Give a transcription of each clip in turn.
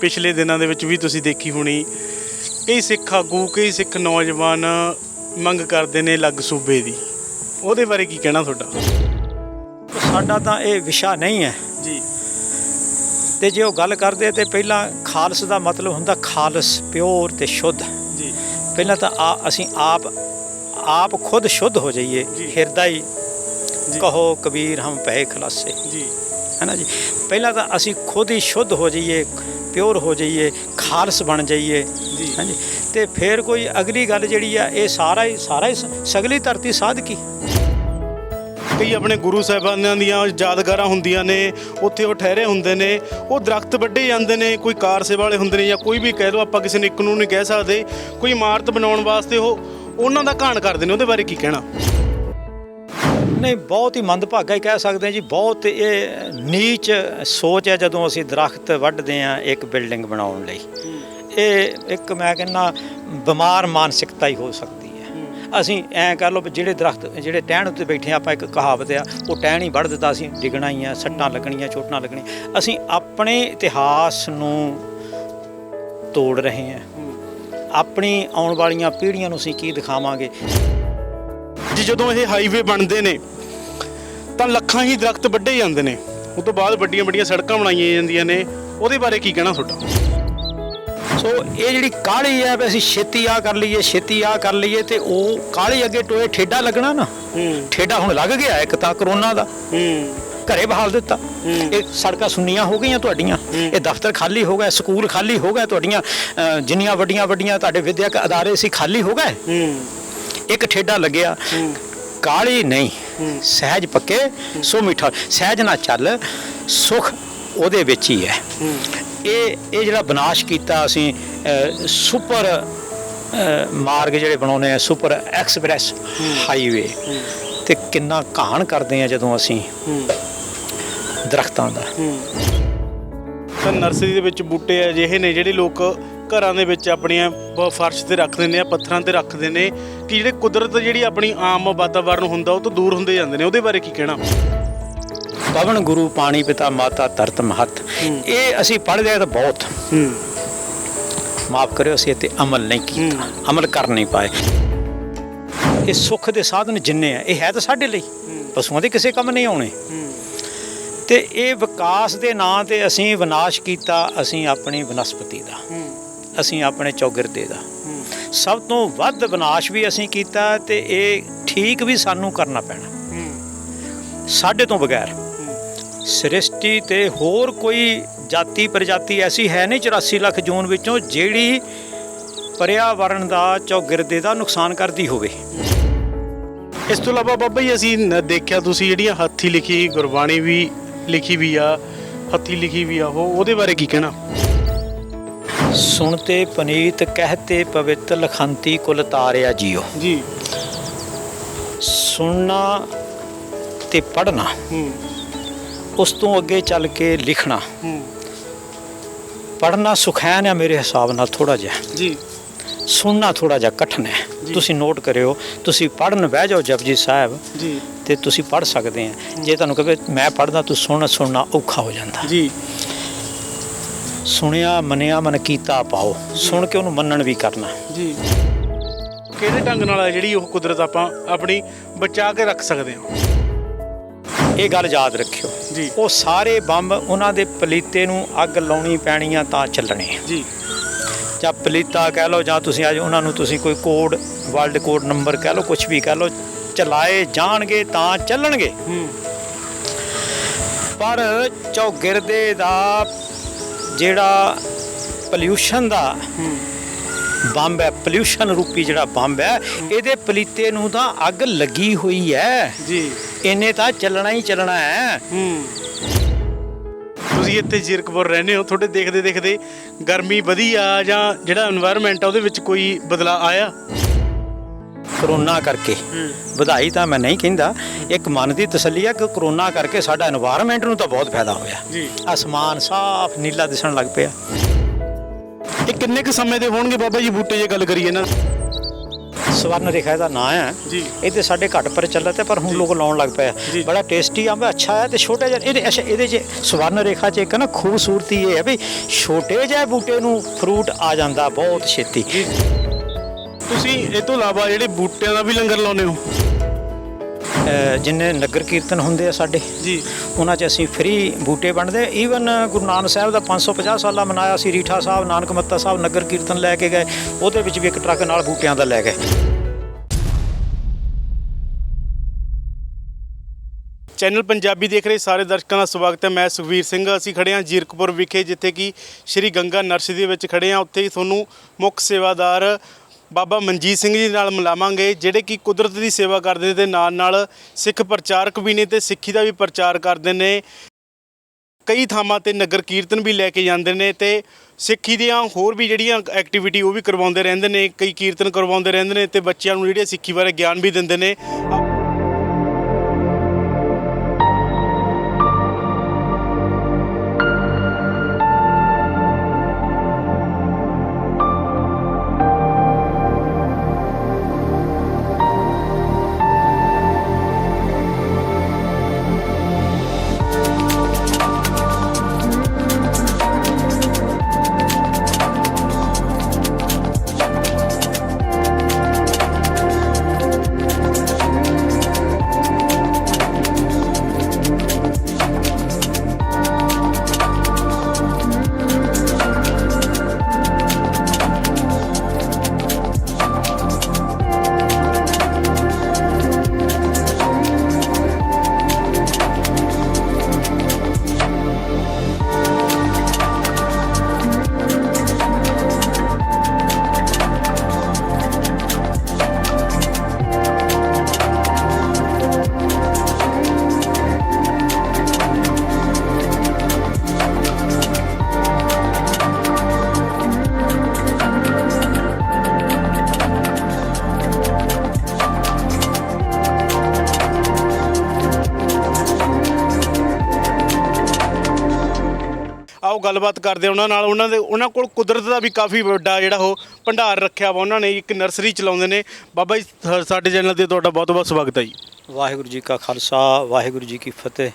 ਪਿਛਲੇ ਦਿਨਾਂ ਦੇ ਵਿੱਚ ਵੀ ਤੁਸੀਂ ਦੇਖੀ ਹੋਣੀ, ਕਈ ਸਿੱਖ ਆਗੂ, ਕਈ ਸਿੱਖ ਨੌਜਵਾਨ ਮੰਗ ਕਰਦੇ ਨੇ ਅਲੱਗ ਸੂਬੇ ਦੀ, ਉਹਦੇ ਬਾਰੇ ਕੀ ਕਹਿਣਾ ਤੁਹਾਡਾ? ਸਾਡਾ ਤਾਂ ਇਹ ਵਿਸ਼ਾ ਨਹੀਂ ਹੈ ਜੀ। ਤੇ ਜੇ ਉਹ ਗੱਲ ਕਰਦੇ ਤੇ ਪਹਿਲਾਂ ਖਾਲਸ ਦਾ ਮਤਲਬ ਹੁੰਦਾ ਖਾਲਸ, ਪਿਓਰ ਤੇ ਸ਼ੁੱਧ। ਜੀ। ਪਹਿਲਾਂ ਤਾਂ ਅਸੀਂ ਆਪ ਖੁਦ ਸ਼ੁੱਧ ਹੋ ਜਾਈਏ, ਹਿਰਦਾ ਹੀ ਕਹੋ ਕਬੀਰ ਹਮ ਪਏ ਖਲਾਸੇ, ਜੀ ਹੈ ਨਾ ਜੀ। ਪਹਿਲਾਂ ਤਾਂ ਅਸੀਂ ਖੁਦ ਹੀ ਸ਼ੁੱਧ ਹੋ ਜਾਈਏ, ਪਿਓਰ ਹੋ ਜਾਈਏ, ਖਾਲਸ ਬਣ ਜਾਈਏ ਜੀ। ਹਾਂਜੀ। ਤੇ ਫਿਰ ਕੋਈ ਅਗਲੀ ਗੱਲ ਜਿਹੜੀ ਆ, ਇਹ ਸਾਰਾ ਹੀ ਸਗਲੀ ਧਰਤੀ ਸਾਧਕੀ। ਕਈ ਆਪਣੇ ਗੁਰੂ ਸਾਹਿਬਾਨਾਂ ਦੀਆਂ ਯਾਦਗਾਰਾਂ ਹੁੰਦੀਆਂ ਨੇ, ਉੱਥੇ ਉਹ ਠਹਿਰੇ ਹੁੰਦੇ ਨੇ, ਉਹ ਦਰਖਤ ਵੱਢੇ ਜਾਂਦੇ ਨੇ, ਕੋਈ ਕਾਰ ਸੇਵਾ ਵਾਲੇ ਹੁੰਦੇ ਨੇ, ਜਾਂ ਕੋਈ ਵੀ ਕਹਿ ਲਓ, ਆਪਾਂ ਕਿਸੇ ਨੇ ਇੱਕ ਨੂੰ ਨਹੀਂ ਕਹਿ ਸਕਦੇ, ਕੋਈ ਇਮਾਰਤ ਬਣਾਉਣ ਵਾਸਤੇ ਉਹਨਾਂ ਦਾ ਘਾਣ ਕਰਦੇ ਨੇ, ਉਹਦੇ ਬਾਰੇ ਕੀ ਕਹਿਣਾ? ਨਹੀਂ, ਬਹੁਤ ਹੀ ਮੰਦਭਾਗਾ ਹੀ ਕਹਿ ਸਕਦੇ ਹਾਂ ਜੀ। ਬਹੁਤ ਇਹ ਨੀਚ ਸੋਚ ਹੈ ਜਦੋਂ ਅਸੀਂ ਦਰਖਤ ਵੱਢਦੇ ਹਾਂ ਇੱਕ ਬਿਲਡਿੰਗ ਬਣਾਉਣ ਲਈ। ਇਹ ਇੱਕ ਮੈਂ ਕਹਿੰਦਾ ਬਿਮਾਰ ਮਾਨਸਿਕਤਾ ਹੀ ਹੋ ਸਕਦੀ ਹੈ। ਅਸੀਂ ਐਂ ਕਰ ਲਓ, ਜਿਹੜੇ ਦਰਖਤ ਜਿਹੜੇ ਟਹਿਣ ਉੱਤੇ ਬੈਠੇ ਆਪਾਂ, ਇੱਕ ਕਹਾਵਤ ਆ, ਉਹ ਟਹਿਣ ਹੀ ਵੱਢ ਦਿੱਤਾ, ਅਸੀਂ ਡਿੱਗਣਾ ਹੀ ਆ, ਸੱਟਾਂ ਲੱਗਣੀਆਂ, ਚੋਟਾਂ ਲੱਗਣੀਆਂ। ਅਸੀਂ ਆਪਣੇ ਇਤਿਹਾਸ ਨੂੰ ਤੋੜ ਰਹੇ ਹਾਂ। ਆਪਣੀ ਆਉਣ ਵਾਲੀਆਂ ਪੀੜ੍ਹੀਆਂ ਨੂੰ ਅਸੀਂ ਕੀ ਦਿਖਾਵਾਂਗੇ? ਜੀ, ਜਦੋਂ ਇਹ ਹਾਈਵੇ ਬਣਦੇ ਨੇ ਤਾਂ ਲੱਖਾਂ ਹੀ ਦਰਖਤ ਵੱਢੇ ਜਾਂਦੇ ਨੇ, ਉਹ ਤੋਂ ਬਾਅਦ ਵੱਡੀਆਂ ਵੱਡੀਆਂ ਸੜਕਾਂ ਬਣਾਈਆਂ ਜਾਂਦੀਆਂ ਨੇ, ਉਹਦੇ ਬਾਰੇ ਕੀ ਕਹਿਣਾ ਤੁਹਾਡਾ? ਸੋ ਇਹ ਜਿਹੜੀ ਕਾਹਲੀ ਹੈ ਵੀ ਅਸੀਂ ਛੇਤੀ ਆ ਕਰ ਲਈਏ, ਛੇਤੀ ਆ ਕਰ ਲਈਏ, ਤੇ ਉਹ ਕਾਹਲੀ ਅੱਗੇ ਟੋਏ ਠੇਡਾ ਲੱਗਣਾ ਨਾ। ਠੇਡਾ ਹੁਣ ਲੱਗ ਗਿਆ, ਇੱਕ ਤਾਂ ਕਰੋਨਾ ਦਾ ਘਰੇ ਬਹਾਲ ਦਿੱਤਾ। ਇਹ ਸੜਕਾਂ ਸੁੰਨੀਆਂ ਹੋ ਗਈਆਂ ਤੁਹਾਡੀਆਂ, ਇਹ ਦਫ਼ਤਰ ਖਾਲੀ ਹੋ ਗਏ, ਸਕੂਲ ਖਾਲੀ ਹੋ ਗਏ, ਤੁਹਾਡੀਆਂ ਜਿੰਨੀਆਂ ਵੱਡੀਆਂ ਤੁਹਾਡੇ ਵਿਦਿਅਕ ਅਦਾਰੇ ਸੀ ਖਾਲੀ ਹੋ ਗਏ। ਇੱਕ ਠੇਡਾ ਲੱਗਿਆ। ਕਾਹਲੀ ਨਹੀਂ, ਸਹਿਜ ਪੱਕੇ ਸੋ ਮਿੱਠਾ। ਸਹਿਜ ਨਾ ਚੱਲ, ਸੁਖ ਉਹਦੇ ਵਿੱਚ ਹੀ ਹੈ। ਇਹ ਜਿਹੜਾ ਵਿਨਾਸ਼ ਕੀਤਾ ਅਸੀਂ, ਸੁਪਰ ਮਾਰਗ ਜਿਹੜੇ ਬਣਾਉਂਦੇ ਆ, ਸੁਪਰ ਐਕਸਪ੍ਰੈਸ ਹਾਈਵੇ, ਤੇ ਕਿੰਨਾ ਘਾਣ ਕਰਦੇ ਆ ਜਦੋਂ ਅਸੀਂ ਦਰਖਤਾਂ ਦਾ। ਤਾਂ ਨਰਸਰੀ ਦੇ ਵਿੱਚ ਬੂਟੇ ਅਜਿਹੇ ਨੇ ਜਿਹੜੇ ਲੋਕ ਘਰਾਂ ਦੇ ਵਿੱਚ ਆਪਣੀਆਂ ਫਰਸ਼ 'ਤੇ ਰੱਖ ਦਿੰਦੇ ਆ, ਪੱਥਰਾਂ 'ਤੇ ਰੱਖਦੇ ਨੇ, ਕਿ ਜਿਹੜੇ ਕੁਦਰਤ ਜਿਹੜੀ ਆਪਣੀ ਆਮ ਵਾਤਾਵਰਨ ਹੁੰਦਾ ਉਹ ਤੋਂ ਦੂਰ ਹੁੰਦੇ ਜਾਂਦੇ ਨੇ, ਉਹਦੇ ਬਾਰੇ ਕੀ ਕਹਿਣਾ? ਪਵਨ ਗੁਰੂ ਪਾਣੀ ਪਿਤਾ ਮਾਤਾ ਧਰਤ ਮਹੱਤ, ਇਹ ਅਸੀਂ ਪੜ੍ਹਦੇ ਆ ਤਾਂ ਬਹੁਤ। ਮਾਫ ਕਰਿਓ, ਅਸੀਂ ਇੱਥੇ ਅਮਲ ਨਹੀਂ ਕੀਤਾ, ਅਮਲ ਕਰ ਨਹੀਂ ਪਾਏ। ਇਹ ਸੁੱਖ ਦੇ ਸਾਧਨ ਜਿੰਨੇ ਆ, ਇਹ ਹੈ ਤਾਂ ਸਾਡੇ ਲਈ, ਪਸ਼ੂਆਂ ਦੇ ਕਿਸੇ ਕੰਮ ਨਹੀਂ ਆਉਣੇ। ਤੇ ਇਹ ਵਿਕਾਸ ਦੇ ਨਾਂ ਤੇ ਅਸੀਂ ਵਿਨਾਸ਼ ਕੀਤਾ, ਅਸੀਂ ਆਪਣੀ ਬਨਸਪਤੀ ਦਾ, ਅਸੀਂ ਆਪਣੇ ਚੌਗਿਰਦੇ ਦਾ। ਸਭ ਤੋਂ ਵੱਧ ਵਿਨਾਸ਼ ਵੀ ਅਸੀਂ ਕੀਤਾ, ਤੇ ਇਹ ਠੀਕ ਵੀ ਸਾਨੂੰ ਕਰਨਾ ਪੈਣਾ। ਸਾਡੇ ਤੋਂ ਬਗੈਰ ਸ੍ਰਿਸ਼ਟੀ ਤੇ ਹੋਰ ਕੋਈ ਜਾਤੀ ਪ੍ਰਜਾਤੀ ਐਸੀ ਹੈ ਨਹੀਂ 84 ਲੱਖ ਜੂਨ ਵਿੱਚੋਂ ਜਿਹੜੀ ਪਰਿਆਵਰਨ ਦਾ, ਚੌਗਿਰਦੇ ਦਾ ਨੁਕਸਾਨ ਕਰਦੀ ਹੋਵੇ। ਇਸ ਤੋਂ ਇਲਾਵਾ ਬਾਬਾ ਜੀ, ਅਸੀਂ ਦੇਖਿਆ ਤੁਸੀਂ ਜਿਹੜੀਆਂ ਹੱਥੀਂ ਲਿਖੀ ਗੁਰਬਾਣੀ ਵੀ ਲਿਖੀ ਵੀ ਆ, ਹੱਥੀਂ ਲਿਖੀ ਵੀ ਆ, ਉਹਦੇ ਬਾਰੇ ਕੀ ਕਹਿਣਾ? ਸੁਣਤੇ ਪਨੀਤ ਕਹਿਤੇ ਪਵਿੱਤ ਲਖੰਤੀ ਕੁਲ ਤਾਰਿਆ ਜੀਓ। ਜੀ। ਸੁਣਨਾ ਤੇ ਪੜ੍ਹਨਾ, ਉਸ ਤੋਂ ਅੱਗੇ ਚੱਲ ਕੇ ਲਿਖਣਾ। ਪੜ੍ਹਨਾ ਸੁਖੈਨ ਹੈ ਮੇਰੇ ਹਿਸਾਬ ਨਾਲ ਥੋੜ੍ਹਾ ਜਿਹਾ। ਜੀ। ਸੁਣਨਾ ਥੋੜ੍ਹਾ ਜਿਹਾ ਕਠਿਨ ਹੈ। ਤੁਸੀਂ ਨੋਟ ਕਰਿਓ, ਤੁਸੀਂ ਪੜ੍ਹਨ ਬਹਿ ਜਾਓ ਜਪਜੀ ਸਾਹਿਬ ਜੀ, ਤੇ ਤੁਸੀਂ ਪੜ੍ਹ ਸਕਦੇ ਆ। ਜੇ ਤੁਹਾਨੂੰ ਕਹੇ ਮੈਂ ਪੜ੍ਹਦਾ, ਤੂੰ ਸੁਣਨਾ ਔਖਾ ਹੋ ਜਾਂਦਾ। ਜੀ। ਸੁਣਿਆ ਮੰਨਿਆ ਮਨ ਕੀਤਾ ਪਾਓ, ਸੁਣ ਕੇ ਉਹਨੂੰ ਮੰਨਣ ਵੀ ਕਰਨਾ। ਜੀ। ਕਿਹੜੇ ਢੰਗ ਨਾਲ ਜਿਹੜੀ ਉਹ ਕੁਦਰਤ ਆਪਾਂ ਆਪਣੀ ਬਚਾ ਕੇ ਰੱਖ ਸਕਦੇ ਹਾਂ? ਇਹ ਗੱਲ ਯਾਦ ਰੱਖਿਓ ਜੀ, ਉਹ ਸਾਰੇ ਬੰਬ ਉਹਨਾਂ ਦੇ ਪਲੀਤੇ ਨੂੰ ਅੱਗ ਲਾਉਣੀ ਪੈਣੀ ਆ ਤਾਂ ਚੱਲਣੇ ਜੀ। ਜਾਂ ਪਲੀਤਾ ਕਹਿ ਲਓ, ਜਾਂ ਤੁਸੀਂ ਅੱਜ ਉਹਨਾਂ ਨੂੰ ਤੁਸੀਂ ਕੋਈ ਕੋਡ, ਵਰਲਡ ਕੋਡ ਨੰਬਰ ਕਹਿ ਲਓ, ਕੁਛ ਵੀ ਕਹਿ ਲਓ, ਚਲਾਏ ਜਾਣਗੇ ਤਾਂ ਚੱਲਣਗੇ। ਪਰ ਚੌਗਿਰਦੇ ਦਾ ਜਿਹੜਾ ਪੋਲਿਊਸ਼ਨ ਦਾ ਬੰਬ ਹੈ, ਪੋਲਿਊਸ਼ਨ ਰੂਪੀ ਜਿਹੜਾ ਬੰਬ ਹੈ, ਇਹਦੇ ਪਲੀਤੇ ਨੂੰ ਤਾਂ ਅੱਗ ਲੱਗੀ ਹੋਈ ਹੈ ਜੀ, ਇਹਨੇ ਤਾਂ ਚੱਲਣਾ ਹੀ ਚੱਲਣਾ ਹੈ। ਤੁਸੀਂ ਇੱਥੇ ਜ਼ੀਰਕਪੁਰ ਰਹਿੰਦੇ ਹੋ, ਤੁਹਾਡੇ ਦੇਖਦੇ ਦੇਖਦੇ ਗਰਮੀ ਵਧੀ ਆ, ਜਾਂ ਜਿਹੜਾ এনवायरमेंट ਆ ਉਹਦੇ ਵਿੱਚ ਕੋਈ ਬਦਲਾਅ ਆਇਆ? ਕਰੋਨਾ ਕਰਕੇ ਵਧਾਈ ਤਾਂ ਮੈਂ ਨਹੀਂ ਕਹਿੰਦਾ, ਇੱਕ ਮਨ ਦੀ ਤਸੱਲੀ ਹੈ ਕਿ ਕਰੋਨਾ ਕਰਕੇ ਸਾਡਾ এনवायरमेंट ਨੂੰ ਤਾਂ ਬਹੁਤ ਫਾਇਦਾ ਹੋਇਆ ਜੀ। ਅਸਮਾਨ ਸਾਫ਼ ਨੀਲਾ ਦਿਸਣ ਲੱਗ ਪਿਆ। ਇਹ ਕਿੰਨੇ ਕੁ ਸਮੇਂ ਦੇ ਹੋਣਗੇ ਬਾਬਾ ਜੀ ਬੂਟੇ, ਜੇ ਗੱਲ ਕਰੀਏ ਨਾ? ਸਵਰਨ ਰੇਖਾ ਦਾ ਨਾਂ ਹੈ ਜੀ। ਇਹਦੇ ਸਾਡੇ ਘੱਟ ਪ੍ਰਚਲਿਤ ਹੈ, ਪਰ ਹੁਣ ਲੋਕ ਲਾਉਣ ਲੱਗ ਪਏ ਜੀ। ਆ। ਬੜਾ ਟੇਸਟੀ ਅੰਬ ਅੱਛਾ ਹੈ ਤੇ ਛੋਟੇ ਜਿਹੇ ਇਹਦੇ ਅੱਛਾ ਇਹਦੇ 'ਚ ਸਵਰਨ ਰੇਖਾ 'ਚ ਇੱਕ ਨਾ ਖੂਬਸੂਰਤੀ ਇਹ ਹੈ ਵੀ ਛੋਟੇ ਜਿਹੇ ਬੂਟੇ ਨੂੰ ਫਰੂਟ ਆ ਜਾਂਦਾ ਬਹੁਤ ਛੇਤੀ। ਤੁਸੀਂ ਇਹ ਤੋਂ ਇਲਾਵਾ ਜਿਹੜੇ ਬੂਟਿਆਂ ਦਾ ਵੀ ਲੰਗਰ ਲਾਉਂਦੇ ਹੋ? ਜਿੰਨੇ ਨਗਰ ਕੀਰਤਨ ਹੁੰਦੇ ਆ ਸਾਡੇ ਜੀ। ਉਹਨਾਂ 'ਚ ਅਸੀਂ ਫ੍ਰੀ ਬੂਟੇ ਵੰਡਦੇ। ਈਵਨ ਗੁਰੂ ਨਾਨਕ ਸਾਹਿਬ ਦਾ 550 ਸਾਲਾ ਮਨਾਇਆ ਸੀ, ਰੀਠਾ ਸਾਹਿਬ ਨਾਨਕ ਮੱਤਾ ਸਾਹਿਬ ਨਗਰ ਕੀਰਤਨ ਲੈ ਕੇ ਗਏ, ਉਹਦੇ ਵਿੱਚ ਵੀ ਇੱਕ ਟਰੱਕ ਨਾਲ ਬੂਟਿਆਂ ਦਾ ਲੈ ਗਏ। ਚੈਨਲ ਪੰਜਾਬੀ ਦੇਖ ਰਹੇ ਸਾਰੇ ਦਰਸ਼ਕਾਂ ਦਾ ਸਵਾਗਤ ਹੈ। ਮੈਂ ਸੁਖਵੀਰ ਸਿੰਘ। ਅਸੀਂ ਖੜੇ ਹਾਂ ਜੀਰਕਪੁਰ ਵਿਖੇ, ਜਿੱਥੇ ਕਿ ਸ਼੍ਰੀ ਗੰਗਾ ਨਰਸਰੀ ਦੇ ਵਿੱਚ ਖੜੇ ਹਾਂ। ਉੱਥੇ ਹੀ ਤੁਹਾਨੂੰ ਮੁੱਖ ਸੇਵਾਦਾਰ ਬਾਬਾ ਮਨਜੀਤ ਸਿੰਘ ਜੀ ਨਾਲ ਮਿਲਾਵਾਂਗੇ, ਜਿਹੜੇ ਕਿ ਕੁਦਰਤ ਦੀ ਸੇਵਾ ਕਰਦੇ ਨੇ ਤੇ ਨਾਲ ਸਿੱਖ ਪ੍ਰਚਾਰਕ ਵੀ ਨੇ ਤੇ ਸਿੱਖੀ ਦਾ ਵੀ ਪ੍ਰਚਾਰ ਕਰਦੇ ਨੇ। ਕਈ ਥਾਵਾਂ ਤੇ ਨਗਰ ਕੀਰਤਨ ਵੀ ਲੈ ਕੇ ਜਾਂਦੇ ਨੇ ਤੇ ਸਿੱਖੀ ਦੀਆਂ ਹੋਰ ਵੀ ਜਿਹੜੀਆਂ ਐਕਟੀਵਿਟੀ ਉਹ ਵੀ ਕਰਵਾਉਂਦੇ ਰਹਿੰਦੇ ਨੇ। ਕਈ ਕੀਰਤਨ ਕਰਵਾਉਂਦੇ ਰਹਿੰਦੇ ਨੇ ਤੇ ਬੱਚਿਆਂ ਨੂੰ ਜਿਹੜੇ ਸਿੱਖੀ ਬਾਰੇ ਗਿਆਨ ਵੀ ਦਿੰਦੇ ਨੇ। ਆਓ ਗੱਲਬਾਤ ਕਰਦੇ ਉਹਨਾਂ ਨਾਲ। ਉਹਨਾਂ ਕੋਲ ਕੁਦਰਤ ਦਾ ਵੀ ਕਾਫੀ ਵੱਡਾ ਜਿਹੜਾ ਉਹ ਭੰਡਾਰ ਰੱਖਿਆ ਵਾ। ਉਹਨਾਂ ਨੇ ਇੱਕ ਨਰਸਰੀ ਚਲਾਉਂਦੇ ਨੇ। ਬਾਬਾ ਜੀ ਸਾਡੇ ਚੈਨਲ ਤੇ ਤੁਹਾਡਾ ਬਹੁਤ ਬਹੁਤ ਸਵਾਗਤ ਹੈ ਜੀ। ਵਾਹਿਗੁਰੂ ਜੀ ਕਾ ਖਾਲਸਾ, ਵਾਹਿਗੁਰੂ ਜੀ ਕੀ ਫਤਿਹ।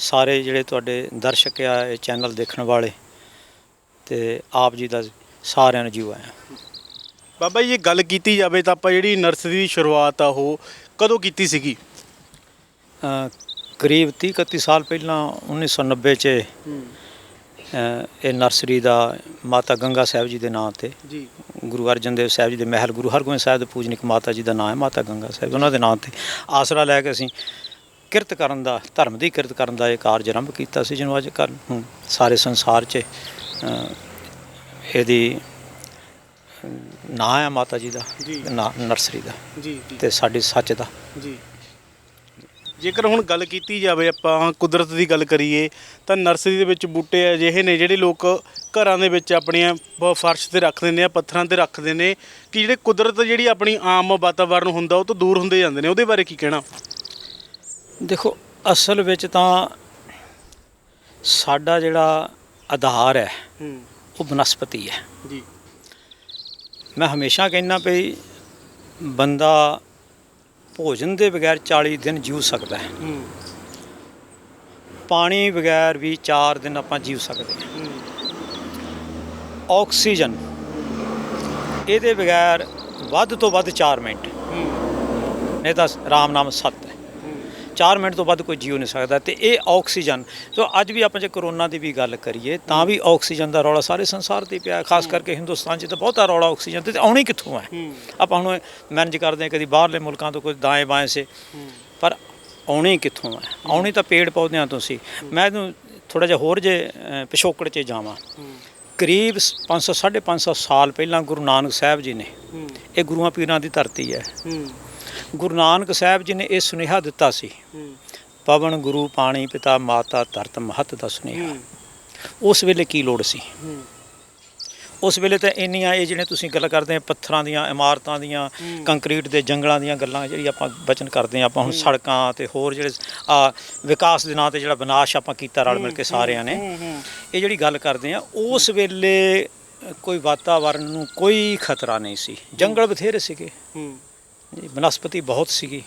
ਸਾਰੇ ਜਿਹੜੇ ਤੁਹਾਡੇ ਦਰਸ਼ਕ ਆ, ਇਹ ਚੈਨਲ ਦੇਖਣ ਵਾਲੇ, ਤੇ ਆਪ ਜੀ ਦਾ ਸਾਰਿਆਂ ਨੂੰ ਜੀ ਆਇਆਂ। ਬਾਬਾ ਜੀ ਜੇ ਗੱਲ ਕੀਤੀ ਜਾਵੇ ਤਾਂ ਆਪਾਂ ਜਿਹੜੀ ਨਰਸਰੀ ਦੀ ਸ਼ੁਰੂਆਤ ਆ ਉਹ ਕਦੋਂ ਕੀਤੀ ਸੀਗੀ? ਕਰੀਬ 30-31 ਸਾਲ ਪਹਿਲਾਂ 1990 'ਚ ਇਹ ਨਰਸਰੀ ਦਾ ਮਾਤਾ ਗੰਗਾ ਸਾਹਿਬ ਜੀ ਦੇ ਨਾਂ ਤੇ ਜੀ, ਗੁਰੂ ਅਰਜਨ ਦੇਵ ਸਾਹਿਬ ਜੀ ਦੇ ਮਹਿਲ ਗੁਰੂ ਹਰਗੋਬਿੰਦ ਸਾਹਿਬ ਦੇ ਪੂਜਨੀਕ ਮਾਤਾ ਜੀ ਦਾ ਨਾਂ ਹੈ ਮਾਤਾ ਗੰਗਾ ਸਾਹਿਬ। ਉਹਨਾਂ ਦੇ ਨਾਂ ਤੇ ਆਸਰਾ ਲੈ ਕੇ ਅਸੀਂ ਕਿਰਤ ਕਰਨ ਦਾ, ਧਰਮ ਦੀ ਕਿਰਤ ਕਰਨ ਦਾ ਇਹ ਕਾਰਜ ਆਰੰਭ ਕੀਤਾ ਸੀ, ਜਿਹਨੂੰ ਅੱਜ ਕੱਲ੍ਹ ਸਾਰੇ ਸੰਸਾਰ 'ਚ ਇਹਦੀ ਨਾਂ ਹੈ ਮਾਤਾ ਜੀ ਦਾ ਨਾਂ, ਨਰਸਰੀ ਦਾ ਜੀ ਤੇ ਸਾਡੇ ਸੱਚ ਦਾ ਜੀ। ਜੇਕਰ ਹੁਣ ਗੱਲ ਕੀਤੀ ਜਾਵੇ, ਆਪਾਂ ਕੁਦਰਤ ਦੀ ਗੱਲ ਕਰੀਏ ਤਾਂ ਨਰਸਰੀ ਦੇ ਵਿੱਚ ਬੂਟੇ ਅਜਿਹੇ ਨੇ ਜਿਹੜੇ ਲੋਕ ਘਰਾਂ ਦੇ ਵਿੱਚ ਆਪਣੀਆਂ ਫਰਸ਼ 'ਤੇ ਰੱਖ ਦਿੰਦੇ ਆ, ਪੱਥਰਾਂ 'ਤੇ ਰੱਖਦੇ ਨੇ, ਕਿ ਜਿਹੜੇ ਕੁਦਰਤ ਜਿਹੜੀ ਆਪਣੀ ਆਮ ਵਾਤਾਵਰਨ ਹੁੰਦਾ ਉਹ ਤੋਂ ਦੂਰ ਹੁੰਦੇ ਜਾਂਦੇ ਨੇ। ਉਹਦੇ ਬਾਰੇ ਕੀ ਕਹਿਣਾ? ਦੇਖੋ, ਅਸਲ ਵਿੱਚ ਤਾਂ ਸਾਡਾ ਜਿਹੜਾ ਆਧਾਰ ਹੈ ਉਹ ਬਨਸਪਤੀ ਹੈ ਜੀ। ਮੈਂ ਹਮੇਸ਼ਾ ਕਹਿੰਦਾ ਵੀ ਬੰਦਾ ਭੋਜਨ ਦੇ ਬਗੈਰ 40 ਦਿਨ ਜੀਉ ਸਕਦਾ ਹੈ, ਪਾਣੀ ਬਗੈਰ ਵੀ 4 ਦਿਨ ਆਪਾਂ ਜੀਉ ਸਕਦੇ ਹਾਂ। ਆਕਸੀਜਨ ਇਹਦੇ ਬਗੈਰ ਵੱਧ ਤੋਂ ਵੱਧ 4 ਮਿੰਟ, ਨਹੀਂ ਤਾਂ ਰਾਮ ਨਾਮ ਸੱਤ ਹੈ। 4 ਮਿੰਟ ਤੋਂ ਵੱਧ ਕੋਈ ਜੀਉ ਨਹੀਂ ਸਕਦਾ। ਤੇ ਇਹ ਆਕਸੀਜਨ, ਸੋ ਅੱਜ ਵੀ ਆਪਾਂ ਜੇ ਕਰੋਨਾ ਦੀ ਵੀ ਗੱਲ ਕਰੀਏ ਤਾਂ ਵੀ ਆਕਸੀਜਨ ਦਾ ਰੌਲਾ ਸਾਰੇ ਸੰਸਾਰ 'ਤੇ ਪਿਆ, ਖਾਸ ਕਰਕੇ ਹਿੰਦੁਸਤਾਨ 'ਚ ਤਾਂ ਬਹੁਤਾ ਰੌਲਾ ਆਕਸੀਜਨ 'ਤੇ ਆਉਣੀ ਕਿੱਥੋਂ ਹੈ। ਆਪਾਂ ਹੁਣ ਮੈਨੇਜ ਕਰਦੇ ਹਾਂ ਕਦੀ ਬਾਹਰਲੇ ਮੁਲਕਾਂ ਤੋਂ, ਕੁਝ ਦਾएं ਬਾएं ਸੇ, ਪਰ ਆਉਣੀ ਕਿੱਥੋਂ ਹੈ? ਆਉਣੀ ਤਾਂ ਪੇੜ ਪੌਦਿਆਂ ਤੋਂ ਸੀ। ਮੈਂ ਇਹਨੂੰ ਥੋੜ੍ਹਾ ਜਿਹਾ ਹੋਰ ਜੇ ਪਿਛੋਕੜ 'ਚ ਜਾਵਾਂ, ਕਰੀਬ 500-550 ਸਾਲ ਪਹਿਲਾਂ ਗੁਰੂ ਨਾਨਕ ਸਾਹਿਬ ਜੀ ਨੇ, ਇਹ ਗੁਰੂਆਂ ਪੀਰਾਂ ਦੀ ਧਰਤੀ ਹੈ, ਗੁਰੂ ਨਾਨਕ ਸਾਹਿਬ ਜੀ ਨੇ ਇਹ ਸੁਨੇਹਾ ਦਿੱਤਾ ਸੀ, ਪਵਨ ਗੁਰੂ ਪਾਣੀ ਪਿਤਾ ਮਾਤਾ ਧਰਤ ਮਹੱਤ ਦਾ ਸੁਨੇਹਾ। ਉਸ ਵੇਲੇ ਕੀ ਲੋੜ ਸੀ? ਉਸ ਵੇਲੇ ਤਾਂ ਇੰਨੀਆਂ ਇਹ ਜਿਹੜੇ ਤੁਸੀਂ ਗੱਲ ਕਰਦੇ ਆ ਪੱਥਰਾਂ ਦੀਆਂ ਇਮਾਰਤਾਂ ਦੀਆਂ, ਕੰਕਰੀਟ ਦੇ ਜੰਗਲਾਂ ਦੀਆਂ ਗੱਲਾਂ ਜਿਹੜੀ ਆਪਾਂ ਬਚਨ ਕਰਦੇ ਹਾਂ, ਆਪਾਂ ਹੁਣ ਸੜਕਾਂ ਤੇ ਹੋਰ ਜਿਹੜੇ ਵਿਕਾਸ ਦੇ ਨਾਂ 'ਤੇ ਜਿਹੜਾ ਵਿਨਾਸ਼ ਆਪਾਂ ਕੀਤਾ ਰਲ ਮਿਲ ਕੇ ਸਾਰਿਆਂ ਨੇ, ਇਹ ਜਿਹੜੀ ਗੱਲ ਕਰਦੇ ਆ, ਉਸ ਵੇਲੇ ਕੋਈ ਵਾਤਾਵਰਨ ਨੂੰ ਕੋਈ ਖਤਰਾ ਨਹੀਂ ਸੀ। ਜੰਗਲ ਬਥੇਰੇ ਸੀਗੇ, ਜੀ ਬਨਸਪਤੀ ਬਹੁਤ ਸੀਗੀ।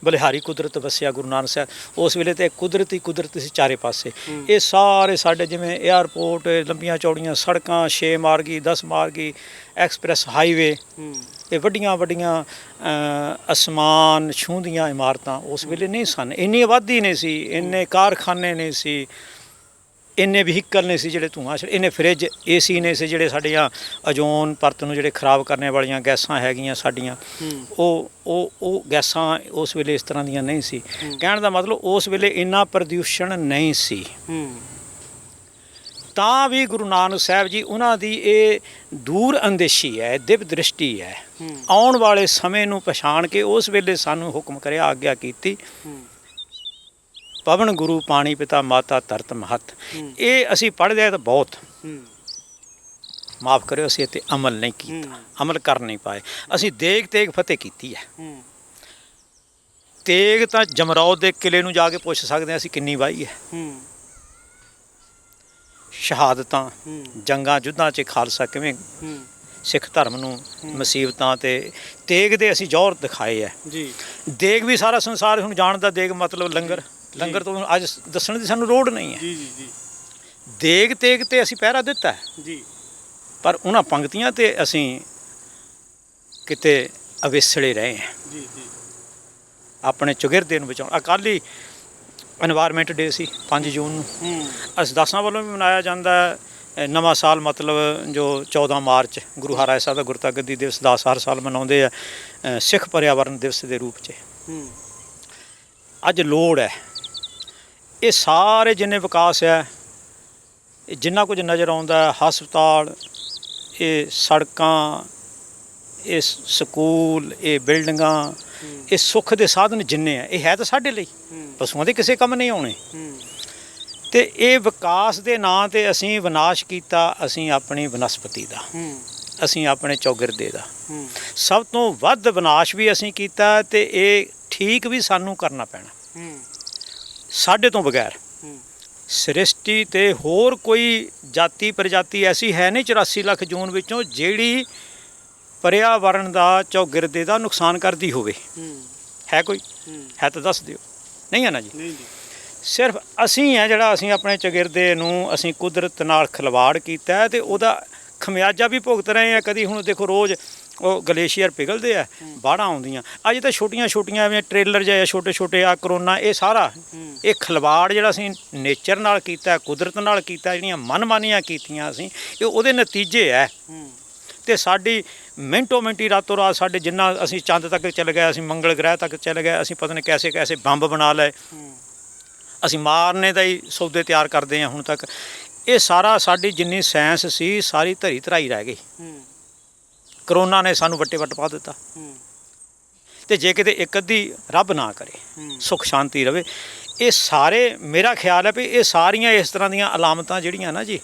ਬਲਿਹਾਰੀ ਕੁਦਰਤ ਵਸਿਆ ਗੁਰੂ ਨਾਨਕ ਸਾਹਿਬ। ਉਸ ਵੇਲੇ ਤੇ ਕੁਦਰਤ ਸੀ ਚਾਰੇ ਪਾਸੇ। ਇਹ ਸਾਰੇ ਸਾਡੇ ਜਿਵੇਂ ਏਅਰਪੋਰਟ, ਲੰਬੀਆਂ ਚੌੜੀਆਂ ਸੜਕਾਂ, 6 ਮਾਰਗੀ 10 ਮਾਰਗੀ ਐਕਸਪ੍ਰੈਸ ਹਾਈਵੇ, ਇਹ ਵੱਡੀਆਂ ਵੱਡੀਆਂ ਅਸਮਾਨ ਛੂੰਹਦੀਆਂ ਇਮਾਰਤਾਂ ਉਸ ਵੇਲੇ ਨਹੀਂ ਸਨ। ਇੰਨੀ ਆਬਾਦੀ ਨਹੀਂ ਸੀ, ਇੰਨੇ ਕਾਰਖਾਨੇ ਨਹੀਂ ਸੀ, ਇੰਨੇ ਵਹੀਕਲ ਨਹੀਂ ਸੀ ਜਿਹੜੇ ਧੂਆਂ ਇੰਨੇ ਫਰਿੱਜ AC ਨਹੀਂ ਸੀ ਜਿਹੜੇ ਸਾਡੀਆਂ ਓਜ਼ੋਨ ਪਰਤ ਨੂੰ ਜਿਹੜੇ ਖਰਾਬ ਕਰਨ ਵਾਲੀਆਂ ਗੈਸਾਂ ਹੈਗੀਆਂ ਸਾਡੀਆਂ, ਉਹ ਗੈਸਾਂ ਉਸ ਵੇਲੇ ਇਸ ਤਰ੍ਹਾਂ ਦੀਆਂ ਨਹੀਂ ਸੀ। ਕਹਿਣ ਦਾ ਮਤਲਬ ਉਸ ਵੇਲੇ ਇੰਨਾ ਪ੍ਰਦੂਸ਼ਣ ਨਹੀਂ ਸੀ। ਤਾਂ ਵੀ ਗੁਰੂ ਨਾਨਕ ਸਾਹਿਬ ਜੀ ਉਹਨਾਂ ਦੀ ਇਹ ਦੂਰ ਅੰਦੇਸ਼ੀ ਹੈ, ਦਿਵ ਦ੍ਰਿਸ਼ਟੀ ਹੈ। ਆਉਣ ਵਾਲੇ ਸਮੇਂ ਨੂੰ ਪਛਾਣ ਕੇ ਉਸ ਵੇਲੇ ਸਾਨੂੰ ਹੁਕਮ ਕਰਿਆ, ਆਗਿਆ ਕੀਤੀ, ਪਵਨ ਗੁਰੂ ਪਾਣੀ ਪਿਤਾ ਮਾਤਾ ਧਰਤ ਮਹਤ। ਇਹ ਅਸੀਂ ਪੜ੍ਹਦੇ ਤਾਂ ਬਹੁਤ, ਮਾਫ ਕਰਿਓ ਅਸੀਂ ਇੱਥੇ ਅਮਲ ਨਹੀਂ ਕੀਤਾ, ਅਮਲ ਕਰ ਨਹੀਂ ਪਾਏ। ਅਸੀਂ ਦੇਗ ਤੇਗ ਫਤਿਹ ਕੀਤੀ ਹੈ। ਤੇਗ ਤਾਂ ਜਮਰੌਦ ਦੇ ਕਿਲੇ ਨੂੰ ਜਾ ਕੇ ਪੁੱਛ ਸਕਦੇ ਹਾਂ ਅਸੀਂ ਕਿੰਨੀ ਵਾਹੀ ਹੈ। ਸ਼ਹਾਦਤਾਂ, ਜੰਗਾਂ ਯੁੱਧਾਂ 'ਚ ਖਾਲਸਾ ਕਿਵੇਂ ਸਿੱਖ ਧਰਮ ਨੂੰ ਮੁਸੀਬਤਾਂ ਤੇ ਤੇਗ ਦੇ ਅਸੀਂ ਜ਼ੋਰ ਦਿਖਾਏ ਹੈ ਜੀ। ਦੇਗ ਵੀ ਸਾਰਾ ਸੰਸਾਰ ਹੁਣ ਜਾਣਦਾ, ਦੇਗ ਮਤਲਬ ਲੰਗਰ। ਲੰਗਰ ਤੋਂ ਅੱਜ ਦੱਸਣ ਦੀ ਸਾਨੂੰ ਲੋੜ ਨਹੀਂ ਹੈ। ਜੀ ਦੇਗ ਤੇਗ ਤੇ ਅਸੀਂ ਪਹਿਰਾ ਦਿੱਤਾ ਜੀ, ਪਰ ਉਹਨਾਂ ਪੰਕਤੀਆਂ ਤੇ ਅਸੀਂ ਕਿਤੇ ਅਵੇਸਲੇ ਰਹੇ ਹਾਂ ਜੀ। ਆਪਣੇ ਚੁਗਿਰਦੇ ਨੂੰ ਬਚਾਉਣ। ਕੱਲ੍ਹ ਹੀ ਇਨਵਾਇਰਮੈਂਟ ਡੇ ਸੀ 5 ਜੂਨ ਨੂੰ। ਅਸੀਂ ਦਾਸਾਂ ਵੱਲੋਂ ਵੀ ਮਨਾਇਆ ਜਾਂਦਾ ਨਵਾਂ ਸਾਲ, ਮਤਲਬ ਜੋ 14 ਮਾਰਚ ਗੁਰੂ ਹਰਿਰਾਏ ਸਾਹਿਬ ਦਾ ਗੁਰਤਾ ਗੱਦੀ ਦਿਵਸ ਦਾਸ ਹਰ ਸਾਲ ਮਨਾਉਂਦੇ ਆ ਸਿੱਖ ਪਰਿਆਵਰਨ ਦਿਵਸ ਦੇ ਰੂਪ 'ਚ। ਅੱਜ ਲੋੜ ਹੈ ਇਹ ਸਾਰੇ ਜਿੰਨੇ ਵਿਕਾਸ ਹੈ, ਇਹ ਜਿੰਨਾ ਕੁਝ ਨਜ਼ਰ ਆਉਂਦਾ, ਹਸਪਤਾਲ, ਇਹ ਸੜਕਾਂ, ਇਹ ਸਕੂਲ, ਇਹ ਬਿਲਡਿੰਗਾਂ, ਇਹ ਸੁੱਖ ਦੇ ਸਾਧਨ ਜਿੰਨੇ ਆ, ਇਹ ਹੈ ਤਾਂ ਸਾਡੇ ਲਈ, ਪਸ਼ੂਆਂ ਦੇ ਕਿਸੇ ਕੰਮ ਨਹੀਂ ਆਉਣੇ। ਤੇ ਇਹ ਵਿਕਾਸ ਦੇ ਨਾਂ ਤੇ ਅਸੀਂ ਵਿਨਾਸ਼ ਕੀਤਾ, ਅਸੀਂ ਆਪਣੀ ਬਨਸਪਤੀ ਦਾ, ਅਸੀਂ ਆਪਣੇ ਚੌਗਿਰਦੇ ਦਾ। ਸਭ ਤੋਂ ਵੱਧ ਵਿਨਾਸ਼ ਵੀ ਅਸੀਂ ਕੀਤਾ ਤੇ ਇਹ ਠੀਕ ਵੀ ਸਾਨੂੰ ਕਰਨਾ ਪੈਣਾ। ਸਾਡੇ ਤੋਂ ਬਗੈਰ ਸ੍ਰਿਸ਼ਟੀ ਤੇ ਹੋਰ ਕੋਈ ਜਾਤੀ ਪ੍ਰਜਾਤੀ ਐਸੀ ਹੈ ਨਹੀਂ 84 ਲੱਖ ਜੂਨ ਵਿੱਚੋਂ ਜਿਹੜੀ ਪਰਿਆਵਰਨ ਦਾ, ਚੌਗਿਰਦੇ ਦਾ ਨੁਕਸਾਨ ਕਰਦੀ ਹੋਵੇ। ਹੈ ਕੋਈ? ਹੈ ਤਾਂ ਦੱਸ ਦਿਓ। ਨਹੀਂ ਹੈ ਨਾ ਜੀ। ਸਿਰਫ ਅਸੀਂ ਹੈ ਜਿਹੜਾ ਅਸੀਂ ਆਪਣੇ ਚੌਗਿਰਦੇ ਨੂੰ ਅਸੀਂ ਕੁਦਰਤ ਨਾਲ ਖਿਲਵਾੜ ਕੀਤਾ ਤੇ ਉਹਦਾ ਖਮਿਆਜਾ ਵੀ ਭੁਗਤ ਰਹੇ ਹਾਂ। ਕਦੀ ਹੁਣ ਦੇਖੋ ਰੋਜ਼ ਉਹ ਗਲੇਸ਼ੀਅਰ ਪਿਘਲਦੇ ਆ, ਬਾੜਾਂ ਆਉਂਦੀਆਂ। ਅੱਜ ਤਾਂ ਛੋਟੀਆਂ ਛੋਟੀਆਂ ਐਵੇਂ ਟ੍ਰੇਲਰ ਜਿਹੇ ਛੋਟੇ ਛੋਟੇ ਆ, ਕਰੋਨਾ, ਇਹ ਸਾਰਾ ਇਹ ਖਿਲਵਾੜ ਜਿਹੜਾ ਅਸੀਂ ਨੇਚਰ ਨਾਲ ਕੀਤਾ, ਕੁਦਰਤ ਨਾਲ ਕੀਤਾ, ਜਿਹੜੀਆਂ ਮਨਮਾਨੀਆਂ ਕੀਤੀਆਂ ਅਸੀਂ, ਇਹ ਉਹਦੇ ਨਤੀਜੇ ਹੈ। ਤੇ ਸਾਡੀ ਮਿੰਟੋ ਮਿੰਟੀ ਰਾਤੋਂ ਰਾਤ ਸਾਡੇ ਜਿੰਨਾ ਅਸੀਂ ਚੰਦ ਤੱਕ ਚਲੇ ਗਏ, ਅਸੀਂ ਮੰਗਲ ਗ੍ਰਹਿ ਤੱਕ ਚਲੇ ਗਏ, ਅਸੀਂ ਪਤਾ ਨਹੀਂ ਕੈਸੇ ਕੈਸੇ ਬੰਬ ਬਣਾ ਲਏ, ਅਸੀਂ ਮਾਰਨੇ ਦਾ ਹੀ ਸੌਦੇ ਤਿਆਰ ਕਰਦੇ ਹਾਂ ਹੁਣ ਤੱਕ। ਇਹ ਸਾਰਾ ਸਾਡੀ ਜਿੰਨੀ ਸਾਇੰਸ ਸੀ ਸਾਰੀ ਧਰੀ ਧਰਾਈ ਰਹਿ ਗਈ। ਕਰੋਨਾ ਨੇ ਸਾਨੂੰ ਵੱਟੇ ਵੱਟ ਪਾ ਦਿੱਤਾ। ਤੇ ਜੇ ਕਿਤੇ ਇੱਕ ਅੱਧੀ ਰੱਬ ਨਾ ਕਰੇ ਸੁੱਖ ਸ਼ਾਂਤੀ ਰਵੇ, ਇਹ ਸਾਰੇ, ਮੇਰਾ ਖਿਆਲ ਹੈ ਵੀ ਇਹ ਸਾਰੀਆਂ ਇਸ ਤਰ੍ਹਾਂ ਦੀਆਂ ਅਲਾਮਤਾਂ ਜਿਹੜੀਆਂ ਨਾ ਜੀ,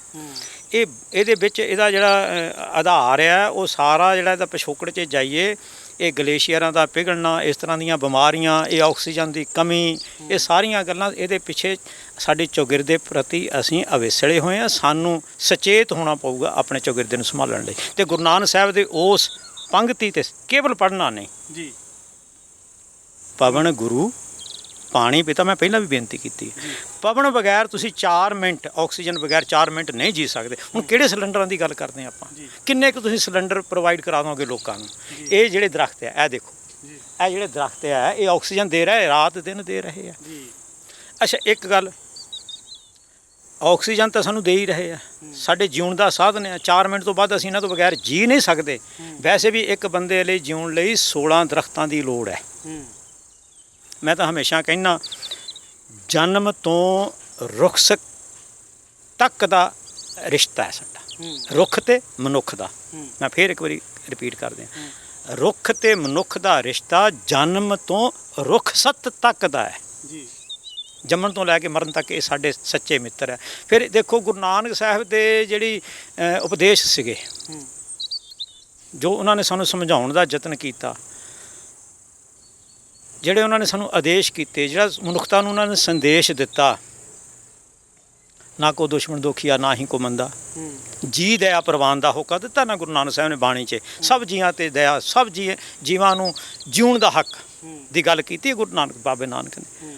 ਇਹਦੇ ਵਿੱਚ ਇਹਦਾ ਜਿਹੜਾ ਆਧਾਰ ਆ ਉਹ ਸਾਰਾ ਜਿਹੜਾ ਇਹਦਾ ਪਿਛੋਕੜ 'ਚ ਜਾਈਏ, ਇਹ ਗਲੇਸ਼ੀਅਰਾਂ ਦਾ ਪਿਘਲਣਾ, ਇਸ ਤਰ੍ਹਾਂ ਦੀਆਂ ਬਿਮਾਰੀਆਂ, ਇਹ ਆਕਸੀਜਨ ਦੀ ਕਮੀ, ਇਹ ਸਾਰੀਆਂ ਗੱਲਾਂ ਇਹਦੇ ਪਿੱਛੇ ਸਾਡੇ ਚੌਗਿਰਦੇ ਪ੍ਰਤੀ ਅਸੀਂ ਅਵੇਸਲੇ ਹੋਏ ਹਾਂ। ਸਾਨੂੰ ਸੁਚੇਤ ਹੋਣਾ ਪਊਗਾ ਆਪਣੇ ਚੌਗਿਰਦੇ ਨੂੰ ਸੰਭਾਲਣ ਲਈ। ਤੇ ਗੁਰੂ ਨਾਨਕ ਸਾਹਿਬ ਦੇ ਉਸ ਪੰਕਤੀ ਤੇ ਕੇਵਲ ਪੜ੍ਹਨਾ ਨਹੀਂ ਜੀ, ਪਵਨ ਗੁਰੂ ਪਾਣੀ ਪਿਤਾ, ਮੈਂ ਪਹਿਲਾਂ ਵੀ ਬੇਨਤੀ ਕੀਤੀ, ਪਵਨ ਬਗੈਰ ਤੁਸੀਂ 4 ਮਿੰਟ, ਆਕਸੀਜਨ ਬਗੈਰ 4 ਮਿੰਟ ਨਹੀਂ ਜੀ ਸਕਦੇ। ਹੁਣ ਕਿਹੜੇ ਸਿਲੰਡਰਾਂ ਦੀ ਗੱਲ ਕਰਦੇ ਹਾਂ ਆਪਾਂ, ਕਿੰਨੇ ਕੁ ਤੁਸੀਂ ਸਿਲੰਡਰ ਪ੍ਰੋਵਾਈਡ ਕਰਾ ਦੋਗੇ ਲੋਕਾਂ ਨੂੰ? ਇਹ ਜਿਹੜੇ ਦਰਖਤ ਆ, ਇਹ ਦੇਖੋ, ਇਹ ਜਿਹੜੇ ਦਰਖਤ ਆ ਇਹ ਆਕਸੀਜਨ ਦੇ ਰਹੇ, ਰਾਤ ਦਿਨ ਦੇ ਰਹੇ ਆ। ਅੱਛਾ ਇੱਕ ਗੱਲ, ਆਕਸੀਜਨ ਤਾਂ ਸਾਨੂੰ ਦੇ ਹੀ ਰਹੇ ਆ, ਸਾਡੇ ਜਿਉਣ ਦਾ ਸਾਧਨ ਆ। 4 ਮਿੰਟ ਤੋਂ ਬਾਅਦ ਅਸੀਂ ਇਹਨਾਂ ਤੋਂ ਬਗੈਰ ਜੀ ਨਹੀਂ ਸਕਦੇ। ਵੈਸੇ ਵੀ ਇੱਕ ਬੰਦੇ ਲਈ ਜਿਉਣ ਲਈ 16 ਦਰਖਤਾਂ ਦੀ ਲੋੜ ਹੈ। ਮੈਂ ਤਾਂ ਹਮੇਸ਼ਾ ਕਹਿੰਦਾ ਜਨਮ ਤੋਂ ਰੁੱਖ ਤੱਕ ਦਾ ਰਿਸ਼ਤਾ ਹੈ ਸਾਡਾ, ਰੁੱਖ ਤੇ ਮਨੁੱਖ ਦਾ। ਮੈਂ ਫੇਰ ਇੱਕ ਵਾਰੀ ਰਿਪੀਟ ਕਰਦੇ ਹਾਂ, ਰੁੱਖ ਤੇ ਮਨੁੱਖ ਦਾ ਰਿਸ਼ਤਾ ਜਨਮ ਤੋਂ ਰੁੱਖ ਸੱਤ ਤੱਕ ਦਾ ਹੈ ਜੀ। ਜੰਮਣ ਤੋਂ ਲੈ ਕੇ ਮਰਨ ਤੱਕ ਇਹ ਸਾਡੇ ਸੱਚੇ ਮਿੱਤਰ ਹੈ। ਫਿਰ ਦੇਖੋ ਗੁਰੂ ਨਾਨਕ ਸਾਹਿਬ ਦੇ ਜਿਹੜੀ ਉਪਦੇਸ਼ ਸੀਗੇ, ਜੋ ਉਹਨਾਂ ਨੇ ਸਾਨੂੰ ਸਮਝਾਉਣ ਦਾ ਯਤਨ ਕੀਤਾ, ਜਿਹੜੇ ਉਹਨਾਂ ਨੇ ਸਾਨੂੰ ਆਦੇਸ਼ ਕੀਤੇ, ਜਿਹੜਾ ਮਨੁੱਖਤਾ ਨੂੰ ਉਹਨਾਂ ਨੇ ਸੰਦੇਸ਼ ਦਿੱਤਾ, ਨਾ ਕੋ ਦੁਸ਼ਮਣ ਦੁਖੀਆ ਨਾ ਹੀ ਕੋ ਮੰਦਾ। ਜੀ ਦਇਆ ਪ੍ਰਵਾਨ ਦਾ ਹੋਕਾ ਦਿੱਤਾ ਨਾ ਗੁਰੂ ਨਾਨਕ ਸਾਹਿਬ ਨੇ ਬਾਣੀ 'ਚ। ਸਭ ਜੀਆਂ ਤੇ ਦਇਆ, ਸਭ ਜੀਵਾਂ ਨੂੰ ਜਿਉਣ ਦਾ ਹੱਕ ਦੀ ਗੱਲ ਕੀਤੀ ਗੁਰੂ ਨਾਨਕ ਬਾਬੇ ਨਾਨਕ ਨੇ।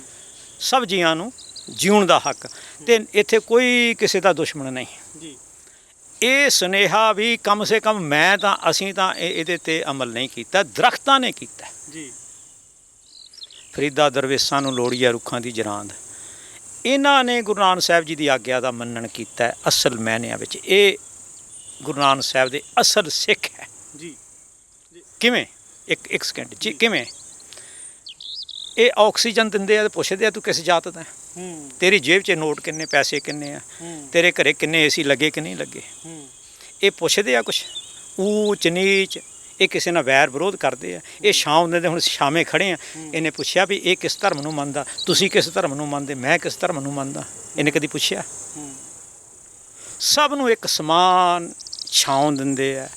ਸਭ ਜੀਆਂ ਨੂੰ ਜਿਉਣ ਦਾ ਹੱਕ, ਤੇ ਇੱਥੇ ਕੋਈ ਕਿਸੇ ਦਾ ਦੁਸ਼ਮਣ ਨਹੀਂ। ਇਹ ਸੁਨੇਹਾ ਵੀ ਕਮ ਸੇ ਕਮ ਮੈਂ ਤਾਂ ਅਸੀਂ ਤਾਂ ਇਹਦੇ ਤੇ ਅਮਲ ਨਹੀਂ ਕੀਤਾ, ਦਰਖਤਾਂ ਨੇ ਕੀਤਾ ਜੀ। ਫਰੀਦਾ ਦਰਵੇਸਾਂ ਨੂੰ ਲੋੜੀ ਹੈ ਰੁੱਖਾਂ ਦੀ ਜਰਾਂਦ। ਇਹਨਾਂ ਨੇ ਗੁਰੂ ਨਾਨਕ ਸਾਹਿਬ ਜੀ ਦੀ ਆਗਿਆ ਦਾ ਮੰਨਣ ਕੀਤਾ ਅਸਲ ਮਾਇਨਿਆਂ ਵਿੱਚ। ਇਹ ਗੁਰੂ ਨਾਨਕ ਸਾਹਿਬ ਦੇ ਅਸਲ ਸਿੱਖ ਹੈ ਜੀ। ਕਿਵੇਂ? ਇੱਕ ਸਕਿੰਟ ਜੀ, ਕਿਵੇਂ? ਇਹ ਆਕਸੀਜਨ ਦਿੰਦੇ ਆ ਤੇ ਪੁੱਛਦੇ ਆ ਤੂੰ ਕਿਸ ਜਾਤ ਦਾ? ਤੇਰੀ ਜੇਬ 'ਚ ਨੋਟ ਕਿੰਨੇ, ਪੈਸੇ ਕਿੰਨੇ ਆ, ਤੇਰੇ ਘਰੇ ਕਿੰਨੇ ਏਸੀ ਲੱਗੇ ਕਿ ਨਹੀਂ ਲੱਗੇ? ਇਹ ਪੁੱਛਦੇ ਆ ਕੁਛ? ਊਚ ਨੀਚ ਇਹ ਕਿਸੇ ਨਾਲ ਵੈਰ ਵਿਰੋਧ ਕਰਦੇ ਆ। ਇਹ ਸ਼ਾਮ ਦੇ ਹੁਣ ਸ਼ਾਮੇ ਖੜੇ ਆ, ਇਹਨੇ ਪੁੱਛਿਆ ਵੀ ਇਹ ਕਿਸ ਧਰਮ ਨੂੰ ਮੰਨਦਾ, ਤੁਸੀਂ ਕਿਸ ਧਰਮ ਨੂੰ ਮੰਨਦੇ, ਮੈਂ ਕਿਸ ਧਰਮ ਨੂੰ ਮੰਨਦਾ? ਇਹਨੇ ਕਦੀ ਪੁੱਛਿਆ? ਸਭ ਨੂੰ ਇੱਕ ਸਮਾਨ ਛਾਂ ਦਿੰਦੇ ਆ,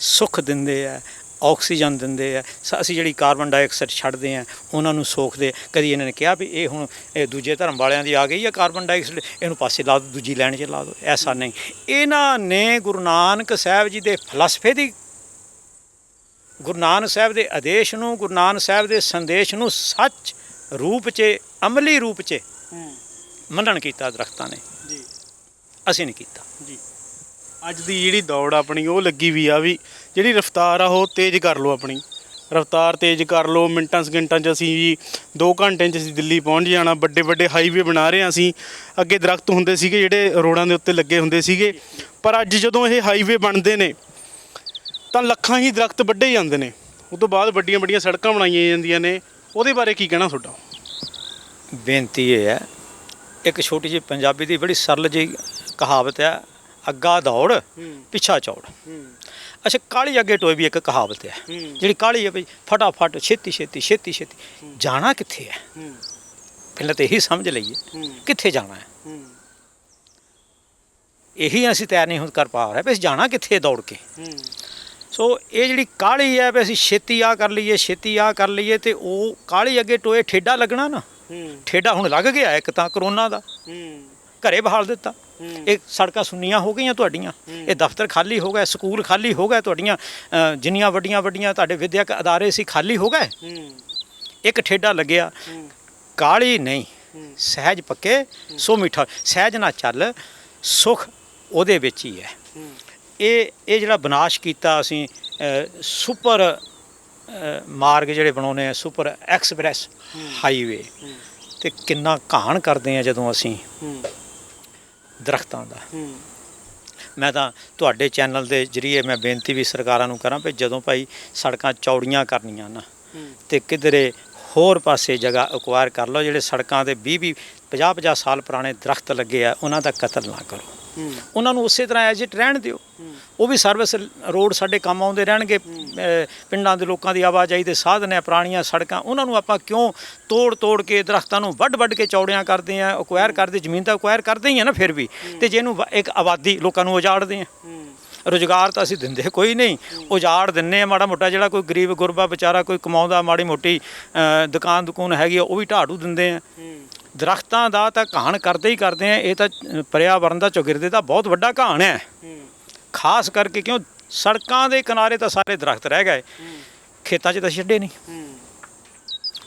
ਸੁੱਖ ਦਿੰਦੇ ਆ, ਆਕਸੀਜਨ ਦਿੰਦੇ ਆ। ਅਸੀਂ ਜਿਹੜੀ ਕਾਰਬਨ ਡਾਈਆਕਸਾਈਡ ਛੱਡਦੇ ਆ ਉਹਨਾਂ ਨੂੰ ਸੋਖਦੇ। ਕਦੀ ਇਹਨਾਂ ਨੇ ਕਿਹਾ ਵੀ ਇਹ ਹੁਣ ਇਹ ਦੂਜੇ ਧਰਮ ਵਾਲਿਆਂ ਦੀ ਆ ਗਈ ਆ ਕਾਰਬਨ ਡਾਈਆਕਸਾਈਡ, ਇਹਨੂੰ ਪਾਸੇ ਲਾ ਦਿਓ, ਦੂਜੀ ਲਾਈਨ 'ਚ ਲਾ ਦਿਓ। ਐਸਾ ਨਹੀਂ। ਇਹਨਾਂ ਨੇ ਗੁਰੂ ਨਾਨਕ ਸਾਹਿਬ ਜੀ ਦੇ ਫਲਸਫੇ ਦੀ, ਗੁਰੂ ਨਾਨਕ ਸਾਹਿਬ ਦੇ ਆਦੇਸ਼ ਨੂੰ, ਗੁਰੂ ਨਾਨਕ ਸਾਹਿਬ ਦੇ ਸੰਦੇਸ਼ ਨੂੰ ਸੱਚ ਰੂਪ 'ਚ, ਅਮਲੀ ਰੂਪ 'ਚ ਮੰਨਣ ਕੀਤਾ ਦਰਖਤਾਂ ਨੇ ਜੀ। ਅਸੀਂ ਨਹੀਂ ਕੀਤਾ ਜੀ। ਅੱਜ ਦੀ ਜਿਹੜੀ ਦੌੜ ਆਪਣੀ ਉਹ ਲੱਗੀ ਵੀ ਆ ਵੀ ਜਿਹੜੀ ਰਫ਼ਤਾਰ ਆ ਉਹ ਤੇਜ਼ ਕਰ ਲਓ, ਆਪਣੀ ਰਫ਼ਤਾਰ ਤੇਜ਼ ਕਰ ਲਓ। ਮਿੰਟਾਂ ਸਕਿੰਟਾਂ 'ਚ ਅਸੀਂ ਜੀ 2 ਘੰਟਿਆਂ 'ਚ ਅਸੀਂ ਦਿੱਲੀ ਪਹੁੰਚ ਜਾਣਾ। ਵੱਡੇ ਵੱਡੇ ਹਾਈਵੇ ਬਣਾ ਰਹੇ ਹਾਂ ਅਸੀਂ। ਅੱਗੇ ਦਰਖਤ ਹੁੰਦੇ ਸੀਗੇ ਜਿਹੜੇ ਰੋਡਾਂ ਦੇ ਉੱਤੇ ਲੱਗੇ ਹੁੰਦੇ ਸੀਗੇ, ਪਰ ਅੱਜ ਜਦੋਂ ਇਹ ਹਾਈਵੇ ਬਣਦੇ ਨੇ ਤਾਂ ਲੱਖਾਂ ਹੀ ਦਰਖਤ ਵੱਢੇ ਜਾਂਦੇ ਨੇ। ਉਹ ਤੋਂ ਬਾਅਦ ਵੱਡੀਆਂ ਵੱਡੀਆਂ ਸੜਕਾਂ ਬਣਾਈਆਂ ਜਾਂਦੀਆਂ ਨੇ। ਉਹਦੇ ਬਾਰੇ ਕੀ ਕਹਿਣਾ ਤੁਹਾਡਾ? ਬੇਨਤੀ ਇਹ ਹੈ, ਇੱਕ ਛੋਟੀ ਜਿਹੀ ਪੰਜਾਬੀ ਦੀ ਬੜੀ ਸਰਲ ਜਿਹੀ ਕਹਾਵਤ ਹੈ, ਅੱਗਾ ਦੌੜ ਪਿੱਛਾ ਚੌੜ। ਅੱਛਾ, ਕਾਲੀ ਅੱਗੇ ਟੋਏ ਵੀ ਇੱਕ ਕਹਾਵਤ ਹੈ ਜਿਹੜੀ ਕਾਲੀ ਹੈ ਵੀ ਫਟਾਫਟ ਛੇਤੀ ਛੇਤੀ ਛੇਤੀ ਛੇਤੀ। ਜਾਣਾ ਕਿੱਥੇ ਹੈ? ਪਹਿਲਾਂ ਤਾਂ ਇਹੀ ਸਮਝ ਲਈਏ ਕਿੱਥੇ ਜਾਣਾ ਹੈ। ਇਹੀ ਅਸੀਂ ਤਿਆਰ ਨਹੀਂ ਕਰ ਪਾ ਰਹੇ ਵੀ ਅਸੀਂ ਜਾਣਾ ਕਿੱਥੇ ਦੌੜ ਕੇ। ਸੋ ਇਹ ਜਿਹੜੀ ਕਾਹਲੀ ਹੈ ਵੀ ਅਸੀਂ ਛੇਤੀ ਆ ਕਰ ਲਈਏ, ਛੇਤੀ ਆ ਕਰ ਲਈਏ, ਤੇ ਉਹ ਕਾਹਲੀ ਅੱਗੇ ਟੋਏ ਠੇਡਾ ਲੱਗਣਾ ਨਾ। ਠੇਡਾ ਹੁਣ ਲੱਗ ਗਿਆ ਇੱਕ ਤਾਂ ਕਰੋਨਾ ਦਾ, ਘਰੇ ਬਹਾਲ ਦਿੱਤਾ। ਇਹ ਸੜਕਾਂ ਸੁੰਨੀਆਂ ਹੋ ਗਈਆਂ ਤੁਹਾਡੀਆਂ, ਇਹ ਦਫ਼ਤਰ ਖਾਲੀ ਹੋ ਗਏ, ਸਕੂਲ ਖਾਲੀ ਹੋ ਗਏ, ਤੁਹਾਡੀਆਂ ਜਿੰਨੀਆਂ ਵੱਡੀਆਂ ਵੱਡੀਆਂ ਤੁਹਾਡੇ ਵਿੱਦਿਅਕ ਅਦਾਰੇ ਸੀ ਖਾਲੀ ਹੋ ਗਏ। ਇੱਕ ਠੇਡਾ ਲੱਗਿਆ। ਕਾਹਲੀ ਨਹੀਂ, ਸਹਿਜ ਪੱਕੇ ਸੋ ਮਿੱਠਾ। ਸਹਿਜ ਨਾ ਚੱਲ, ਸੁੱਖ ਉਹਦੇ ਵਿੱਚ ਹੀ ਹੈ। ਇਹ ਜਿਹੜਾ ਵਿਨਾਸ਼ ਕੀਤਾ ਅਸੀਂ, ਸੁਪਰ ਮਾਰਗ ਜਿਹੜੇ ਬਣਾਉਣੇ ਆ, ਸੁਪਰ ਐਕਸਪ੍ਰੈਸ ਹਾਈਵੇ, ਤੇ ਕਿੰਨਾ ਘਾਣ ਕਰਦੇ ਆ ਜਦੋਂ ਅਸੀਂ ਦਰਖਤਾਂ ਦਾ। ਮੈਂ ਤਾਂ ਤੁਹਾਡੇ ਚੈਨਲ ਦੇ ਜ਼ਰੀਏ ਮੈਂ ਬੇਨਤੀ ਵੀ ਸਰਕਾਰਾਂ ਨੂੰ ਕਰਾਂ ਵੀ ਜਦੋਂ ਭਾਈ ਸੜਕਾਂ ਚੌੜੀਆਂ ਕਰਨੀਆਂ ਨਾ, ਤੇ ਕਿਧਰੇ ਹੋਰ ਪਾਸੇ ਜਗ੍ਹਾ ਐਕਵਾਇਰ ਕਰ ਲਓ। ਜਿਹੜੇ ਸੜਕਾਂ ਦੇ 20-20 50-50 ਸਾਲ ਪੁਰਾਣੇ ਦਰਖਤ ਲੱਗੇ ਆ ਉਹਨਾਂ ਦਾ ਕਤਲ ਨਾ ਕਰੋ, ਉਹਨਾਂ ਨੂੰ ਉਸੇ ਤਰ੍ਹਾਂ ਐਜ ਇਟ ਰਹਿਣ ਦਿਓ। ਉਹ ਵੀ ਸਰਵਿਸ ਰੋਡ ਸਾਡੇ ਕੰਮ ਆਉਂਦੇ ਰਹਿਣਗੇ। ਪਿੰਡਾਂ ਦੇ ਲੋਕਾਂ ਦੀ ਆਵਾਜਾਈ ਦੇ ਸਾਧਨ ਹੈ, ਪੁਰਾਣੀਆਂ ਸੜਕਾਂ, ਉਹਨਾਂ ਨੂੰ ਆਪਾਂ ਕਿਉਂ ਤੋੜ ਕੇ ਦਰਖਤਾਂ ਨੂੰ ਵੱਢ ਕੇ ਚੌੜਿਆਂ ਕਰਦੇ ਆ, ਐਕਵਾਇਰ ਕਰਦੇ। ਜ਼ਮੀਨ ਤਾਂ ਐਕਵਾਇਰ ਕਰਦੇ ਹੀ ਆ ਨਾ ਫਿਰ ਵੀ, ਤੇ ਜੇ ਇਹਨੂੰ ਇੱਕ ਆਬਾਦੀ ਲੋਕਾਂ ਨੂੰ ਉਜਾੜਦੇ ਆ। ਰੁਜ਼ਗਾਰ ਤਾਂ ਅਸੀਂ ਦਿੰਦੇ ਕੋਈ ਨਹੀਂ, ਉਜਾੜ ਦਿੰਦੇ ਆ। ਮਾੜਾ ਮੋਟਾ ਜਿਹੜਾ ਕੋਈ ਗਰੀਬ ਗੁਰਬਾ ਵਿਚਾਰਾ ਕੋਈ ਕਮਾਉਂਦਾ, ਮਾੜੀ ਮੋਟੀ ਦੁਕਾਨ ਹੈਗੀ ਆ, ਉਹ ਵੀ ਢਾੜੂ ਦਿੰਦੇ ਆ। ਦਰਖਤਾਂ ਦਾ ਤਾਂ ਘਾਣ ਕਰਦੇ ਹੀ ਕਰਦੇ ਆ। ਇਹ ਤਾਂ ਪਰਿਆਵਰਨ ਦਾ ਚੌਗਿਰਦੇ ਦਾ ਬਹੁਤ ਵੱਡਾ ਘਾਣ ਹੈ। ਖਾਸ ਕਰਕੇ ਕਿਉਂ ਸੜਕਾਂ ਦੇ ਕਿਨਾਰੇ ਤਾਂ ਸਾਰੇ ਦਰਖਤ ਰਹਿ ਗਏ, ਖੇਤਾਂ 'ਚ ਤਾਂ ਛੱਡੇ ਨਹੀਂ।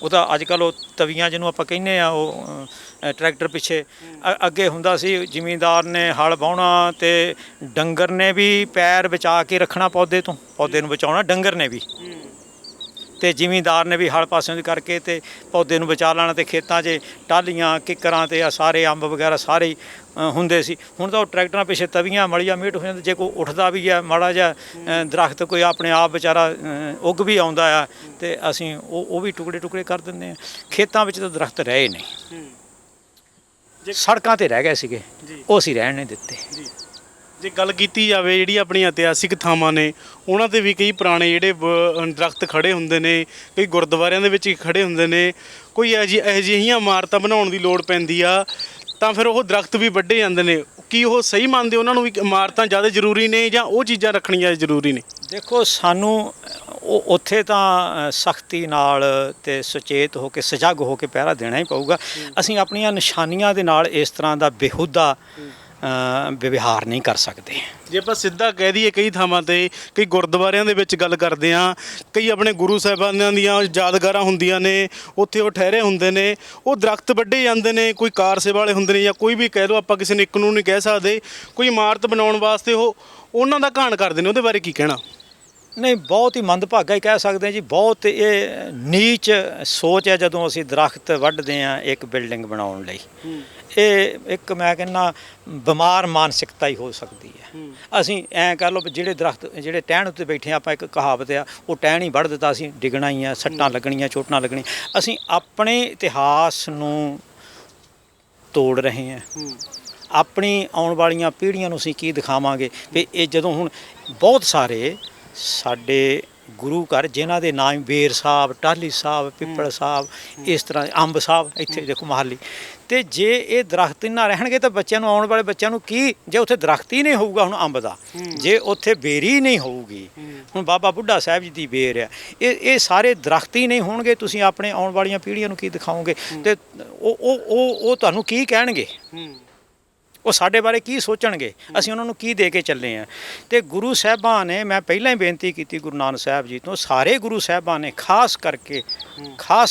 ਉਹ ਤਾਂ ਅੱਜ ਕੱਲ੍ਹ ਉਹ ਤਵੀਆਂ ਜਿਹਨੂੰ ਆਪਾਂ ਕਹਿੰਦੇ ਆ, ਉਹ ਟਰੈਕਟਰ ਪਿੱਛੇ ਅੱਗੇ ਹੁੰਦਾ ਸੀ। ਜ਼ਿਮੀਂਦਾਰ ਨੇ ਹਲ ਵਾਹੁਣਾ ਤੇ ਡੰਗਰ ਨੇ ਵੀ ਪੈਰ ਬਚਾ ਕੇ ਰੱਖਣਾ ਪੌਦੇ ਤੋਂ, ਪੌਦੇ ਨੂੰ ਬਚਾਉਣਾ ਡੰਗਰ ਨੇ ਵੀ, ਤੇ ਜ਼ਿਮੀਂਦਾਰ ਨੇ ਵੀ ਹਲ ਪਾਸਿਓਂ ਦੀ ਕਰਕੇ ਤੇ ਪੌਦੇ ਨੂੰ ਬਚਾ ਲੈਣਾ। ਤੇ ਖੇਤਾਂ 'ਚ ਟਾਹਲੀਆਂ ਕਿੱਕਰਾਂ ਤੇ ਸਾਰੇ ਅੰਬ ਵਗੈਰਾ ਸਾਰੇ ਹੀ ਹੁੰਦੇ ਸੀ। ਹੁਣ ਤਾਂ ਉਹ ਟਰੈਕਟਰਾਂ ਪਿੱਛੇ ਤਵੀਆਂ ਮਲੀਆਂ ਮੀਟ ਹੋ ਜਾਂਦੇ। ਜੇ ਕੋਈ ਉੱਠਦਾ ਵੀ ਹੈ ਮਾੜਾ ਜਿਹਾ ਦਰਖਤ, ਕੋਈ ਆਪਣੇ ਆਪ ਵਿਚਾਰਾ ਉੱਗ ਵੀ ਆਉਂਦਾ ਆ, ਤੇ ਅਸੀਂ ਉਹ ਵੀ ਟੁਕੜੇ ਕਰ ਦਿੰਦੇ ਹਾਂ। ਖੇਤਾਂ ਵਿੱਚ ਤਾਂ ਦਰਖਤ ਰਹੇ ਨਹੀਂ, ਸੜਕਾਂ 'ਤੇ ਰਹਿ ਗਏ ਸੀਗੇ, ਉਹ ਅਸੀਂ ਰਹਿਣ ਨਹੀਂ ਦਿੱਤੇ। ਜੇ ਗੱਲ ਕੀਤੀ ਜਾਵੇ ਜਿਹੜੀ ਆਪਣੀਆਂ ਇਤਿਹਾਸਿਕ ਥਾਵਾਂ ਨੇ, ਉਹਨਾਂ 'ਤੇ ਵੀ ਕਈ ਪੁਰਾਣੇ ਜਿਹੜੇ ਦਰਖਤ ਖੜ੍ਹੇ ਹੁੰਦੇ ਨੇ, ਕਈ ਗੁਰਦੁਆਰਿਆਂ ਦੇ ਵਿੱਚ ਖੜ੍ਹੇ ਹੁੰਦੇ ਨੇ। ਕੋਈ ਇਹੋ ਜਿਹੀਆਂ ਇਮਾਰਤਾਂ ਬਣਾਉਣ ਦੀ ਲੋੜ ਪੈਂਦੀ ਆ ਤਾਂ ਫਿਰ ਉਹ ਦਰਖਤ ਵੀ ਵੱਢੇ ਜਾਂਦੇ ਨੇ। ਕੀ ਉਹ ਸਹੀ ਮੰਨਦੇ ਉਹਨਾਂ ਨੂੰ ਵੀ ਇਮਾਰਤਾਂ ਜ਼ਿਆਦਾ ਜ਼ਰੂਰੀ ਨੇ ਜਾਂ ਉਹ ਚੀਜ਼ਾਂ ਰੱਖਣੀਆਂ ਜ਼ਰੂਰੀ ਨੇ? ਦੇਖੋ, ਸਾਨੂੰ ਉੱਥੇ ਤਾਂ ਸਖਤੀ ਨਾਲ ਤੇ ਸੁਚੇਤ ਹੋ ਕੇ, ਸਜਗ ਹੋ ਕੇ ਪਹਿਰਾ ਦੇਣਾ ਹੀ ਪਊਗਾ। ਅਸੀਂ ਆਪਣੀਆਂ ਨਿਸ਼ਾਨੀਆਂ ਦੇ ਨਾਲ ਇਸ ਤਰ੍ਹਾਂ ਦਾ ਬੇਹੂਦਾ ਵਿਵਹਾਰ ਨਹੀਂ ਕਰ ਸਕਦੇ। ਜੇ ਆਪਾਂ ਸਿੱਧਾ ਕਹਿ ਦਈਏ, ਕਈ ਥਾਵਾਂ ਤੇ ਕਈ ਗੁਰਦੁਆਰਿਆਂ ਦੇ ਵਿੱਚ ਗੱਲ ਕਰਦੇ ਆ, ਕਈ ਆਪਣੇ ਗੁਰੂ ਸਾਹਿਬਾਨਾਂ ਦੀਆਂ ਯਾਦਗਾਰਾਂ ਹੁੰਦੀਆਂ ਨੇ, ਉੱਥੇ ਉਹ ਠਹਿਰੇ ਹੁੰਦੇ ਨੇ, ਉਹ ਦਰਖਤ ਵੱਢੇ ਜਾਂਦੇ ਨੇ, ਕੋਈ ਕਾਰ ਸੇਵਾ ਵਾਲੇ ਹੁੰਦੇ ਨੇ ਜਾਂ ਕੋਈ ਵੀ ਕਹਿ ਲਓ, ਆਪਾਂ ਕਿਸੇ ਨੂੰ ਇੱਕ ਨੂੰ ਨਹੀਂ ਕਹਿ ਸਕਦੇ, ਕੋਈ ਇਮਾਰਤ ਬਣਾਉਣ ਵਾਸਤੇ ਉਹ ਉਹਨਾਂ ਦਾ ਘਾਣ ਕਰਦੇ ਨੇ। ਉਹਦੇ ਬਾਰੇ ਕੀ ਕਹਿਣਾ? ਨਹੀਂ, ਬਹੁਤ ਹੀ ਮੰਦਭਾਗਾ ਹੀ ਕਹਿ ਸਕਦੇ ਹਾਂ ਜੀ। ਬਹੁਤ ਇਹ ਨੀਚ ਸੋਚ ਹੈ ਜਦੋਂ ਅਸੀਂ ਦਰਖਤ ਵੱਢਦੇ ਹਾਂ ਇੱਕ ਬਿਲਡਿੰਗ ਬਣਾਉਣ ਲਈ। ਇਹ ਇੱਕ ਮੈਂ ਕਹਿੰਦਾ ਬਿਮਾਰ ਮਾਨਸਿਕਤਾ ਹੀ ਹੋ ਸਕਦੀ ਹੈ। ਅਸੀਂ ਐਂ ਕਰ ਲਓ ਵੀ ਜਿਹੜੇ ਦਰਖਤ ਜਿਹੜੇ ਟਹਿਣ ਉੱਤੇ ਬੈਠੇ ਆਪਾਂ, ਇੱਕ ਕਹਾਵਤ ਆ, ਉਹ ਟਹਿਣ ਹੀ ਵੱਢ ਦਿੱਤਾ, ਅਸੀਂ ਡਿੱਗਣਾ ਹੀ ਆ, ਸੱਟਾਂ ਲੱਗਣੀਆਂ, ਚੋਟਾਂ ਲੱਗਣੀਆਂ। ਅਸੀਂ ਆਪਣੇ ਇਤਿਹਾਸ ਨੂੰ ਤੋੜ ਰਹੇ ਹਾਂ। ਆਪਣੀ ਆਉਣ ਵਾਲੀਆਂ ਪੀੜ੍ਹੀਆਂ ਨੂੰ ਅਸੀਂ ਕੀ ਦਿਖਾਵਾਂਗੇ ਵੀ ਇਹ ਜਦੋਂ ਹੁਣ ਬਹੁਤ ਸਾਰੇ ਸਾਡੇ ਗੁਰੂ ਘਰ ਜਿਨ੍ਹਾਂ ਦੇ ਨਾਮ ਬੇਰ ਸਾਹਿਬ, ਟਾਹਲੀ ਸਾਹਿਬ, ਪਿੱਪਲ ਸਾਹਿਬ, ਇਸ ਤਰ੍ਹਾਂ ਅੰਬ ਸਾਹਿਬ, ਇੱਥੇ ਦੇਖੋ ਮਹਾਲੀ, ਤੇ ਜੇ ਇਹ ਦਰਖਤ ਨਾ ਰਹਿਣਗੇ ਤਾਂ ਬੱਚਿਆਂ ਨੂੰ, ਆਉਣ ਵਾਲੇ ਬੱਚਿਆਂ ਨੂੰ ਕੀ, ਜੇ ਉੱਥੇ ਦਰਖਤ ਹੀ ਨਹੀਂ ਹੋਊਗਾ ਹੁਣ ਅੰਬ ਦਾ, ਜੇ ਉੱਥੇ ਬੇਰੀ ਨਹੀਂ ਹੋਊਗੀ, ਹੁਣ ਬਾਬਾ ਬੁੱਢਾ ਸਾਹਿਬ ਜੀ ਦੀ ਬੇਰ ਆ, ਇਹ ਸਾਰੇ ਦਰਖਤ ਹੀ ਨਹੀਂ ਹੋਣਗੇ, ਤੁਸੀਂ ਆਪਣੇ ਆਉਣ ਵਾਲੀਆਂ ਪੀੜ੍ਹੀਆਂ ਨੂੰ ਕੀ ਦਿਖਾਓਗੇ? ਤੇ ਉਹ ਤੁਹਾਨੂੰ ਕੀ ਕਹਿਣਗੇ? ਉਹ ਸਾਡੇ ਬਾਰੇ ਕੀ ਸੋਚਣਗੇ? ਅਸੀਂ ਉਹਨਾਂ ਨੂੰ ਕੀ ਦੇ ਕੇ ਚੱਲੇ ਹਾਂ? ਤੇ ਗੁਰੂ ਸਾਹਿਬਾਨ ਨੇ, ਮੈਂ ਪਹਿਲਾਂ ਹੀ ਬੇਨਤੀ ਕੀਤੀ ਗੁਰੂ ਨਾਨਕ ਸਾਹਿਬ ਜੀ ਤੋਂ, ਸਾਰੇ ਗੁਰੂ ਸਾਹਿਬਾਨ ਨੇ, ਖਾਸ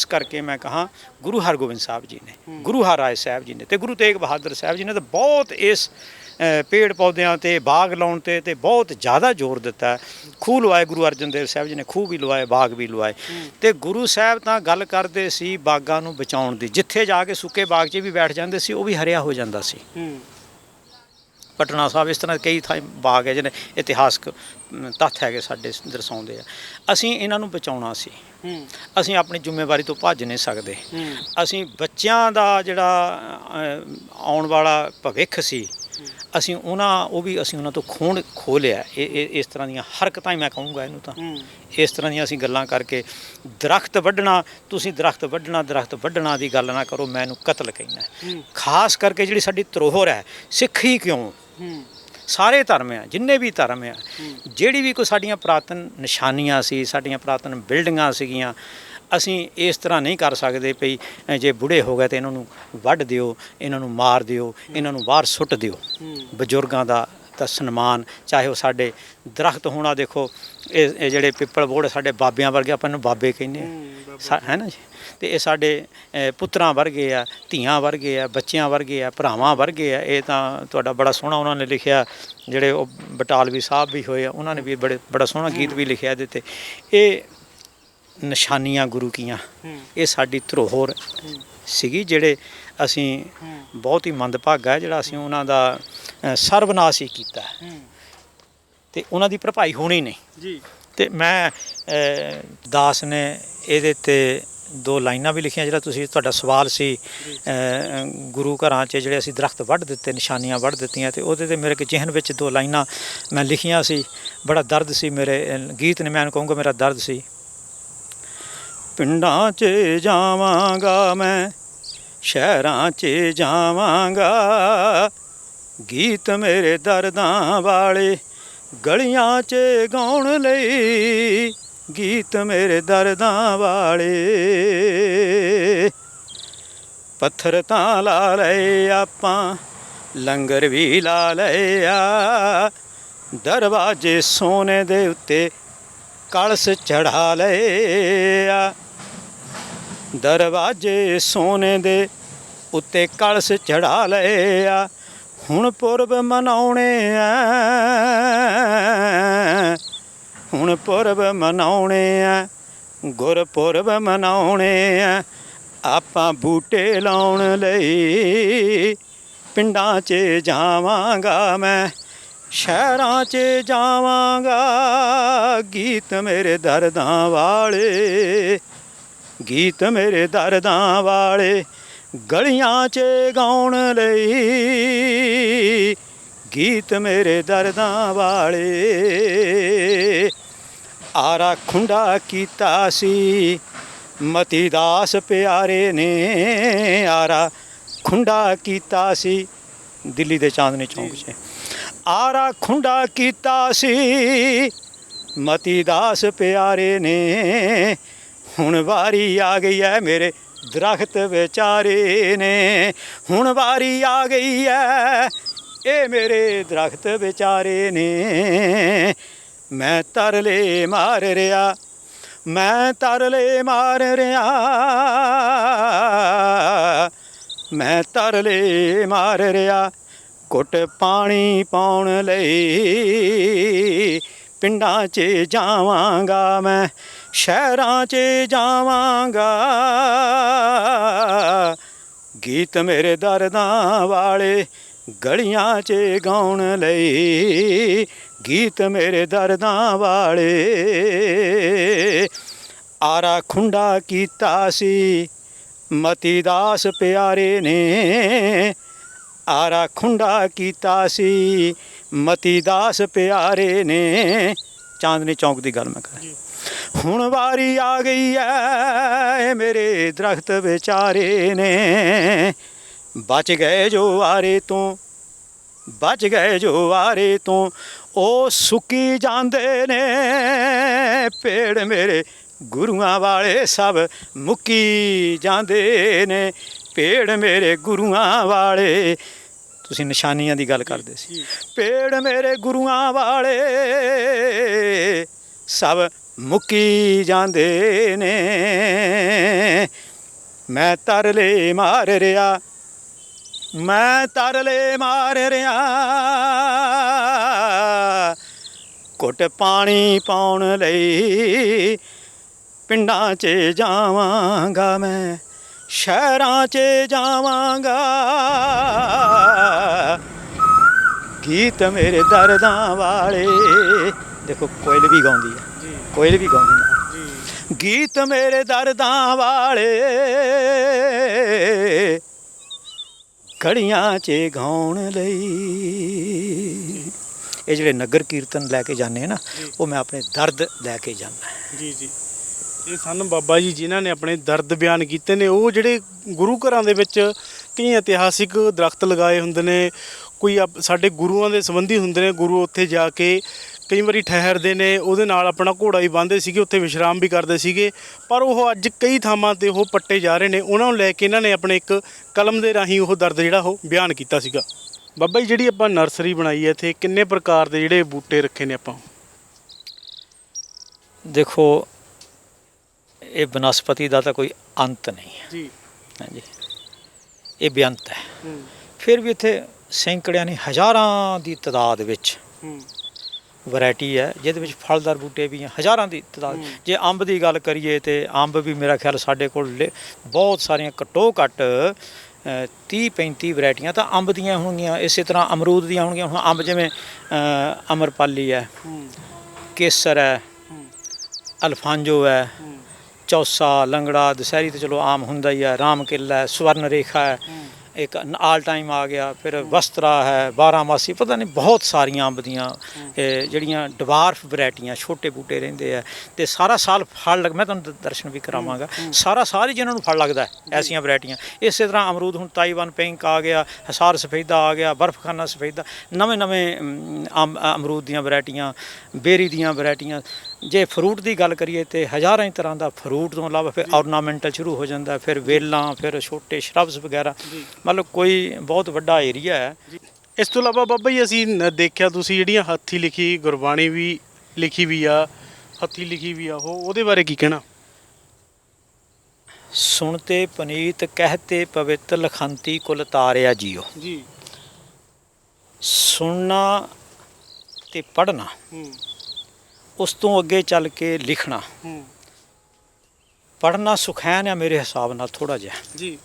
ਕਰਕੇ ਮੈਂ ਕਹਾਂ ਗੁਰੂ ਹਰਗੋਬਿੰਦ ਸਾਹਿਬ ਜੀ ਨੇ, ਗੁਰੂ ਹਰਰਾਏ ਸਾਹਿਬ ਜੀ ਨੇ, ਤੇ ਗੁਰੂ ਤੇਗ ਬਹਾਦਰ ਸਾਹਿਬ ਜੀ ਨੇ ਤਾਂ ਬਹੁਤ ਇਸ ਪੇੜ ਪੌਦਿਆਂ ਤੇ ਬਾਗ ਲਾਉਣ ਤੇ ਬਹੁਤ ਜ਼ਿਆਦਾ ਜ਼ੋਰ ਦਿੱਤਾ। ਖੂਹ ਲਵਾਏ ਗੁਰੂ ਅਰਜਨ ਦੇਵ ਸਾਹਿਬ ਜੀ ਨੇ, ਖੂਹ ਵੀ ਲਵਾਏ, ਬਾਗ ਵੀ ਲਵਾਏ। ਤੇ ਗੁਰੂ ਸਾਹਿਬ ਤਾਂ ਗੱਲ ਕਰਦੇ ਸੀ ਬਾਗਾਂ ਨੂੰ ਬਚਾਉਣ ਦੀ। ਜਿੱਥੇ ਜਾ ਕੇ ਸੁੱਕੇ ਬਾਗ 'ਚ ਵੀ ਬੈਠ ਜਾਂਦੇ ਸੀ, ਉਹ ਵੀ ਹਰਿਆ ਹੋ ਜਾਂਦਾ ਸੀ। ਪਟਨਾ ਸਾਹਿਬ, ਇਸ ਤਰ੍ਹਾਂ ਕਈ ਥਾਂ ਬਾਗ ਹੈ ਜਿਹਨੇ ਇਤਿਹਾਸਕ ਤੱਥ ਹੈਗੇ ਸਾਡੇ ਦਰਸਾਉਂਦੇ ਆ। ਅਸੀਂ ਇਹਨਾਂ ਨੂੰ ਬਚਾਉਣਾ ਸੀ। ਅਸੀਂ ਆਪਣੀ ਜ਼ਿੰਮੇਵਾਰੀ ਤੋਂ ਭੱਜ ਨਹੀਂ ਸਕਦੇ। ਅਸੀਂ ਬੱਚਿਆਂ ਦਾ ਜਿਹੜਾ ਆਉਣ ਵਾਲਾ ਭਵਿੱਖ ਸੀ, ਅਸੀਂ ਉਹਨਾਂ ਤੋਂ ਖੋਹ ਲਿਆ। ਇਹ ਇਸ ਤਰ੍ਹਾਂ ਦੀਆਂ ਹਰਕਤਾਂ ਹੀ ਮੈਂ ਕਹੂੰਗਾ ਇਹਨੂੰ ਤਾਂ। ਇਸ ਤਰ੍ਹਾਂ ਦੀਆਂ ਅਸੀਂ ਗੱਲਾਂ ਕਰਕੇ ਦਰਖਤ ਵੱਢਣਾ, ਤੁਸੀਂ ਦਰਖਤ ਵੱਢਣਾ ਦੀ ਗੱਲ ਨਾ ਕਰੋ, ਮੈਂ ਇਹਨੂੰ ਕਤਲ ਕਹਿਣਾ। ਖਾਸ ਕਰਕੇ ਜਿਹੜੀ ਸਾਡੀ ਧਰੋਹਰ ਹੈ, ਸਿੱਖ ਹੀ ਕਿਉਂ, ਸਾਰੇ ਧਰਮ ਆ, ਜਿੰਨੇ ਵੀ ਧਰਮ ਆ, ਜਿਹੜੀ ਵੀ ਕੋਈ ਸਾਡੀਆਂ ਪੁਰਾਤਨ ਨਿਸ਼ਾਨੀਆਂ ਸੀ, ਸਾਡੀਆਂ ਪੁਰਾਤਨ ਬਿਲਡਿੰਗਾਂ ਸੀਗੀਆਂ, ਅਸੀਂ ਇਸ ਤਰ੍ਹਾਂ ਨਹੀਂ ਕਰ ਸਕਦੇ ਭਈ ਜੇ ਬੁੜੇ ਹੋ ਗਏ ਤਾਂ ਇਹਨਾਂ ਨੂੰ ਵੱਢ ਦਿਓ, ਇਹਨਾਂ ਨੂੰ ਮਾਰ ਦਿਓ, ਇਹਨਾਂ ਨੂੰ ਬਾਹਰ ਸੁੱਟ ਦਿਓ। ਬਜ਼ੁਰਗਾਂ ਦਾ ਤਾਂ ਸਨਮਾਨ, ਚਾਹੇ ਉਹ ਸਾਡੇ ਦਰਖਤ ਹੋਣਾ, ਦੇਖੋ ਇਹ ਜਿਹੜੇ ਪਿੱਪਲ ਬੋੜ ਸਾਡੇ ਬਾਬਿਆਂ ਵਰਗੇ, ਆਪਾਂ ਇਹਨੂੰ ਬਾਬੇ ਕਹਿੰਦੇ ਆ, ਹੈ ਨਾ ਜੀ। ਤੇ ਇਹ ਸਾਡੇ ਪੁੱਤਰਾਂ ਵਰਗੇ ਆ, ਧੀਆਂ ਵਰਗੇ ਆ, ਬੱਚਿਆਂ ਵਰਗੇ ਆ, ਭਰਾਵਾਂ ਵਰਗੇ ਆ। ਇਹ ਤਾਂ ਤੁਹਾਡਾ ਬੜਾ ਸੋਹਣਾ ਉਹਨਾਂ ਨੇ ਲਿਖਿਆ, ਜਿਹੜੇ ਉਹ ਬਟਾਲਵੀ ਸਾਹਿਬ ਵੀ ਹੋਏ ਆ, ਉਹਨਾਂ ਨੇ ਵੀ ਬੜਾ ਸੋਹਣਾ ਗੀਤ ਵੀ ਲਿਖਿਆ ਇਹਦੇ 'ਤੇ। ਇਹ ਨਿਸ਼ਾਨੀਆਂ ਗੁਰੂ ਕੀਆਂ, ਇਹ ਸਾਡੀ ਧਰੋਹਰ ਸੀਗੀ, ਜਿਹੜੇ ਅਸੀਂ ਬਹੁਤ ਹੀ ਮੰਦਭਾਗਾ ਜਿਹੜਾ ਅਸੀਂ ਉਹਨਾਂ ਦਾ ਸਰਵਨਾਸ਼ ਹੀ ਕੀਤਾ ਤੇ ਉਹਨਾਂ ਦੀ ਭਰਪਾਈ ਹੋਣੀ ਨਹੀਂ ਜੀ। ਤੇ ਮੈਂ ਦਾਸ ਨੇ ਇਹਦੇ 'ਤੇ 2 ਲਾਈਨਾਂ ਵੀ ਲਿਖੀਆਂ, ਜਿਹੜਾ ਤੁਸੀਂ, ਤੁਹਾਡਾ ਸਵਾਲ ਸੀ ਗੁਰੂ ਘਰਾਂ 'ਚ ਜਿਹੜੇ ਅਸੀਂ ਦਰਖਤ ਵੱਢ ਦਿੱਤੇ, ਨਿਸ਼ਾਨੀਆਂ ਵੱਢ ਦਿੱਤੀਆਂ, ਤੇ ਉਹਦੇ 'ਤੇ ਮੇਰੇ ਜਿਹਨ ਵਿੱਚ 2 ਲਾਈਨਾਂ ਮੈਂ ਲਿਖੀਆਂ ਸੀ। ਬੜਾ ਦਰਦ ਸੀ ਮੇਰੇ ਗੀਤ ਨੇ, ਮੈਂ ਕਹੂੰਗਾ ਮੇਰਾ ਦਰਦ ਸੀ। ਪਿੰਡਾਂ 'ਚ ਜਾਵਾਂਗਾ ਮੈਂ, ਸ਼ਹਿਰਾਂ 'ਚ ਜਾਵਾਂਗਾ, ਗੀਤ ਮੇਰੇ ਦਰਦਾਂ ਵਾਲੇ ਗਲੀਆਂ 'ਚ ਗਾਉਣ ਲਈ, ਗੀਤ ਮੇਰੇ ਦਰਦਾਂ ਵਾਲੇ। ਪੱਥਰ ਤਾਂ ਲਾ ਲਏ ਆਪਾਂ, ਲੰਗਰ ਵੀ ਲਾ ਲਏ ਆ, ਦਰਵਾਜ਼ੇ ਸੋਨੇ ਦੇ ਉੱਤੇ ਕਲਸ਼ ਚੜ੍ਹਾ ਲਏ ਆ, ਦਰਵਾਜ਼ੇ ਸੋਨੇ ਦੇ ਉੱਤੇ ਕਲਸ਼ ਚੜ੍ਹਾ ਲਏ ਆ। ਹੁਣ ਪੁਰਬ ਮਨਾਉਣੇ ਆ, ਹੁਣ ਪੁਰਬ ਮਨਾਉਣੇ ਆ, ਗੁਰਪੁਰਬ ਮਨਾਉਣੇ ਆ, ਆਪਾਂ ਬੂਟੇ ਲਾਉਣ ਲਈ। ਪਿੰਡਾਂ 'ਚ ਜਾਵਾਂਗਾ ਮੈਂ, ਸ਼ਹਿਰਾਂ 'ਚ ਜਾਵਾਂਗਾ, ਗੀਤ ਮੇਰੇ ਦਰਦਾਂ ਵਾਲੇ, ਗੀਤ ਮੇਰੇ ਦਰਦਾਂ ਵਾਲੇ, ਗਲੀਆਂ 'ਚ ਗਾਉਣ ਲਈ, ਗੀਤ ਮੇਰੇ ਦਰਦਾਂ ਵਾਲੇ। ਆਰਾ ਖੁੰਡਾ ਕੀਤਾ ਸੀ ਮਤੀ ਦਾਸ ਪਿਆਰੇ ਨੇ, ਆਰਾ ਖੁੰਡਾ ਕੀਤਾ ਸੀ ਦਿੱਲੀ ਦੇ ਚਾਂਦਨੀ ਚੌਂਕ 'ਚ, ਆਰਾ ਖੁੰਡਾ ਕੀਤਾ ਸੀ ਮਤੀ ਦਾਸ ਪਿਆਰੇ ਨੇ। ਹੁਣ ਵਾਰੀ ਆ ਗਈ ਹੈ ਮੇਰੇ ਦਰਖਤ ਵਿਚਾਰੇ ਨੇ, ਹੁਣ ਵਾਰੀ ਆ ਗਈ ਹੈ ਇਹ ਮੇਰੇ ਦਰਖਤ ਵਿਚਾਰੇ ਨੇ ਮੈਂ ਤਰਲੇ ਮਾਰ ਰਿਹਾ, ਮੈਂ ਤਰਲੇ ਮਾਰ ਰਿਹਾ, ਮੈਂ ਤਰਲੇ ਮਾਰ ਰਿਹਾ। ਘੁੱਟ ਪਾਣੀ ਪਾਉਣ ਲਈ ਪਿੰਡਾਂ 'ਚ ਜਾਵਾਂਗਾ ਮੈਂ, ਸ਼ਹਿਰਾਂ 'ਚ ਜਾਵਾਂਗਾ। ਗੀਤ ਮੇਰੇ ਦਰਦਾਂ ਵਾਲੇ ਗਲੀਆਂ 'ਚ ਗਾਉਣ ਲਈ, ਗੀਤ ਮੇਰੇ ਦਰਦਾਂ ਵਾਲੇ। ਆਰਾ ਖੁੰਡਾ ਕੀਤਾ ਸੀ ਮਤੀ ਦਾਸ ਪਿਆਰੇ ਨੇ, ਆਰਾ ਖੁੰਡਾ ਕੀਤਾ ਸੀ ਮਤੀ ਦਾਸ ਪਿਆਰੇ ਨੇ। ਚਾਂਦਨੀ ਚੌਂਕ ਦੀ ਗੱਲ ਮੈਂ ਕਰ, ਹੁਣ ਵਾਰੀ ਆ ਗਈ ਐ ਮੇਰੇ ਦਰਖਤ ਵਿਚਾਰੇ ਨੇ। ਬਚ ਗਏ ਜੋ ਆਰੇ ਤੋਂ, ਬਚ ਗਏ ਜੋ ਆਰੇ ਤੋਂ, ਉਹ ਸੁੱਕੀ ਜਾਂਦੇ ਨੇ ਪੇੜ ਮੇਰੇ ਗੁਰੂਆਂ ਵਾਲੇ ਸਭ ਮੁੱਕੀ ਜਾਂਦੇ ਨੇ, ਪੇੜ ਮੇਰੇ ਗੁਰੂਆਂ ਵਾਲੇ। ਤੁਸੀਂ ਨਿਸ਼ਾਨੀਆਂ ਦੀ ਗੱਲ ਕਰਦੇ ਸੀ, ਪੇੜ ਮੇਰੇ ਗੁਰੂਆਂ ਵਾਲੇ ਸਭ ਮੁੱਕੀ ਜਾਂਦੇ ਨੇ। ਮੈਂ ਤਰਲੇ ਮਾਰ ਰਿਹਾ, ਮੈਂ ਤਰਲੇ ਮਾਰ ਰਿਹਾ, ਘੁੱਟ ਪਾਣੀ ਪਾਉਣ ਲਈ ਪਿੰਡਾਂ 'ਚ ਜਾਵਾਂਗਾ ਮੈਂ, ਸ਼ਹਿਰਾਂ 'ਚ ਜਾਵਾਂਗਾ। ਗੀਤ ਮੇਰੇ ਦਰਦਾਂ ਵਾਲੇ। ਦੇਖੋ ਕੋਇਲ ਵੀ ਗਾਉਂਦੀ ਹੈ, ਕੋਇਲ ਵੀ ਗਾਉਂਦੀ ਹੈ। ਗੀਤ ਮੇਰੇ ਦਰਦਾਂ ਵਾਲੇ ਘੜੀਆਂ 'ਚ ਗਾਉਣ ਲਈ। ਇਹ ਜਿਹੜੇ ਨਗਰ ਕੀਰਤਨ ਲੈ ਕੇ ਜਾਂਦੇ ਨਾ, ਉਹ ਮੈਂ ਆਪਣੇ ਦਰਦ ਲੈ ਕੇ ਜਾਂਦਾ। ਜੀ ਜੀ, ਇਹ ਸਨ ਬਾਬਾ ਜੀ ਜਿਨ੍ਹਾਂ ਨੇ ਆਪਣੇ ਦਰਦ ਬਿਆਨ ਕੀਤੇ ਨੇ। ਉਹ ਜਿਹੜੇ ਗੁਰੂ ਘਰਾਂ ਦੇ ਵਿੱਚ ਕਈ ਇਤਿਹਾਸਿਕ ਦਰਖਤ ਲਗਾਏ ਹੁੰਦੇ ਨੇ, ਕੋਈ ਸਾਡੇ ਗੁਰੂਆਂ ਦੇ ਸੰਬੰਧੀ ਹੁੰਦੇ ਨੇ, ਗੁਰੂ ਉੱਥੇ ਜਾ ਕੇ ਕਈ ਵਾਰੀ ਠਹਿਰਦੇ ਨੇ, ਉਹਦੇ ਨਾਲ ਆਪਣਾ ਘੋੜਾ ਵੀ ਬੰਨ੍ਹਦੇ ਸੀਗੇ, ਉੱਥੇ ਵਿਸ਼ਰਾਮ ਵੀ ਕਰਦੇ ਸੀਗੇ। ਪਰ ਉਹ ਅੱਜ ਕਈ ਥਾਵਾਂ 'ਤੇ ਉਹ ਪੱਟੇ ਜਾ ਰਹੇ ਨੇ। ਉਹਨਾਂ ਨੂੰ ਲੈ ਕੇ ਇਹਨਾਂ ਨੇ ਆਪਣੇ ਇੱਕ ਕਲਮ ਦੇ ਰਾਹੀਂ ਉਹ ਦਰਦ ਜਿਹੜਾ ਉਹ ਬਿਆਨ ਕੀਤਾ ਸੀਗਾ। ਬਾਬਾ ਜੀ ਜਿਹੜੀ ਆਪਾਂ ਨਰਸਰੀ ਬਣਾਈ ਹੈ ਇੱਥੇ, ਕਿੰਨੇ ਪ੍ਰਕਾਰ ਦੇ ਜਿਹੜੇ ਬੂਟੇ ਰੱਖੇ ਨੇ ਆਪਾਂ? ਦੇਖੋ ਇਹ ਬਨਸਪਤੀ ਦਾ ਤਾਂ ਕੋਈ ਅੰਤ ਨਹੀਂ ਹੈ ਜੀ, ਹਾਂਜੀ, ਇਹ ਬੇਅੰਤ ਹੈ। ਫਿਰ ਵੀ ਇੱਥੇ ਸੈਂਕੜਿਆਂ ਨਹੀਂ ਹਜ਼ਾਰਾਂ ਦੀ ਤਾਦਾਦ ਵਿੱਚ ਵੈਰਾਈਟੀ ਹੈ, ਜਿਹਦੇ ਵਿੱਚ ਫਲਦਾਰ ਬੂਟੇ ਵੀ ਹੈ ਹਜ਼ਾਰਾਂ ਦੀ ਤਾਦਾਦ। ਜੇ ਅੰਬ ਦੀ ਗੱਲ ਕਰੀਏ ਤਾਂ ਅੰਬ ਵੀ ਮੇਰਾ ਖਿਆਲ ਸਾਡੇ ਕੋਲ ਬਹੁਤ ਸਾਰੀਆਂ ਘੱਟੋ ਘੱਟ 30-35 ਵੈਰਾਈਟੀਆਂ ਤਾਂ ਅੰਬ ਦੀਆਂ ਹੋਣਗੀਆਂ। ਇਸੇ ਤਰ੍ਹਾਂ ਅਮਰੂਦ ਦੀਆਂ ਹੋਣਗੀਆਂ। ਹੁਣ ਅੰਬ ਜਿਵੇਂ ਅਮਰਪਾਲੀ ਹੈ, ਕੇਸਰ ਹੈ, ਅਲਫਾਂਜੋ ਹੈ, ਚੌਸਾ, ਲੰਗੜਾ, ਦੁਸਹਿਰੀ ਤਾਂ ਚਲੋ ਆਮ ਹੁੰਦਾ ਹੀ ਹੈ, ਰਾਮ ਕਿਲਾ ਹੈ, ਸਵਰਨ ਰੇਖਾ ਹੈ, ਇੱਕ ਆਲ ਟਾਈਮ ਆ ਗਿਆ, ਫਿਰ ਵਸਤਰਾ ਹੈ, 12 ਮਾਸੀ, ਪਤਾ ਨਹੀਂ ਬਹੁਤ ਸਾਰੀਆਂ ਅੰਬ ਦੀਆਂ ਜਿਹੜੀਆਂ ਡਵਾਰਫ ਵੈਰਾਈਟੀਆਂ, ਛੋਟੇ ਬੂਟੇ ਰਹਿੰਦੇ ਆ ਅਤੇ ਸਾਰਾ ਸਾਲ ਫਲ ਲੱਗ। ਮੈਂ ਤੁਹਾਨੂੰ ਦਰਸ਼ਨ ਵੀ ਕਰਾਵਾਂਗਾ, ਸਾਰਾ ਸਾਲ ਹੀ ਜਿਹਨਾਂ ਨੂੰ ਫਲ ਲੱਗਦਾ ਐਸੀਆਂ ਵੈਰਾਈਟੀਆਂ। ਇਸੇ ਤਰ੍ਹਾਂ ਅਮਰੂਦ ਹੁਣ ਤਾਈਵਾਨ ਪਿੰਕ ਆ ਗਿਆ, ਹਿਸਾਰ ਸਫੈਦਾ ਆ ਗਿਆ, ਬਰਫਖਾਨਾ ਸਫੈਦਾ, ਨਵੇਂ ਅਮਰੂਦ ਦੀਆਂ ਵੈਰਾਈਟੀਆਂ, ਬੇਰੀ ਦੀਆਂ ਵੈਰਾਈਟੀਆਂ। ਜੇ ਫਰੂਟ ਦੀ ਗੱਲ ਕਰੀਏ ਤਾਂ ਹਜ਼ਾਰਾਂ ਹੀ ਤਰ੍ਹਾਂ ਦਾ ਫਰੂਟ ਤੋਂ ਇਲਾਵਾ ਫਿਰ ਔਰਨਾਮੈਂਟਲ ਸ਼ੁਰੂ ਹੋ ਜਾਂਦਾ, ਫਿਰ ਵੇਲਾਂ, ਫਿਰ ਛੋਟੇ ਸ਼ਰਬਸ ਵਗੈਰਾ, ਮਤਲਬ ਕੋਈ ਬਹੁਤ ਵੱਡਾ ਏਰੀਆ ਹੈ। ਇਸ ਤੋਂ ਇਲਾਵਾ ਬਾਬਾ ਜੀ ਅਸੀਂ ਦੇਖਿਆ ਤੁਸੀਂ ਜਿਹੜੀਆਂ ਹੱਥੀਂ ਲਿਖੀ ਗੁਰਬਾਣੀ ਵੀ ਲਿਖੀ ਵੀ ਆ, ਹੱਥੀਂ ਲਿਖੀ ਵੀ ਆ, ਉਹਦੇ ਬਾਰੇ ਕੀ ਕਹਿਣਾ? ਸੁਣਤੇ ਪਨੀਤ ਕਹਿਤੇ ਪਵਿੱਤ ਲਖੰਤੀ ਕੁਲ ਤਾਰਿਆ ਜੀਓ। ਜੀ, ਸੁਣਨਾ ਤੇ ਪੜ੍ਹਨਾ, ਉਸ ਤੋਂ ਅੱਗੇ ਚੱਲ ਕੇ ਲਿਖਣਾ। ਪੜ੍ਹਨਾ ਸੁਖੈਨ ਹੈ ਮੇਰੇ ਹਿਸਾਬ ਨਾਲ ਥੋੜ੍ਹਾ ਜਿਹਾ ਜੀ,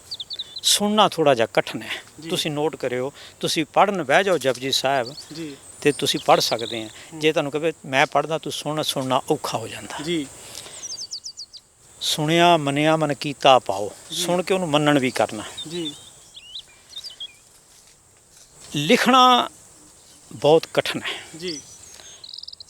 ਸੁਣਨਾ ਥੋੜ੍ਹਾ ਜਿਹਾ ਕਠਿਨ ਹੈ। ਤੁਸੀਂ ਨੋਟ ਕਰਿਓ, ਤੁਸੀਂ ਪੜ੍ਹਨ ਬਹਿ ਜਾਓ ਜਪਜੀ ਸਾਹਿਬ ਜੀ, ਤੇ ਤੁਸੀਂ ਪੜ੍ਹ ਸਕਦੇ ਆ। ਜੇ ਤੁਹਾਨੂੰ ਕਹੇ ਮੈਂ ਪੜ੍ਹਦਾ ਤੂੰ ਸੁਣਨਾ ਔਖਾ ਹੋ ਜਾਂਦਾ ਜੀ। ਸੁਣਿਆ ਮੰਨਿਆ ਮਨ ਕੀਤਾ ਪਾਓ, ਸੁਣ ਕੇ ਉਹਨੂੰ ਮੰਨਣ ਵੀ ਕਰਨਾ ਜੀ। ਲਿਖਣਾ ਬਹੁਤ ਕਠਿਨ ਹੈ ਜੀ।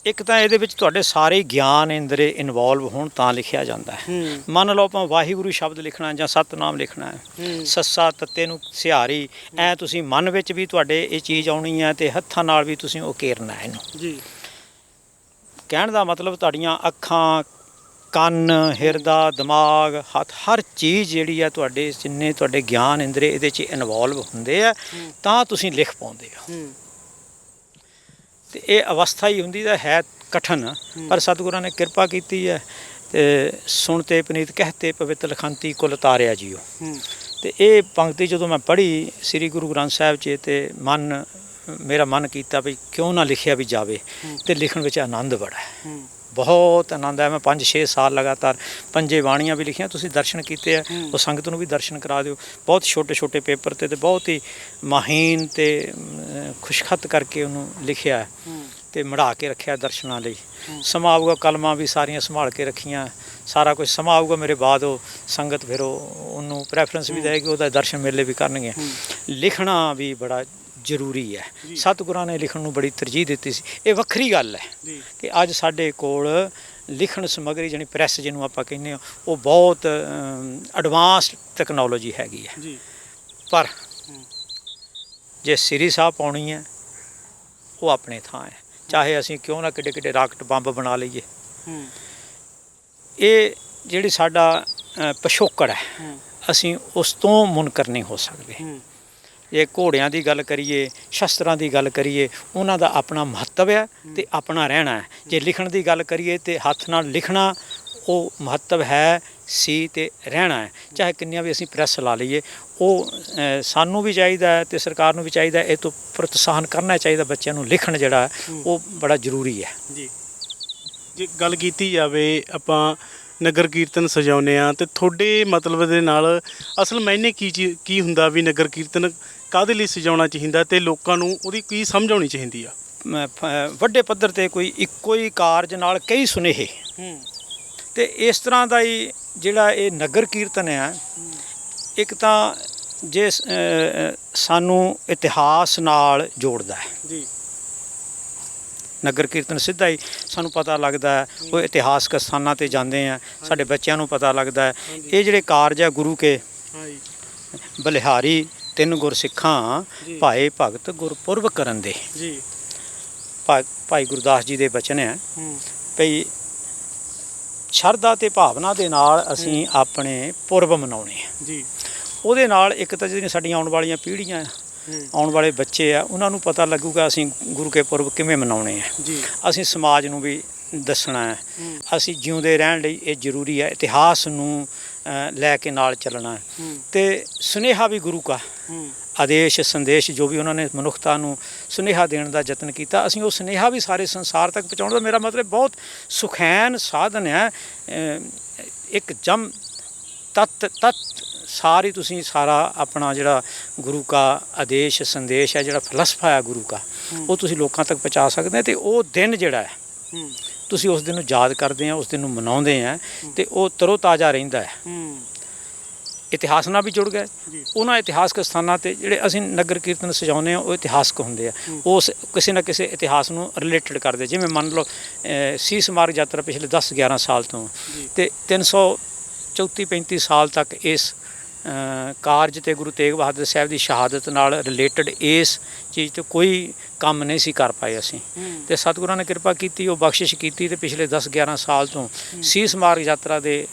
ਇੱਕ ਤਾਂ ਇਹਦੇ ਵਿੱਚ ਤੁਹਾਡੇ ਸਾਰੇ ਗਿਆਨ ਇੰਦਰੇ ਇਨਵੋਲਵ ਹੋਣ ਤਾਂ ਲਿਖਿਆ ਜਾਂਦਾ ਹੈ। ਮੰਨ ਲਓ ਆਪਾਂ ਵਾਹਿਗੁਰੂ ਸ਼ਬਦ ਲਿਖਣਾ ਜਾਂ ਸਤਨਾਮ ਲਿਖਣਾ ਹੈ, ਸੱਸਾ ਤੱਤੇ ਨੂੰ ਸਿਹਾਰੀ, ਐ ਤੁਸੀਂ ਮਨ ਵਿੱਚ ਵੀ ਤੁਹਾਡੇ ਇਹ ਚੀਜ਼ ਆਉਣੀ ਹੈ ਅਤੇ ਹੱਥਾਂ ਨਾਲ ਵੀ ਤੁਸੀਂ ਉਕੇਰਨਾ ਇਹਨੂੰ। ਜੀ। ਕਹਿਣ ਦਾ ਮਤਲਬ ਤੁਹਾਡੀਆਂ ਅੱਖਾਂ ਕੰਨ, ਹਿਰਦਾ, ਦਿਮਾਗ, ਹੱਥ, ਹਰ ਚੀਜ਼ ਜਿਹੜੀ ਆ ਤੁਹਾਡੇ ਜਿੰਨੇ ਤੁਹਾਡੇ ਗਿਆਨ ਇੰਦਰੀ ਇਹਦੇ 'ਚ ਇਨਵੋਲਵ ਹੁੰਦੇ ਆ ਤਾਂ ਤੁਸੀਂ ਲਿਖ ਪਾਉਂਦੇ ਹੋ। ਤੇ ਇਹ ਅਵਸਥਾ ਹੀ ਹੁੰਦੀ ਤਾਂ ਹੈ ਕਠਨ, ਪਰ ਸਤਿਗੁਰਾਂ ਨੇ ਕਿਰਪਾ ਕੀਤੀ ਹੈ। ਤੇ ਸੁਣਤੇ ਪਨੀਤ ਕਹਤੇ ਪਵਿੱਤ ਲਖੰਤੀ ਕੁਲ ਤਾਰਿਆ ਜੀਓ। ਤੇ ਇਹ ਪੰਕਤੀ ਜਦੋਂ ਮੈਂ ਪੜ੍ਹੀ ਸ੍ਰੀ ਗੁਰੂ ਗ੍ਰੰਥ ਸਾਹਿਬ 'ਚ, ਤੇ ਮੇਰਾ ਮਨ ਕੀਤਾ ਵੀ ਕਿਉਂ ਨਾ ਲਿਖਿਆ ਵੀ ਜਾਵੇ। ਤੇ ਲਿਖਣ ਵਿੱਚ ਆਨੰਦ ਬੜਾ ਹੈ, ਬਹੁਤ ਆਨੰਦ ਹੈ। ਮੈਂ 5-6 ਸਾਲ ਲਗਾਤਾਰ 5 ਬਾਣੀਆਂ ਵੀ ਲਿਖੀਆਂ, ਤੁਸੀਂ ਦਰਸ਼ਨ ਕੀਤੇ ਆ, ਉਹ ਸੰਗਤ ਨੂੰ ਵੀ ਦਰਸ਼ਨ ਕਰਾ ਦਿਓ। ਬਹੁਤ ਛੋਟੇ ਛੋਟੇ ਪੇਪਰ 'ਤੇ ਬਹੁਤ ਹੀ ਮਾਹੀਨ ਅਤੇ ਖੁਸ਼ਖਤ ਕਰਕੇ ਉਹਨੂੰ ਲਿਖਿਆ ਅਤੇ ਮੜਾ ਕੇ ਰੱਖਿਆ ਦਰਸ਼ਨਾਂ ਲਈ। ਸਮਾਂ ਆਊਗਾ ਕਲਮਾਂ ਵੀ ਸਾਰੀਆਂ ਸੰਭਾਲ ਕੇ ਰੱਖੀਆਂ, ਸਾਰਾ ਕੁਝ ਸਮਾਂ ਆਊਗਾ ਮੇਰੇ ਬਾਅਦ ਉਹ ਸੰਗਤ ਫਿਰ ਉਹਨੂੰ ਪ੍ਰੈਫਰੈਂਸ ਵੀ ਦੇਗੀ, ਉਹਦਾ ਦਰਸ਼ਨ ਮੇਲੇ ਵੀ ਕਰਨਗੇ। ਲਿਖਣਾ ਵੀ ਬੜਾ ਜ਼ਰੂਰੀ ਹੈ। ਸਤਿਗੁਰਾਂ ਨੇ ਲਿਖਣ ਨੂੰ ਬੜੀ ਤਰਜੀਹ ਦਿੱਤੀ ਸੀ। ਇਹ ਵੱਖਰੀ ਗੱਲ ਹੈ ਕਿ ਅੱਜ ਸਾਡੇ ਕੋਲ ਲਿਖਣ ਸਮੱਗਰੀ ਜਾਣੀ ਪ੍ਰੈਸ ਜਿਹਨੂੰ ਆਪਾਂ ਕਹਿੰਦੇ ਹਾਂ, ਉਹ ਬਹੁਤ ਐਡਵਾਂਸਡ ਟੈਕਨੋਲੋਜੀ ਹੈਗੀ ਹੈ। ਪਰ ਜੇ ਸ੍ਰੀ ਸਾਹਿਬ ਪਾਉਣੀ ਹੈ ਉਹ ਆਪਣੇ ਥਾਂ ਹੈ, ਚਾਹੇ ਅਸੀਂ ਕਿਉਂ ਨਾ ਕਿੱਡੇ ਕਿੱਡੇ ਰਾਕਟ ਬੰਬ ਬਣਾ ਲਈਏ। ਇਹ ਜਿਹੜੀ ਸਾਡਾ ਪਿਛੋਕੜ ਹੈ, ਅਸੀਂ ਉਸ ਤੋਂ ਮੁਨਕਰ ਨਹੀਂ ਹੋ ਸਕਦੇ। ਜੇ ਘੋੜਿਆਂ ਦੀ ਗੱਲ ਕਰੀਏ, ਸ਼ਸਤਰਾਂ ਦੀ ਗੱਲ ਕਰੀਏ, ਉਹਨਾਂ ਦਾ ਆਪਣਾ ਮਹੱਤਵ ਹੈ ਅਤੇ ਆਪਣਾ ਰਹਿਣਾ ਹੈ। ਜੇ ਲਿਖਣ ਦੀ ਗੱਲ ਕਰੀਏ ਤਾਂ ਹੱਥ ਨਾਲ ਲਿਖਣਾ ਉਹ ਮਹੱਤਵ ਹੈ ਸੀ ਅਤੇ ਰਹਿਣਾ ਹੈ। ਚਾਹੇ ਕਿੰਨੀਆਂ ਵੀ ਅਸੀਂ ਪ੍ਰੈਸ ਲਾ ਲਈਏ, ਉਹ ਸਾਨੂੰ ਵੀ ਚਾਹੀਦਾ ਹੈ ਅਤੇ ਸਰਕਾਰ ਨੂੰ ਵੀ ਚਾਹੀਦਾ, ਇਹ ਤੋਂ ਪ੍ਰੋਤਸਾਹਨ ਕਰਨਾ ਚਾਹੀਦਾ। ਬੱਚਿਆਂ ਨੂੰ ਲਿਖਣ ਜਿਹੜਾ ਉਹ ਬੜਾ ਜ਼ਰੂਰੀ ਹੈ। ਜੀ ਜੇ ਗੱਲ ਕੀਤੀ ਜਾਵੇ ਆਪਾਂ ਨਗਰ ਕੀਰਤਨ ਸਜਾਉਂਦੇ ਹਾਂ, ਅਤੇ ਤੁਹਾਡੇ ਮਤਲਬ ਦੇ ਨਾਲ ਅਸਲ ਮਾਇਨੇ ਕੀ ਹੁੰਦਾ ਵੀ ਨਗਰ ਕੀਰਤਨ ਕਾਹਦੇ ਲਈ ਸਜਾਉਣਾ ਚਾਹੀਦਾ ਅਤੇ ਲੋਕਾਂ ਨੂੰ ਉਹਦੀ ਕੀ ਸਮਝ ਆਉਣੀ ਚਾਹੀਦੀ ਆ? ਵੱਡੇ ਪੱਧਰ 'ਤੇ ਕੋਈ ਇੱਕੋ ਹੀ ਕਾਰਜ ਨਾਲ ਕਈ ਸੁਨੇਹੇ, ਅਤੇ ਇਸ ਤਰ੍ਹਾਂ ਦਾ ਹੀ ਜਿਹੜਾ ਇਹ ਨਗਰ ਕੀਰਤਨ ਹੈ, ਇੱਕ ਤਾਂ ਜੇ ਸਾਨੂੰ ਇਤਿਹਾਸ ਨਾਲ ਜੋੜਦਾ ਹੈ। ਜੀ ਨਗਰ ਕੀਰਤਨ ਸਿੱਧਾ ਹੀ ਸਾਨੂੰ ਪਤਾ ਲੱਗਦਾ ਹੈ, ਉਹ ਇਤਿਹਾਸਕ ਸਥਾਨਾਂ 'ਤੇ ਜਾਂਦੇ ਆ, ਸਾਡੇ ਬੱਚਿਆਂ ਨੂੰ ਪਤਾ ਲੱਗਦਾ ਹੈ। ਇਹ ਜਿਹੜੇ ਕਾਰਜ ਹੈ ਗੁਰੂ ਕੇ ਬਲਿਹਾਰੀ 3 ਗੁਰ ਸਿੱਖਾਂ ਭਾਏ ਭਗਤ ਗੁਰਪੁਰਬ ਕਰਨ ਦੇ। ਜੀ ਭਾਈ ਗੁਰਦਾਸ ਜੀ ਦੇ ਬਚਨ ਹੈ ਭਈ ਸ਼ਰਧਾ ਅਤੇ ਭਾਵਨਾ ਦੇ ਨਾਲ ਅਸੀਂ ਆਪਣੇ ਪੁਰਬ ਮਨਾਉਣੇ ਆ। ਜੀ ਉਹਦੇ ਨਾਲ ਇੱਕ ਤਾਂ ਜਿਹੜੀਆਂ ਸਾਡੀਆਂ ਆਉਣ ਵਾਲੀਆਂ ਪੀੜ੍ਹੀਆਂ, ਆਉਣ ਵਾਲੇ ਬੱਚੇ ਆ, ਉਹਨਾਂ ਨੂੰ ਪਤਾ ਲੱਗੂਗਾ ਅਸੀਂ ਗੁਰੂ ਕੇ ਪੁਰਬ ਕਿਵੇਂ ਮਨਾਉਣੇ ਆ। ਜੀ ਅਸੀਂ ਸਮਾਜ ਨੂੰ ਵੀ ਦੱਸਣਾ ਹੈ। ਅਸੀਂ ਜਿਉਂਦੇ ਰਹਿਣ ਲਈ ਇਹ ਜ਼ਰੂਰੀ ਹੈ, ਇਤਿਹਾਸ ਨੂੰ ਲੈ ਕੇ ਨਾਲ ਚੱਲਣਾ ਹੈ। ਅਤੇ ਸੁਨੇਹਾ ਵੀ ਗੁਰੂ ਕਾ ਆਦੇਸ਼ ਸੰਦੇਸ਼ ਜੋ ਵੀ ਉਹਨਾਂ ਨੇ ਮਨੁੱਖਤਾ ਨੂੰ ਸੁਨੇਹਾ ਦੇਣ ਦਾ ਯਤਨ ਕੀਤਾ, ਅਸੀਂ ਉਹ ਸੁਨੇਹਾ ਵੀ ਸਾਰੇ ਸੰਸਾਰ ਤੱਕ ਪਹੁੰਚਾਉਣ ਦਾ ਮੇਰਾ ਮਤਲਬ ਬਹੁਤ ਸੁਖੈਨ ਸਾਧਨ ਹੈ। ਇੱਕ ਜਮ ਤਤ ਸਾਰੀ ਤੁਸੀਂ ਸਾਰਾ ਆਪਣਾ ਜਿਹੜਾ ਗੁਰੂ ਕਾ ਆਦੇਸ਼ ਸੰਦੇਸ਼ ਹੈ, ਜਿਹੜਾ ਫਲਸਫਾ ਹੈ ਗੁਰੂ ਕਾ, ਉਹ ਤੁਸੀਂ ਲੋਕਾਂ ਤੱਕ ਪਹੁੰਚਾ ਸਕਦੇ। ਅਤੇ ਉਹ ਦਿਨ ਜਿਹੜਾ ਹੈ ਤੁਸੀਂ ਉਸ ਦਿਨ ਨੂੰ ਯਾਦ ਕਰਦੇ ਆ, ਉਸ ਦਿਨ ਨੂੰ ਮਨਾਉਂਦੇ ਆ, ਅਤੇ ਉਹ ਤਰੋ ਤਾਜ਼ਾ ਰਹਿੰਦਾ ਹੈ। ਇਤਿਹਾਸ ਨਾਲ ਵੀ ਜੁੜ ਗਏ। ਉਹਨਾਂ ਇਤਿਹਾਸਕ ਸਥਾਨਾਂ 'ਤੇ ਜਿਹੜੇ ਅਸੀਂ ਨਗਰ ਕੀਰਤਨ ਸਜਾਉਂਦੇ ਹਾਂ ਉਹ ਇਤਿਹਾਸਕ ਹੁੰਦੇ ਆ, ਉਸ ਕਿਸੇ ਨਾ ਕਿਸੇ ਇਤਿਹਾਸ ਨੂੰ ਰਿਲੇਟਡ ਕਰਦੇ। ਜਿਵੇਂ ਮੰਨ ਲਓ ਸੀਸ ਮਾਰਗ ਯਾਤਰਾ ਪਿਛਲੇ 10-11 ਸਾਲ ਤੋਂ, ਅਤੇ 334-35 ਸਾਲ ਤੱਕ ਇਸ ਕਾਰਜ 'ਤੇ ਗੁਰੂ ਤੇਗ ਬਹਾਦਰ ਸਾਹਿਬ ਦੀ ਸ਼ਹਾਦਤ ਨਾਲ ਰਿਲੇਟਡ ਇਸ ਚੀਜ਼ 'ਤੇ ਕੋਈ ਕੰਮ ਨਹੀਂ ਸੀ ਕਰ ਪਾਏ ਅਸੀਂ। ਅਤੇ ਸਤਿਗੁਰਾਂ ਨੇ ਕਿਰਪਾ ਕੀਤੀ, ਉਹ ਬਖਸ਼ਿਸ਼ ਕੀਤੀ, ਅਤੇ ਪਿਛਲੇ 10-11 ਸਾਲ ਤੋਂ ਸੀਸ ਮਾਰਗ ਯਾਤਰਾ ਦੇ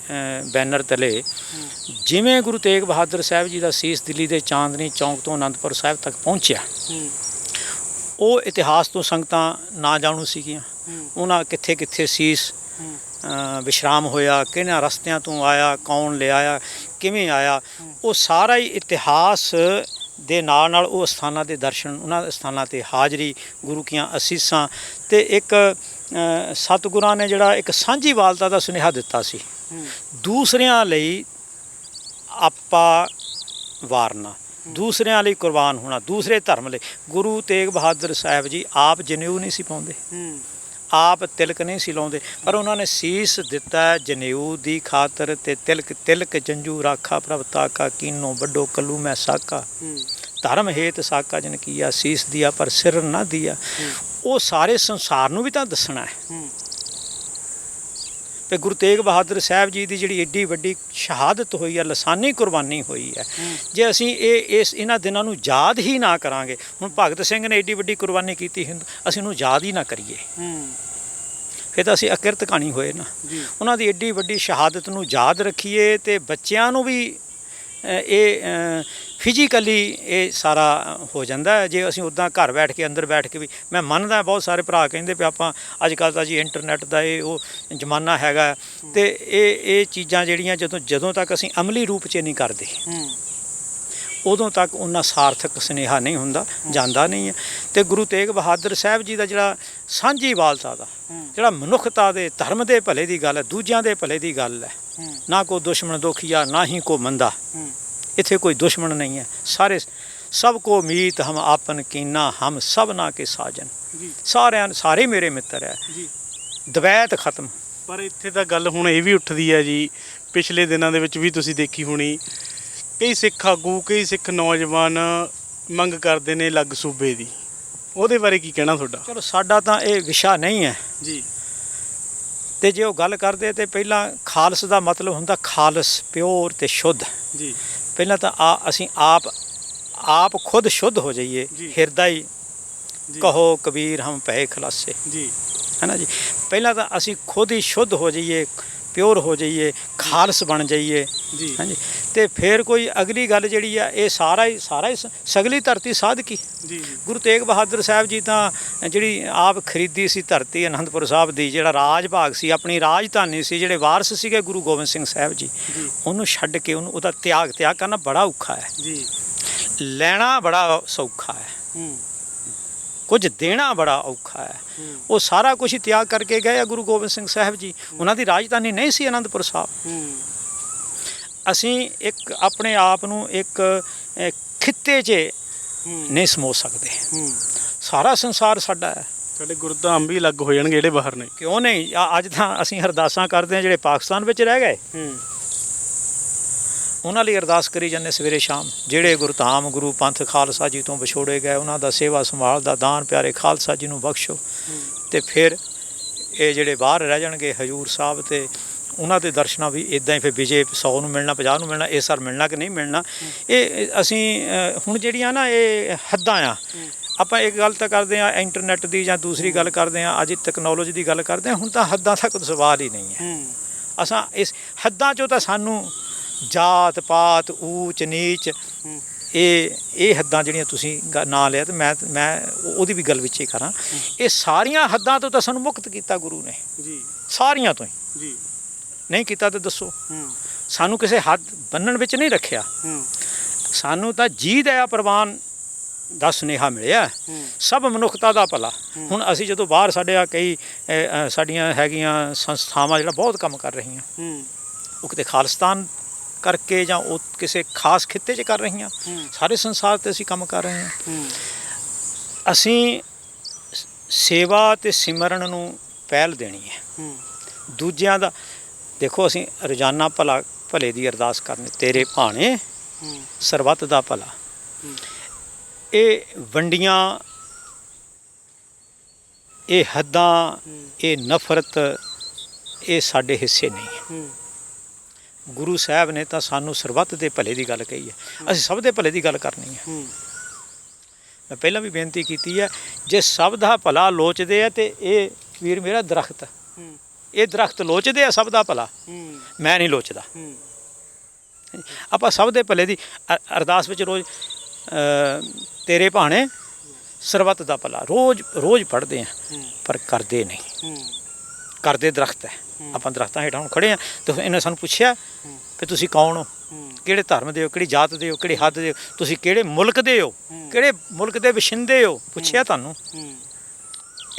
ਬੈਨਰ ਤਲੇ ਜਿਵੇਂ ਗੁਰੂ ਤੇਗ ਬਹਾਦਰ ਸਾਹਿਬ ਜੀ ਦਾ ਸੀਸ ਦਿੱਲੀ ਦੇ ਚਾਂਦਨੀ ਚੌਂਕ ਤੋਂ ਅਨੰਦਪੁਰ ਸਾਹਿਬ ਤੱਕ ਪਹੁੰਚਿਆ, ਉਹ ਇਤਿਹਾਸ ਤੋਂ ਸੰਗਤਾਂ ਨਾ ਜਾਣੂ ਸੀਗੀਆਂ। ਉਹਨਾਂ ਕਿੱਥੇ ਕਿੱਥੇ ਸੀਸ ਵਿਸ਼ਰਾਮ ਹੋਇਆ, ਕਿਹਨਾਂ ਰਸਤਿਆਂ ਤੋਂ ਆਇਆ, ਕੌਣ ਲਿਆਇਆ, ਕਿਵੇਂ ਆਇਆ, ਉਹ ਸਾਰਾ ਹੀ ਇਤਿਹਾਸ ਦੇ ਨਾਲ ਨਾਲ ਉਹ ਸਥਾਨਾਂ ਦੇ ਦਰਸ਼ਨ, ਉਹਨਾਂ ਸਥਾਨਾਂ 'ਤੇ ਹਾਜ਼ਰੀ, ਗੁਰੂ ਕੀਆਂ ਅਸੀਸਾਂ, ਅਤੇ ਇੱਕ ਸਤਿਗੁਰਾਂ ਨੇ ਜਿਹੜਾ ਇੱਕ ਸਾਂਝੀਵਾਲਤਾ ਦਾ ਸੁਨੇਹਾ ਦਿੱਤਾ ਸੀ, ਦੂਸਰਿਆਂ ਲਈ ਆਪਾ ਵਾਰਨਾ, ਦੂਸਰਿਆਂ ਲਈ ਕੁਰਬਾਨ ਹੋਣਾ, ਦੂਸਰੇ ਧਰਮ ਲਈ। ਗੁਰੂ ਤੇਗ ਬਹਾਦਰ ਸਾਹਿਬ ਜੀ ਆਪ ਜਨੇਊ ਨਹੀਂ ਸੀ ਪਾਉਂਦੇ, ਆਪ ਤਿਲਕ ਨਹੀਂ ਸੀ ਲਾਉਂਦੇ, ਪਰ ਉਹਨਾਂ ਨੇ ਸੀਸ ਦਿੱਤਾ ਜਨੇਊ ਦੀ ਖਾਤਰ। ਅਤੇ ਤਿਲਕ ਜੰਜੂ ਰਾਖਾ ਪ੍ਰਭ ਤਾਕਾ, ਕੀਨੋ ਵੱਡੋ ਕੱਲੂ ਮੈਂ ਸਾਕਾ, ਧਰਮ ਹੇਤ ਸਾਕਾ ਜਨ ਕੀਆ, ਸੀਸ ਦਿਆ ਪਰ ਸਿਰ ਨਾ ਦਿਆ। ਉਹ ਸਾਰੇ ਸੰਸਾਰ ਨੂੰ ਵੀ ਤਾਂ ਦੱਸਣਾ ਹੈ ਵੀ ਗੁਰੂ ਤੇਗ ਬਹਾਦਰ ਸਾਹਿਬ ਜੀ ਦੀ ਜਿਹੜੀ ਏਡੀ ਵੱਡੀ ਸ਼ਹਾਦਤ ਹੋਈ ਹੈ, ਲਸਾਨੀ ਕੁਰਬਾਨੀ ਹੋਈ ਹੈ, ਜੇ ਅਸੀਂ ਇਹਨਾਂ ਦਿਨਾਂ ਨੂੰ ਯਾਦ ਹੀ ਨਾ ਕਰਾਂਗੇ। ਹੁਣ ਭਗਤ ਸਿੰਘ ਨੇ ਏਡੀ ਵੱਡੀ ਕੁਰਬਾਨੀ ਕੀਤੀ, ਅਸੀਂ ਉਹਨੂੰ ਯਾਦ ਹੀ ਨਾ ਕਰੀਏ, ਫਿਰ ਤਾਂ ਅਸੀਂ ਅਕਿਰਤ ਕਹਾਣੀ ਹੋਏ ਨਾ। ਜੀ ਉਹਨਾਂ ਦੀ ਐਡੀ ਵੱਡੀ ਸ਼ਹਾਦਤ ਨੂੰ ਯਾਦ ਰੱਖੀਏ ਤੇ ਬੱਚਿਆਂ ਨੂੰ ਵੀ ਇਹ ਫਿਜ਼ੀਕਲੀ ਇਹ ਸਾਰਾ ਹੋ ਜਾਂਦਾ ਹੈ। ਜੇ ਅਸੀਂ ਉੱਦਾਂ ਘਰ ਬੈਠ ਕੇ ਅੰਦਰ ਬੈਠ ਕੇ ਵੀ, ਮੈਂ ਮੰਨਦਾ ਬਹੁਤ ਸਾਰੇ ਭਰਾ ਕਹਿੰਦੇ ਵੀ ਆਪਾਂ ਅੱਜ ਕੱਲ੍ਹ ਤਾਂ ਜੀ ਇੰਟਰਨੈਟ ਦਾ ਇਹ ਉਹ ਜ਼ਮਾਨਾ ਹੈਗਾ, ਤੇ ਇਹ ਚੀਜ਼ਾਂ ਜਿਹੜੀਆਂ ਜਦੋਂ ਤੱਕ ਅਸੀਂ ਅਮਲੀ ਰੂਪ 'ਚ ਨਹੀਂ ਕਰਦੇ ਉਦੋਂ ਤੱਕ ਉਹਨਾਂ ਸਾਰਥਕ ਸੁਨੇਹਾ ਨਹੀਂ ਹੁੰਦਾ, ਜਾਂਦਾ ਨਹੀਂ ਹੈ। ਤੇ ਗੁਰੂ ਤੇਗ ਬਹਾਦਰ ਸਾਹਿਬ ਜੀ ਦਾ ਜਿਹੜਾ ਸਾਂਝੀਵਾਲਤਾ ਦਾ, ਜਿਹੜਾ ਮਨੁੱਖਤਾ ਦੇ ਧਰਮ ਦੇ ਭਲੇ ਦੀ ਗੱਲ ਹੈ, ਦੂਜਿਆਂ ਦੇ ਭਲੇ ਦੀ ਗੱਲ ਹੈ, ਨਾ ਕੋਈ ਦੁਸ਼ਮਣ ਦੁਖੀਆ ਨਾ ਹੀ ਕੋ ਮੰਦਾ, ਇੱਥੇ ਕੋਈ ਦੁਸ਼ਮਣ ਨਹੀਂ ਹੈ। ਸਾਰੇ ਸਭ ਕੋ ਮੀਤ ਹਮ ਆਪਨ ਕੀਨਾ, ਹਮ ਸਭ ਨਾ ਕੇ ਸਾਜਨ, ਸਾਰੇ ਮੇਰੇ ਮਿੱਤਰ ਹੈ, ਦਵੈਤ ਖਤਮ। ਪਰ ਇੱਥੇ ਤਾਂ ਗੱਲ ਹੁਣ ਇਹ ਵੀ ਉੱਠਦੀ ਹੈ ਜੀ, ਪਿਛਲੇ ਦਿਨਾਂ ਦੇ ਵਿੱਚ ਵੀ ਤੁਸੀਂ ਦੇਖੀ ਹੋਣੀ, ਕਈ ਸਿੱਖ ਆਗੂ, ਕਈ ਸਿੱਖ ਨੌਜਵਾਨ ਮੰਗ ਕਰਦੇ ਨੇ ਅਲੱਗ ਸੂਬੇ ਦੀ, ਉਹਦੇ ਬਾਰੇ ਕੀ ਕਹਿਣਾ ਤੁਹਾਡਾ? ਚਲੋ ਸਾਡਾ ਤਾਂ ਇਹ ਵਿਸ਼ਾ ਨਹੀਂ ਹੈ ਜੀ। ਤੇ ਜੇ ਉਹ ਗੱਲ ਕਰਦੇ ਤੇ ਪਹਿਲਾਂ ਖਾਲਸ ਦਾ ਮਤਲਬ ਹੁੰਦਾ ਖਾਲਸ, ਪਿਓਰ ਤੇ ਸ਼ੁੱਧ। ਜੀ ਪਹਿਲਾਂ ਤਾਂ ਅਸੀਂ ਆਪ ਖੁਦ ਸ਼ੁੱਧ ਹੋ ਜਾਈਏ, ਹਿਰਦਾ ਹੀ ਕਹੋ ਕਬੀਰ ਹਮ ਪਏ ਖਲਾਸੇ, ਜੀ ਹੈ ਨਾ ਜੀ। ਪਹਿਲਾਂ ਤਾਂ ਅਸੀਂ ਖੁਦ ਹੀ ਸ਼ੁੱਧ ਹੋ ਜਾਈਏ, ਪਿਓਰ ਹੋ ਜਾਈਏ, ਖਾਲਸ ਬਣ ਜਾਈਏ ਜੀ, ਹਾਂਜੀ। ਤੇ ਫਿਰ ਕੋਈ ਅਗਲੀ ਗੱਲ ਜਿਹੜੀ ਆ, ਇਹ ਸਾਰਾ ਹੀ ਸਗਲੀ ਧਰਤੀ ਸਾਧਕੀ। ਜੀ ਗੁਰੂ ਤੇਗ ਬਹਾਦਰ ਸਾਹਿਬ ਜੀ ਤਾਂ ਜਿਹੜੀ ਆਪ ਖਰੀਦੀ ਸੀ ਧਰਤੀ ਅਨੰਦਪੁਰ ਸਾਹਿਬ ਦੀ, ਜਿਹੜਾ ਰਾਜ ਭਾਗ ਸੀ, ਆਪਣੀ ਰਾਜਧਾਨੀ ਸੀ, ਜਿਹੜੇ ਵਾਰਸ ਸੀਗੇ ਗੁਰੂ ਗੋਬਿੰਦ ਸਿੰਘ ਸਾਹਿਬ ਜੀ, ਉਹਨੂੰ ਛੱਡ ਕੇ ਉਹਦਾ ਤਿਆਗ ਕਰਨਾ ਬੜਾ ਔਖਾ ਹੈ ਜੀ। ਲੈਣਾ ਬੜਾ ਸੌਖਾ ਹੈ, ਕੁਝ ਦੇਣਾ ਬੜਾ ਔਖਾ ਹੈ। ਉਹ ਸਾਰਾ ਕੁਝ ਹੀ ਤਿਆਗ ਕਰਕੇ ਗਏ ਆ ਗੁਰੂ ਗੋਬਿੰਦ ਸਿੰਘ ਸਾਹਿਬ ਜੀ। ਉਹਨਾਂ ਦੀ ਰਾਜਧਾਨੀ ਨਹੀਂ ਸੀ ਅਨੰਦਪੁਰ ਸਾਹਿਬ। ਅਸੀਂ ਇੱਕ ਆਪਣੇ ਆਪ ਨੂੰ ਇੱਕ ਖਿੱਤੇ 'ਚ ਨਹੀਂ ਸਮੋ ਸਕਦੇ। ਸਾਰਾ ਸੰਸਾਰ ਸਾਡਾ ਹੈ। ਸਾਡੇ ਗੁਰਧਾਮ ਵੀ ਅਲੱਗ ਹੋ ਜਾਣਗੇ ਜਿਹੜੇ ਬਾਹਰ ਨੇ, ਕਿਉਂ ਨਹੀਂ? ਅੱਜ ਤਾਂ ਅਸੀਂ ਅਰਦਾਸਾਂ ਕਰਦੇ ਹਾਂ ਜਿਹੜੇ ਪਾਕਿਸਤਾਨ ਵਿੱਚ ਰਹਿ ਗਏ, ਉਹਨਾਂ ਲਈ ਅਰਦਾਸ ਕਰੀ ਜਾਂਦੇ ਸਵੇਰੇ ਸ਼ਾਮ। ਜਿਹੜੇ ਗੁਰਧਾਮ ਗੁਰੂ ਪੰਥ ਖਾਲਸਾ ਜੀ ਤੋਂ ਵਿਛੋੜੇ ਗਏ, ਉਹਨਾਂ ਦਾ ਸੇਵਾ ਸੰਭਾਲ ਦਾ ਦਾਨ ਪਿਆਰੇ ਖਾਲਸਾ ਜੀ ਨੂੰ ਬਖਸ਼ੋ। ਤੇ ਫਿਰ ਇਹ ਜਿਹੜੇ ਬਾਹਰ ਰਹਿ ਜਾਣਗੇ ਹਜੂਰ ਸਾਹਿਬ, ਤੇ ਉਹਨਾਂ ਦੇ ਦਰਸ਼ਨਾਂ ਵੀ ਇੱਦਾਂ ਹੀ ਫਿਰ ਵਿਜੇ 100 ਨੂੰ ਮਿਲਣਾ, 50 ਨੂੰ ਮਿਲਣਾ, ਇਸ ਵਾਰ ਮਿਲਣਾ ਕਿ ਨਹੀਂ ਮਿਲਣਾ। ਇਹ ਅਸੀਂ ਹੁਣ ਜਿਹੜੀਆਂ ਨਾ ਇਹ ਹੱਦਾਂ ਆ, ਆਪਾਂ ਇੱਕ ਗੱਲ ਤਾਂ ਕਰਦੇ ਹਾਂ ਇੰਟਰਨੈਟ ਦੀ, ਜਾਂ ਦੂਸਰੀ ਗੱਲ ਕਰਦੇ ਹਾਂ ਅੱਜ ਟੈਕਨੋਲੋਜੀ ਦੀ ਗੱਲ ਕਰਦੇ ਹਾਂ। ਹੁਣ ਤਾਂ ਹੱਦਾਂ ਦਾ ਕੋਈ ਸਵਾਲ ਹੀ ਨਹੀਂ ਹੈ। ਅਸਾਂ ਇਸ ਹੱਦਾਂ 'ਚੋਂ ਤਾਂ ਸਾਨੂੰ ਜਾਤ ਪਾਤ, ਊਚ ਨੀਚ, ਇਹ ਹੱਦਾਂ ਜਿਹੜੀਆਂ ਤੁਸੀਂ ਨਾਂ ਲਿਆ, ਤੇ ਮੈਂ ਉਹਦੀ ਵੀ ਗੱਲ ਵਿੱਚ ਹੀ ਕਰਾਂ। ਇਹ ਸਾਰੀਆਂ ਹੱਦਾਂ ਤੋਂ ਤਾਂ ਸਾਨੂੰ ਮੁਕਤ ਕੀਤਾ ਗੁਰੂ ਨੇ ਜੀ, ਸਾਰੀਆਂ ਤੋਂ ਹੀ ਜੀ। ਨਹੀਂ ਕੀਤਾ ਤਾਂ ਦੱਸੋ? ਸਾਨੂੰ ਕਿਸੇ ਹੱਦ ਬੰਨਣ ਵਿੱਚ ਨਹੀਂ ਰੱਖਿਆ। ਸਾਨੂੰ ਤਾਂ ਜੀ ਦਇਆ ਪ੍ਰਵਾਨ ਦਾ ਸੁਨੇਹਾ ਮਿਲਿਆ, ਸਭ ਮਨੁੱਖਤਾ ਦਾ ਭਲਾ। ਹੁਣ ਅਸੀਂ ਜਦੋਂ ਬਾਹਰ ਸਾਡੇ ਆ ਕਈ ਸਾਡੀਆਂ ਹੈਗੀਆਂ ਸੰਸਥਾਵਾਂ ਜਿਹੜਾ ਬਹੁਤ ਕੰਮ ਕਰ ਰਹੀਆਂ, ਉਹ ਕਿਤੇ ਖਾਲਿਸਤਾਨ ਕਰਕੇ ਜਾਂ ਉਹ ਕਿਸੇ ਖਾਸ ਖਿੱਤੇ 'ਚ ਕਰ ਰਹੀਆਂ, ਸਾਰੇ ਸੰਸਾਰ 'ਤੇ ਅਸੀਂ ਕੰਮ ਕਰ ਰਹੇ ਹਾਂ। ਅਸੀਂ ਸੇਵਾ ਅਤੇ ਸਿਮਰਨ ਨੂੰ ਪਹਿਲ ਦੇਣੀ ਹੈ। ਦੂਜਿਆਂ ਦਾ ਦੇਖੋ, ਅਸੀਂ ਰੋਜ਼ਾਨਾ ਭਲੇ ਦੀ ਅਰਦਾਸ ਕਰਨੀ, ਤੇਰੇ ਭਾਣੇ ਸਰਬੱਤ ਦਾ ਭਲਾ। ਇਹ ਵੰਡੀਆਂ, ਇਹ ਹੱਦਾਂ, ਇਹ ਨਫ਼ਰਤ, ਇਹ ਸਾਡੇ ਹਿੱਸੇ ਨਹੀਂ ਹੈ। ਗੁਰੂ ਸਾਹਿਬ ਨੇ ਤਾਂ ਸਾਨੂੰ ਸਰਬੱਤ ਦੇ ਭਲੇ ਦੀ ਗੱਲ ਕਹੀ ਹੈ, ਅਸੀਂ ਸਭ ਦੇ ਭਲੇ ਦੀ ਗੱਲ ਕਰਨੀ ਹੈ। ਮੈਂ ਪਹਿਲਾਂ ਵੀ ਬੇਨਤੀ ਕੀਤੀ ਹੈ, ਜੇ ਸਭ ਦਾ ਭਲਾ ਲੋਚਦੇ ਆ ਤੇ ਇਹ ਵੀਰ ਮੇਰਾ ਦਰਖਤ, ਇਹ ਦਰਖਤ ਲੋਚਦੇ ਆ ਸਭ ਦਾ ਭਲਾ, ਮੈਂ ਨਹੀਂ ਲੋਚਦਾ। ਆਪਾਂ ਸਭ ਦੇ ਭਲੇ ਦੀ ਅਰਦਾਸ ਵਿੱਚ ਰੋਜ਼ ਤੇਰੇ ਭਾਣੇ ਸਰਬੱਤ ਦਾ ਭਲਾ ਰੋਜ਼ ਪੜ੍ਹਦੇ ਆ, ਪਰ ਕਰਦੇ ਨਹੀਂ। ਕਰਦੇ ਦਰਖਤ ਹੈ। ਆਪਾਂ ਦਰਖਤਾਂ ਹੇਠਾਂ ਹੁਣ ਖੜ੍ਹੇ ਹਾਂ, ਤੇ ਇਹਨੇ ਸਾਨੂੰ ਪੁੱਛਿਆ ਕਿ ਤੁਸੀਂ ਕੌਣ ਹੋ, ਕਿਹੜੇ ਧਰਮ ਦੇ ਹੋ, ਕਿਹੜੀ ਜਾਤ ਦੇ ਹੋ, ਕਿਹੜੀ ਹੱਦ ਦੇ ਹੋ, ਤੁਸੀਂ ਕਿਹੜੇ ਮੁਲਕ ਦੇ ਹੋ, ਕਿਹੜੇ ਮੁਲਕ ਦੇ ਵਸਿੰਦੇ ਹੋ, ਪੁੱਛਿਆ ਤੁਹਾਨੂੰ।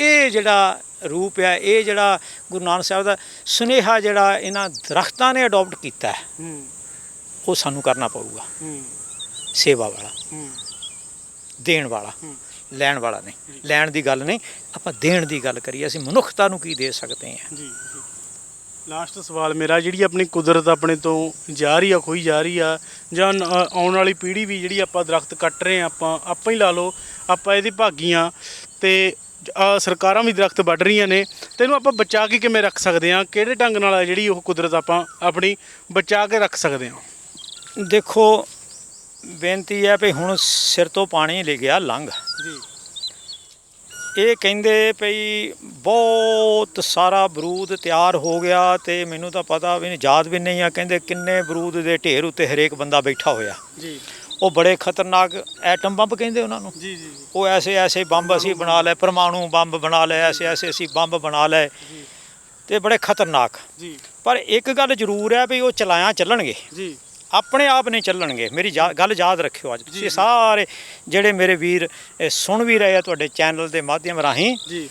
ਇਹ ਜਿਹੜਾ ਰੂਪ ਹੈ, ਇਹ ਜਿਹੜਾ ਗੁਰੂ ਨਾਨਕ ਸਾਹਿਬ ਦਾ ਸੁਨੇਹਾ ਜਿਹੜਾ ਇਹਨਾਂ ਦਰਖਤਾਂ ਨੇ ਅਡੋਪਟ ਕੀਤਾ ਹੈ, ਉਹ ਸਾਨੂੰ ਕਰਨਾ ਪਊਗਾ। ਸੇਵਾ ਵਾਲਾ, ਦੇਣ ਵਾਲਾ, ਲੈਣ ਵਾਲਾ ਨਹੀਂ। ਲੈਣ ਦੀ ਗੱਲ ਨਹੀਂ, ਆਪਾਂ ਦੇਣ ਦੀ ਗੱਲ ਕਰੀਏ। ਅਸੀਂ ਮਨੁੱਖਤਾ ਨੂੰ ਕੀ ਦੇ ਸਕਦੇ ਹਾਂ। ਜੀ ਲਾਸਟ ਸਵਾਲ ਮੇਰਾ, ਜਿਹੜੀ ਆਪਣੀ ਕੁਦਰਤ ਆਪਣੇ ਤੋਂ ਜਾ ਰਹੀ ਆ, ਖੋਈ ਜਾ ਰਹੀ ਆ, ਜਾਂ ਆਉਣ ਵਾਲੀ ਪੀੜ੍ਹੀ ਵੀ ਜਿਹੜੀ ਆਪਾਂ ਦਰਖਤ ਕੱਟ ਰਹੇ ਹਾਂ, ਆਪਾਂ ਹੀ ਲਾ ਲਓ, ਆਪਾਂ ਇਹਦੇ ਭਾਗੀ ਹਾਂ, ਤੇ ਸਰਕਾਰਾਂ ਵੀ ਦਰਖਤ ਵੱਢ ਰਹੀਆਂ ਨੇ, ਤੇ ਇਹਨੂੰ ਆਪਾਂ ਬਚਾ ਕੇ ਕਿਵੇਂ ਰੱਖ ਸਕਦੇ ਹਾਂ? ਕਿਹੜੇ ਢੰਗ ਨਾਲ ਜਿਹੜੀ ਉਹ ਕੁਦਰਤ ਆਪਾਂ ਆਪਣੀ ਬਚਾ ਕੇ ਰੱਖ ਸਕਦੇ ਹਾਂ? ਦੇਖੋ, ਬੇਨਤੀ ਹੈ ਵੀ ਹੁਣ ਸਿਰ ਤੋਂ ਪਾਣੀ ਲੈ ਗਿਆ ਲੰਘ ਜੀ। ਇਹ ਕਹਿੰਦੇ ਭਈ ਬਹੁਤ ਸਾਰਾ ਬਰੂਦ ਤਿਆਰ ਹੋ ਗਿਆ ਤੇ ਮੈਨੂੰ ਤਾਂ ਪਤਾ ਵੀ ਨਹੀਂ, ਯਾਦ ਵੀ ਨਹੀਂ ਆ, ਕਹਿੰਦੇ ਕਿੰਨੇ ਬਰੂਦ ਦੇ ਢੇਰ ਉੱਤੇ ਹਰੇਕ ਬੰਦਾ ਬੈਠਾ ਹੋਇਆ ਜੀ ਉਹ ਬੜੇ ਖਤਰਨਾਕ ਐਟਮ ਬੰਬ ਕਹਿੰਦੇ ਉਹਨਾਂ ਨੂੰ ਜੀ ਜੀ ਉਹ ਐਸੇ ਬੰਬ ਅਸੀਂ ਬਣਾ ਲਏ, ਪਰਮਾਣੂ ਬੰਬ ਬਣਾ ਲਏ, ਐਸੇ ਅਸੀਂ ਬੰਬ ਬਣਾ ਲਏ ਤੇ ਬੜੇ ਖਤਰਨਾਕ। ਜੀ ਪਰ ਇੱਕ ਗੱਲ ਜ਼ਰੂਰ ਹੈ ਵੀ ਉਹ ਚਲਾਇਆ ਚੱਲਣਗੇ, ਜੀ ਆਪਣੇ ਆਪ ਨਹੀਂ ਚੱਲਣਗੇ। ਮੇਰੀ ਗੱਲ ਯਾਦ ਰੱਖਿਓ, ਅੱਜ ਤੁਸੀਂ ਸਾਰੇ ਜਿਹੜੇ ਮੇਰੇ ਵੀਰ ਸੁਣ ਵੀ ਰਹੇ ਆ ਤੁਹਾਡੇ ਚੈਨਲ ਦੇ ਮਾਧਿਅਮ ਰਾਹੀਂ, ਜੀ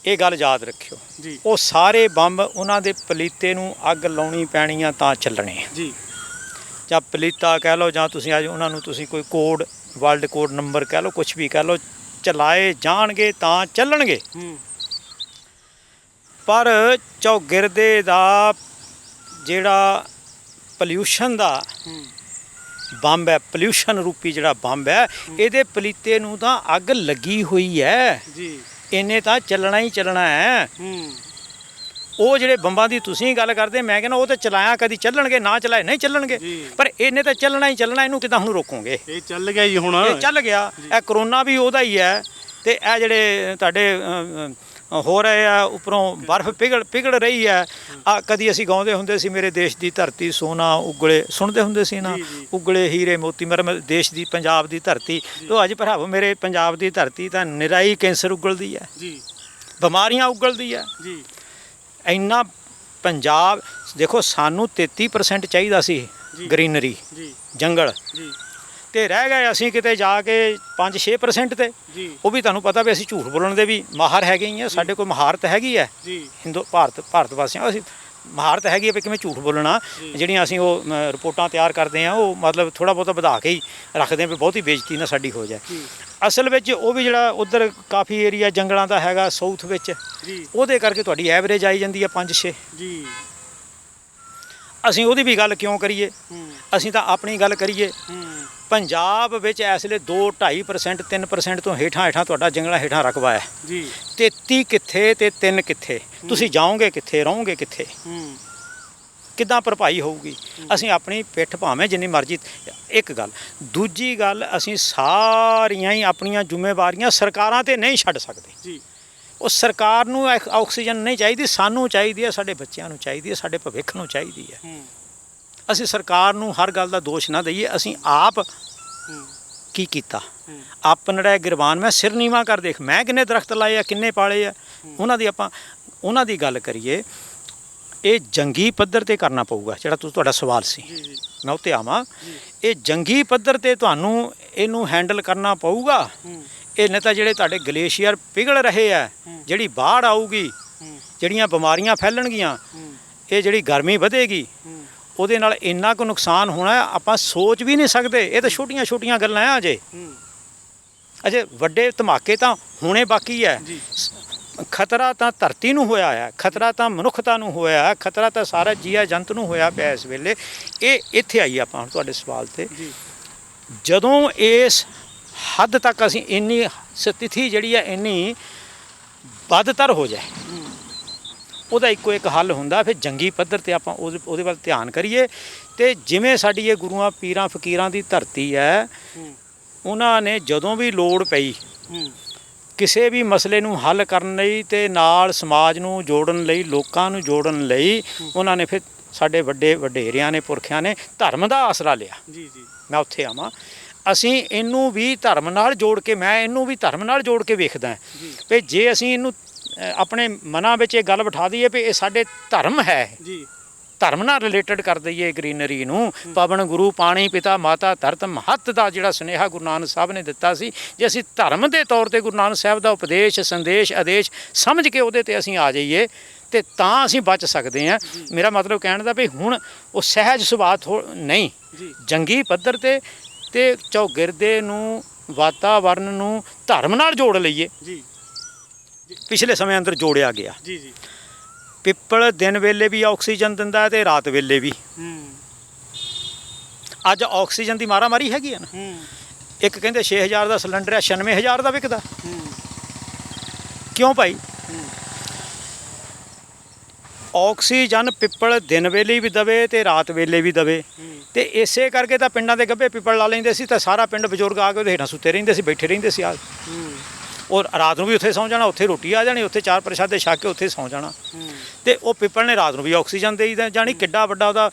ਇਹ ਗੱਲ ਯਾਦ ਰੱਖਿਓ, ਜੀ ਉਹ ਸਾਰੇ ਬੰਬ ਉਹਨਾਂ ਦੇ ਪਲੀਤੇ ਨੂੰ ਅੱਗ ਲਾਉਣੀ ਪੈਣੀ ਆ ਤਾਂ ਚੱਲਣੇ ਆ। ਜੀ ਜਾਂ ਪਲੀਤਾ ਕਹਿ ਲਓ, ਜਾਂ ਤੁਸੀਂ ਅੱਜ ਉਹਨਾਂ ਨੂੰ ਤੁਸੀਂ ਕੋਈ ਕੋਡ, ਵਰਲਡ ਕੋਡ ਨੰਬਰ ਕਹਿ ਲਓ, ਕੁਛ ਵੀ ਕਹਿ ਲਓ, ਚਲਾਏ ਜਾਣਗੇ ਤਾਂ ਚੱਲਣਗੇ। ਪਰ ਚੌਗਿਰਦੇ ਦਾ ਜਿਹੜਾ ਪੋਲਿਊਸ਼ਨ ਦਾ ਬੰਬ ਹੈ, ਪੋਲਿਊਸ਼ਨ ਰੂਪੀ ਜਿਹੜਾ ਬੰਬ ਹੈ, ਇਹਦੇ ਪਲੀਤੇ ਨੂੰ ਤਾਂ ਅੱਗ ਲੱਗੀ ਹੋਈ ਹੈ ਜੀ, ਇਹਨੇ ਤਾਂ ਚੱਲਣਾ ਹੀ ਚੱਲਣਾ ਹੈ। ਉਹ ਜਿਹੜੇ ਬੰਬਾਂ ਦੀ ਤੁਸੀਂ ਗੱਲ ਕਰਦੇ, ਮੈਂ ਕਹਿੰਦਾ ਉਹ ਤਾਂ ਚਲਾਇਆ ਕਦੀ ਚੱਲਣਗੇ, ਨਾ ਚਲਾਏ ਨਹੀਂ ਚੱਲਣਗੇ, ਪਰ ਇਹਨੇ ਤਾਂ ਚੱਲਣਾ ਹੀ ਚੱਲਣਾ, ਇਹਨੂੰ ਕਿੱਦਾਂ ਹੁਣ ਰੋਕੋਗੇ? ਇਹ ਚੱਲ ਗਿਆ ਜੀ, ਹੁਣ ਇਹ ਚੱਲ ਗਿਆ। ਇਹ ਕਰੋਨਾ ਵੀ ਉਹਦਾ ਹੀ ਹੈ, ਤੇ ਇਹ ਜਿਹੜੇ ਤੁਹਾਡੇ ਹੋ ਰਹੇ ਆ ਉੱਪਰੋਂ ਬਰਫ਼ ਪਿਘਲ ਰਹੀ ਹੈ। ਕਦੀ ਅਸੀਂ ਗਾਉਂਦੇ ਹੁੰਦੇ ਸੀ, ਮੇਰੇ ਦੇਸ਼ ਦੀ ਧਰਤੀ ਸੋਨਾ ਉਗਲੇ, ਸੁਣਦੇ ਹੁੰਦੇ ਸੀ ਨਾ, ਉਗਲੇ ਹੀਰੇ ਮੋਤੀ, ਮੇਰਾ ਦੇਸ਼ ਦੀ ਪੰਜਾਬ ਦੀ ਧਰਤੀ। ਤੋ ਅੱਜ ਭਰਾਵੋ ਮੇਰੇ ਪੰਜਾਬ ਦੀ ਧਰਤੀ ਤਾਂ ਨਿਰਾਈ ਕੈਂਸਰ ਉਗਲਦੀ ਹੈ ਜੀ, ਬਿਮਾਰੀਆਂ ਉਗਲਦੀ ਹੈ ਜੀ। ਇੰਨਾ ਪੰਜਾਬ ਦੇਖੋ, ਸਾਨੂੰ 33% ਚਾਹੀਦਾ ਸੀ ਗਰੀਨਰੀ, ਜੰਗਲ, ਤੇ ਰਹਿ ਗਏ ਅਸੀਂ ਕਿਤੇ ਜਾ ਕੇ 5-6% ਤੇ। ਉਹ ਵੀ ਤੁਹਾਨੂੰ ਪਤਾ ਵੀ ਅਸੀਂ ਝੂਠ ਬੋਲਣ ਦੇ ਵੀ ਮਾਹਰ ਹੈਗੇ ਹੀ ਆ, ਸਾਡੇ ਕੋਲ ਮਹਾਰਤ ਹੈਗੀ ਹੈ ਭਾਰਤ ਵਾਸੀਆਂ, ਅਸੀਂ ਮਹਾਰਤ ਹੈਗੀ ਹੈ ਵੀ ਕਿਵੇਂ ਝੂਠ ਬੋਲਣਾ। ਜਿਹੜੀਆਂ ਅਸੀਂ ਉਹ ਰਿਪੋਰਟਾਂ ਤਿਆਰ ਕਰਦੇ ਹਾਂ, ਉਹ ਮਤਲਬ ਥੋੜ੍ਹਾ ਬਹੁਤਾ ਵਧਾ ਕੇ ਹੀ ਰੱਖਦੇ ਹਾਂ ਵੀ ਬਹੁਤੀ ਬੇਇੱਜ਼ਤੀ ਨਾ ਸਾਡੀ ਹੋ ਜਾਏ। ਅਸਲ ਵਿੱਚ ਉਹ ਵੀ ਜਿਹੜਾ ਉੱਧਰ ਕਾਫੀ ਏਰੀਆ ਜੰਗਲਾਂ ਦਾ ਹੈਗਾ ਸਾਊਥ ਵਿੱਚ, ਉਹਦੇ ਕਰਕੇ ਤੁਹਾਡੀ ਐਵਰੇਜ ਆਈ ਜਾਂਦੀ ਹੈ 5-6। ਅਸੀਂ ਉਹਦੀ ਵੀ ਗੱਲ ਕਿਉਂ ਕਰੀਏ? ਅਸੀਂ ਤਾਂ ਆਪਣੀ ਗੱਲ ਕਰੀਏ। ਪੰਜਾਬ ਵਿੱਚ ਇਸ ਵੇਲੇ 2-2.5% 3% ਤੋਂ ਹੇਠਾਂ ਤੁਹਾਡਾ ਜੰਗਲਾਂ ਹੇਠਾਂ ਰਕਬਾ ਹੈ ਜੀ। 33 ਕਿੱਥੇ ਤੇ 3 ਕਿੱਥੇ, ਤੁਸੀਂ ਜਾਓਗੇ ਕਿੱਥੇ, ਰਹੋਗੇ ਕਿੱਥੇ, ਕਿੱਦਾਂ ਭਰਪਾਈ ਹੋਊਗੀ? ਅਸੀਂ ਆਪਣੀ ਪਿੱਠ ਭਾਵੇਂ ਜਿੰਨੀ ਮਰਜ਼ੀ। ਇੱਕ ਗੱਲ, ਦੂਜੀ ਗੱਲ, ਅਸੀਂ ਸਾਰੀਆਂ ਹੀ ਆਪਣੀਆਂ ਜ਼ਿੰਮੇਵਾਰੀਆਂ ਸਰਕਾਰਾਂ 'ਤੇ ਨਹੀਂ ਛੱਡ ਸਕਦੇ ਜੀ। ਉਹ ਸਰਕਾਰ ਨੂੰ ਆਕਸੀਜਨ ਨਹੀਂ ਚਾਹੀਦੀ, ਸਾਨੂੰ ਚਾਹੀਦੀ ਹੈ, ਸਾਡੇ ਬੱਚਿਆਂ ਨੂੰ ਚਾਹੀਦੀ ਹੈ, ਸਾਡੇ ਭਵਿੱਖ ਨੂੰ ਚਾਹੀਦੀ ਹੈ। ਅਸੀਂ ਸਰਕਾਰ ਨੂੰ ਹਰ ਗੱਲ ਦਾ ਦੋਸ਼ ਨਾ ਦਈਏ। ਅਸੀਂ ਆਪ ਕੀ ਕੀਤਾ? ਆਪਣਾ ਗਿਰਬਾਨ ਮੈਂ ਸਿਰ ਨੀਵਾਂ ਕਰ ਦੇਖ, ਮੈਂ ਕਿੰਨੇ ਦਰਖਤ ਲਾਏ ਆ, ਕਿੰਨੇ ਪਾਲੇ ਆ, ਉਹਨਾਂ ਦੀ ਗੱਲ ਕਰੀਏ। ਇਹ ਜੰਗੀ ਪੱਧਰ 'ਤੇ ਕਰਨਾ ਪਊਗਾ, ਜਿਹੜਾ ਤੁਹਾਡਾ ਸਵਾਲ ਸੀ, ਮੈਂ ਉੱਤੇ ਆਵਾਂ। ਇਹ ਜੰਗੀ ਪੱਧਰ 'ਤੇ ਤੁਹਾਨੂੰ ਇਹਨੂੰ ਹੈਂਡਲ ਕਰਨਾ ਪਊਗਾ। ਇਹ ਨਹੀਂ ਤਾਂ ਜਿਹੜੇ ਤੁਹਾਡੇ ਗਲੇਸ਼ੀਅਰ ਪਿਘਲ ਰਹੇ ਆ, ਜਿਹੜੀ ਬਾੜ ਆਊਗੀ, ਜਿਹੜੀਆਂ ਬਿਮਾਰੀਆਂ ਫੈਲਣਗੀਆਂ, ਇਹ ਜਿਹੜੀ ਗਰਮੀ ਵਧੇਗੀ, ਉਹਦੇ ਨਾਲ ਇੰਨਾ ਕੁ ਨੁਕਸਾਨ ਹੋਣਾ ਆਪਾਂ ਸੋਚ ਵੀ ਨਹੀਂ ਸਕਦੇ। ਇਹ ਤਾਂ ਛੋਟੀਆਂ ਗੱਲਾਂ ਆ। ਅਜੇ ਵੱਡੇ ਧਮਾਕੇ ਤਾਂ ਹੋਣੇ ਬਾਕੀ ਹੈ। ਖਤਰਾ ਤਾਂ ਧਰਤੀ ਨੂੰ ਹੋਇਆ ਹੈ, ਖਤਰਾ ਤਾਂ ਮਨੁੱਖਤਾ ਨੂੰ ਹੋਇਆ ਹੈ, ਖਤਰਾ ਤਾਂ ਸਾਰਾ ਜੀਆ ਜੰਤ ਨੂੰ ਹੋਇਆ ਪਿਆ ਇਸ ਵੇਲੇ। ਇਹ ਇੱਥੇ ਆਈ ਆਪਾਂ ਹੁਣ ਤੁਹਾਡੇ ਸਵਾਲ 'ਤੇ। ਜਦੋਂ ਇਸ ਹੱਦ ਤੱਕ ਅਸੀਂ ਇੰਨੀ ਸਥਿਤੀ ਜਿਹੜੀ ਹੈ ਇੰਨੀ ਬਦਤਰ ਹੋ ਜਾਏ, ਉਹਦਾ ਇੱਕੋ ਇੱਕ ਹੱਲ ਹੁੰਦਾ, ਫਿਰ ਜੰਗੀ ਪੱਧਰ 'ਤੇ ਆਪਾਂ ਉਹਦੇ ਵੱਲ ਧਿਆਨ ਕਰੀਏ। ਅਤੇ ਜਿਵੇਂ ਸਾਡੀ ਇਹ ਗੁਰੂਆਂ ਪੀਰਾਂ ਫਕੀਰਾਂ ਦੀ ਧਰਤੀ ਹੈ, ਉਹਨਾਂ ਨੇ ਜਦੋਂ ਵੀ ਲੋੜ ਪਈ ਕਿਸੇ ਵੀ ਮਸਲੇ ਨੂੰ ਹੱਲ ਕਰਨ ਲਈ ਅਤੇ ਨਾਲ ਸਮਾਜ ਨੂੰ ਜੋੜਨ ਲਈ, ਲੋਕਾਂ ਨੂੰ ਜੋੜਨ ਲਈ, ਉਹਨਾਂ ਨੇ ਫਿਰ ਸਾਡੇ ਵੱਡੇ ਵਡੇਰਿਆਂ ਨੇ, ਪੁਰਖਿਆਂ ਨੇ ਧਰਮ ਦਾ ਆਸਰਾ ਲਿਆ। ਮੈਂ ਉੱਥੇ ਆਵਾਂ। ਅਸੀਂ ਇਹਨੂੰ ਵੀ ਧਰਮ ਨਾਲ ਜੋੜ ਕੇ, ਮੈਂ ਇਹਨੂੰ ਵੀ ਧਰਮ ਨਾਲ ਜੋੜ ਕੇ ਵੇਖਦਾ ਵੀ ਜੇ ਅਸੀਂ ਇਹਨੂੰ ਆਪਣੇ ਮਨਾਂ ਵਿੱਚ ਇਹ ਗੱਲ ਬਿਠਾ ਦਈਏ ਵੀ ਇਹ ਸਾਡੇ ਧਰਮ ਹੈ, ਧਰਮ ਨਾਲ ਰਿਲੇਟਡ ਕਰ ਦਈਏ ਗਰੀਨਰੀ ਨੂੰ। ਪਵਨ ਗੁਰੂ ਪਾਣੀ ਪਿਤਾ ਮਾਤਾ ਧਰਤ ਮਹੱਤ ਦਾ ਜਿਹੜਾ ਸੁਨੇਹਾ ਗੁਰੂ ਨਾਨਕ ਸਾਹਿਬ ਨੇ ਦਿੱਤਾ ਸੀ, ਜੇ ਅਸੀਂ ਧਰਮ ਦੇ ਤੌਰ 'ਤੇ ਗੁਰੂ ਨਾਨਕ ਸਾਹਿਬ ਦਾ ਉਪਦੇਸ਼, ਸੰਦੇਸ਼, ਆਦੇਸ਼ ਸਮਝ ਕੇ ਉਹਦੇ 'ਤੇ ਅਸੀਂ ਆ ਜਾਈਏ ਤੇ ਤਾਂ ਅਸੀਂ ਬਚ ਸਕਦੇ ਹਾਂ। ਮੇਰਾ ਮਤਲਬ ਕਹਿਣ ਦਾ ਵੀ ਹੁਣ ਉਹ ਸਹਿਜ ਸੁਭਾਅ ਨਹੀਂ, ਜੰਗੀ ਪੱਧਰ 'ਤੇ ਚੌਗਿਰਦੇ ਨੂੰ, ਵਾਤਾਵਰਨ ਨੂੰ ਧਰਮ ਨਾਲ ਜੋੜ ਲਈਏ। ਪਿਛਲੇ ਸਮੇਂ ਅੰਦਰ ਜੋੜਿਆ ਗਿਆ। ਪਿੱਪਲ ਦਿਨ ਵੇਲੇ ਵੀ ਆਕਸੀਜਨ ਦਿੰਦਾ ਅਤੇ ਰਾਤ ਵੇਲੇ ਵੀ। ਅੱਜ ਆਕਸੀਜਨ ਦੀ ਮਾਰਾਮਾਰੀ ਹੈਗੀ ਹੈ ਨਾ। ਇੱਕ ਕਹਿੰਦੇ 6000 ਦਾ ਸਿਲੰਡਰ ਹੈ, 96,000 ਦਾ ਵਿਕਦਾ। ਕਿਉਂ ਭਾਈ? ਆਕਸੀਜਨ ਪਿੱਪਲ ਦਿਨ ਵੇਲੇ ਵੀ ਦਵੇ ਅਤੇ ਰਾਤ ਵੇਲੇ ਵੀ ਦਵੇ। ਅਤੇ ਇਸੇ ਕਰਕੇ ਤਾਂ ਪਿੰਡਾਂ ਦੇ ਗੱਭੇ ਪਿੱਪਲ ਲਾ ਲੈਂਦੇ ਸੀ, ਤਾਂ ਸਾਰਾ ਪਿੰਡ ਬਜ਼ੁਰਗ ਆ ਕੇ ਉਹਦੇ ਹੇਠਾਂ ਸੁੱਤੇ ਰਹਿੰਦੇ ਸੀ, ਬੈਠੇ ਰਹਿੰਦੇ ਸੀ। ਉਹ ਰਾਤ ਨੂੰ ਵੀ ਉੱਥੇ ਸੌਂ ਜਾਣਾ, ਉੱਥੇ ਰੋਟੀ ਆ ਜਾਣੀ, ਉੱਥੇ ਚਾਰ ਪ੍ਰਸ਼ਾਦੇ ਛਕ ਕੇ ਉੱਥੇ ਸੌਂ ਜਾਣਾ। ਤੇ ਉਹ ਪਿੱਪਲ ਨੇ ਰਾਤ ਨੂੰ ਵੀ ਆਕਸੀਜਨ ਦੇਈ ਦਾ, ਜਾਣੀ ਕਿੱਡਾ ਵੱਡਾ ਉਹਦਾ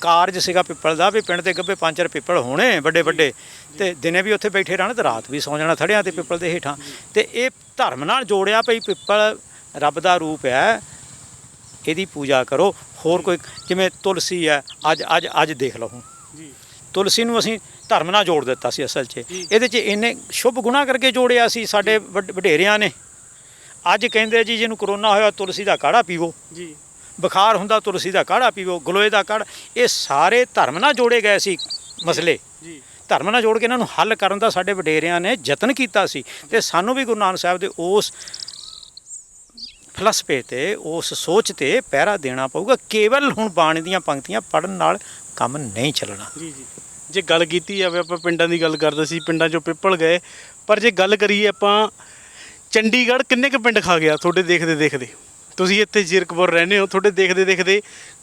ਕਾਰਜ ਸੀਗਾ ਪਿੱਪਲ ਦਾ, ਵੀ ਪਿੰਡ ਦੇ ਗੱਭੇ 5-4 ਪਿੱਪਲ ਹੋਣੇ ਵੱਡੇ ਵੱਡੇ, ਤੇ ਦਿਨੇ ਵੀ ਉੱਥੇ ਬੈਠੇ ਰਹਿਣਾ ਤੇ ਰਾਤ ਵੀ ਸੌਂ ਜਾਣਾ ਥੜਿਆਂ ਤੇ ਪਿੱਪਲ ਦੇ ਹੇਠਾਂ। ਤੇ ਇਹ ਧਰਮ ਨਾਲ ਜੋੜਿਆ ਭਈ ਪਿੱਪਲ ਰੱਬ ਦਾ ਰੂਪ ਹੈ, ਇਹਦੀ ਪੂਜਾ ਕਰੋ। ਹੋਰ ਕੋਈ ਜਿਵੇਂ ਤੁਲਸੀ ਹੈ, ਅੱਜ ਦੇਖ ਲਓ ਹੁਣ ਤੁਲਸੀ ਨੂੰ ਅਸੀਂ ਧਰਮ ਨਾਲ ਜੋੜ ਦਿੱਤਾ ਸੀ। ਅਸਲ 'ਚ ਇਹਦੇ 'ਚ ਇੰਨੇ ਸ਼ੁਭ ਗੁਣਾ ਕਰਕੇ ਜੋੜਿਆ ਸੀ ਸਾਡੇ ਵਡੇਰਿਆਂ ਨੇ। ਅੱਜ ਕਹਿੰਦੇ ਜੀ ਜਿਹਨੂੰ ਕਰੋਨਾ ਹੋਇਆ ਤੁਲਸੀ ਦਾ ਕਾੜਾ ਪੀਵੋ ਜੀ, ਬੁਖਾਰ ਹੁੰਦਾ ਤੁਲਸੀ ਦਾ ਕਾੜਾ ਪੀਵੋ, ਗਲੋਏ ਦਾ ਕਾੜਾ। ਇਹ ਸਾਰੇ ਧਰਮ ਨਾਲ ਜੋੜੇ ਗਏ ਸੀ ਮਸਲੇ ਜੀ। ਧਰਮ ਨਾਲ ਜੋੜ ਕੇ ਇਹਨਾਂ ਨੂੰ ਹੱਲ ਕਰਨ ਦਾ ਸਾਡੇ ਵਡੇਰਿਆਂ ਨੇ ਯਤਨ ਕੀਤਾ ਸੀ। ਤੇ ਸਾਨੂੰ ਵੀ ਗੁਰੂ ਨਾਨਕ ਸਾਹਿਬ ਦੇ ਉਸ ਫਲਸਫੇ ਤੇ, ਉਸ ਸੋਚ ਤੇ ਪਹਿਰਾ ਦੇਣਾ ਪਊਗਾ। ਕੇਵਲ ਹੁਣ ਬਾਣੀ ਦੀਆਂ ਪੰਕਤੀਆਂ ਪੜ੍ਹਨ ਨਾਲ ਕੰਮ ਨਹੀਂ ਚੱਲਣਾ ਜੀ। ਜੇ ਗੱਲ ਕੀਤੀ ਜਾਵੇ, ਆਪਾਂ ਪਿੰਡਾਂ ਦੀ ਗੱਲ ਕਰਦੇ ਸੀ, ਪਿੰਡਾਂ 'ਚੋਂ ਪਿੱਪਲ ਗਏ, ਪਰ ਜੇ ਗੱਲ ਕਰੀਏ ਆਪਾਂ ਚੰਡੀਗੜ੍ਹ ਕਿੰਨੇ ਕੁ ਪਿੰਡ ਖਾ ਗਿਆ ਤੁਹਾਡੇ ਦੇਖਦੇ ਦੇਖਦੇ? ਤੁਸੀਂ ਇੱਥੇ ਜ਼ੀਰਕਪੁਰ ਰਹਿੰਦੇ ਹੋ, ਤੁਹਾਡੇ ਦੇਖਦੇ ਦੇਖਦੇ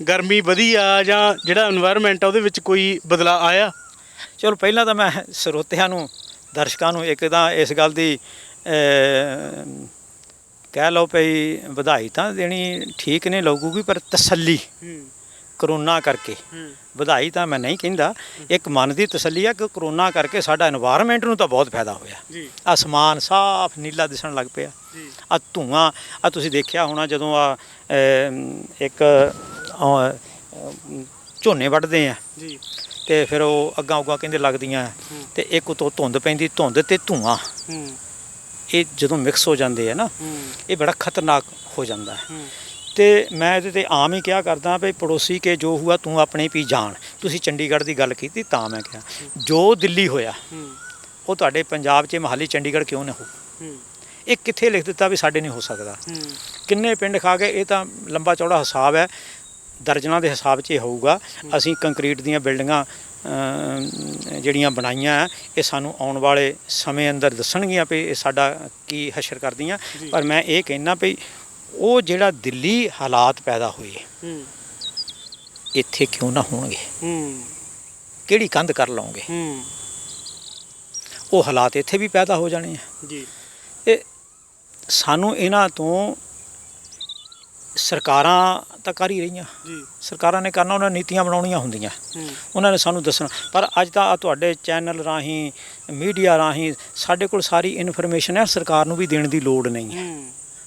ਗਰਮੀ ਵਧੀ ਆ ਜਾਂ ਜਿਹੜਾ ਇਨਵਾਇਰਮੈਂਟ ਆ ਉਹਦੇ ਵਿੱਚ ਕੋਈ ਬਦਲਾਅ ਆਇਆ? ਚਲੋ ਪਹਿਲਾਂ ਤਾਂ ਮੈਂ ਸਰੋਤਿਆਂ ਨੂੰ, ਦਰਸ਼ਕਾਂ ਨੂੰ ਇੱਕ ਤਾਂ ਇਸ ਗੱਲ ਦੀ ਕਹਿ ਲਓ ਭਈ ਵਧਾਈ ਤਾਂ ਦੇਣੀ ਠੀਕ ਨਹੀਂ ਲੱਗੂਗੀ, ਪਰ ਤਸੱਲੀ ਕਰੋਨਾ ਕਰਕੇ ਵਧਾਈ ਤਾਂ ਮੈਂ ਨਹੀਂ ਕਹਿੰਦਾ, ਇੱਕ ਮਨ ਦੀ ਤਸੱਲੀ ਆ ਕਿ ਕਰੋਨਾ ਕਰਕੇ ਸਾਡਾ এনवायरमेंट ਨੂੰ ਤਾਂ ਬਹੁਤ ਫਾਇਦਾ ਹੋਇਆ। ਅਸਮਾਨ ਸਾਫ਼ ਨੀਲਾ ਦਿਸਣ ਲੱਗ ਪਿਆ। ਆ ਧੂਆਂ ਆ ਤੁਸੀਂ ਦੇਖਿਆ ਹੋਣਾ ਜਦੋਂ ਆ ਇੱਕ ਝੋਨੇ ਵੱਢਦੇ ਆ ਤੇ ਫਿਰ ਉਹ ਅੱਗਾਂ ਉੱਗਾਂ ਕਹਿੰਦੇ ਲੱਗਦੀਆਂ, ਤੇ ਇੱਕ ਉਤੋਂ ਧੁੰਦ ਪੈਂਦੀ, ਧੁੰਦ ਤੇ ਧੂਆਂ ਇਹ ਜਦੋਂ ਮਿਕਸ ਹੋ ਜਾਂਦੇ ਆ ਨਾ, ਇਹ ਬੜਾ ਖਤਰਨਾਕ ਹੋ ਜਾਂਦਾ ਹੈ। ਤੇ ਮੈਂ ਇਹਦੇ ਤੇ ਆਮ ਹੀ ਕਿਹਾ ਕਰਦਾ ਵੀ ਪੜੋਸੀ ਕੇ ਜੋ ਹੁਆ ਤੂੰ ਆਪਣੇ ਪੀ ਜਾਣ। ਤੁਸੀਂ ਚੰਡੀਗੜ੍ਹ ਦੀ ਗੱਲ ਕੀਤੀ ਤਾਂ ਮੈਂ ਕਿਹਾ ਜੋ ਦਿੱਲੀ ਹੋਇਆ ਉਹ ਤੁਹਾਡੇ ਪੰਜਾਬ 'ਚ ਮਹਾਲੀ ਚੰਡੀਗੜ੍ਹ ਕਿਉਂ ਨਾ ਹੋ? ਇਹ ਕਿੱਥੇ ਲਿਖ ਦਿੱਤਾ ਵੀ ਸਾਡੇ ਨਹੀਂ ਹੋ ਸਕਦਾ? ਕਿੰਨੇ ਪਿੰਡ ਖਾ ਗਏ? ਇਹ ਤਾਂ ਲੰਬਾ ਚੌੜਾ ਹਿਸਾਬ ਹੈ, ਦਰਜਨਾਂ ਦੇ ਹਿਸਾਬ 'ਚ ਇਹ ਹੋਊਗਾ। ਅਸੀਂ ਕੰਕਰੀਟ ਦੀਆਂ ਬਿਲਡਿੰਗਾਂ ਜਿਹੜੀਆਂ ਬਣਾਈਆਂ ਇਹ ਸਾਨੂੰ ਆਉਣ ਵਾਲੇ ਸਮੇਂ ਅੰਦਰ ਦੱਸਣਗੀਆਂ ਵੀ ਇਹ ਸਾਡਾ ਕੀ ਹਸ਼ਰ ਕਰਦੀਆਂ। ਪਰ ਮੈਂ ਇਹ ਕਹਿਣਾ ਵੀ ਉਹ ਜਿਹੜਾ ਦਿੱਲੀ ਹਾਲਾਤ ਪੈਦਾ ਹੋਏ ਇੱਥੇ ਕਿਉਂ ਨਾ ਹੋਣਗੇ? ਕਿਹੜੀ ਕੰਧ ਕਰ ਲਓਗੇ? ਉਹ ਹਾਲਾਤ ਇੱਥੇ ਵੀ ਪੈਦਾ ਹੋ ਜਾਣੇ ਆ ਜੀ। ਇਹ ਸਾਨੂੰ ਇਹਨਾਂ ਤੋਂ ਸਰਕਾਰਾਂ ਤਾਂ ਕਰ ਹੀ ਰਹੀਆਂ ਜੀ। ਸਰਕਾਰਾਂ ਨੇ ਕਰਨਾ, ਉਹਨਾਂ ਨੇ ਨੀਤੀਆਂ ਬਣਾਉਣੀਆਂ ਹੁੰਦੀਆਂ, ਉਹਨਾਂ ਨੇ ਸਾਨੂੰ ਦੱਸਣਾ। ਪਰ ਅੱਜ ਤਾਂ ਤੁਹਾਡੇ ਚੈਨਲ ਰਾਹੀਂ, ਮੀਡੀਆ ਰਾਹੀਂ ਸਾਡੇ ਕੋਲ ਸਾਰੀ ਇਨਫੋਰਮੇਸ਼ਨ ਹੈ, ਸਰਕਾਰ ਨੂੰ ਵੀ ਦੇਣ ਦੀ ਲੋੜ ਨਹੀਂ ਹੈ।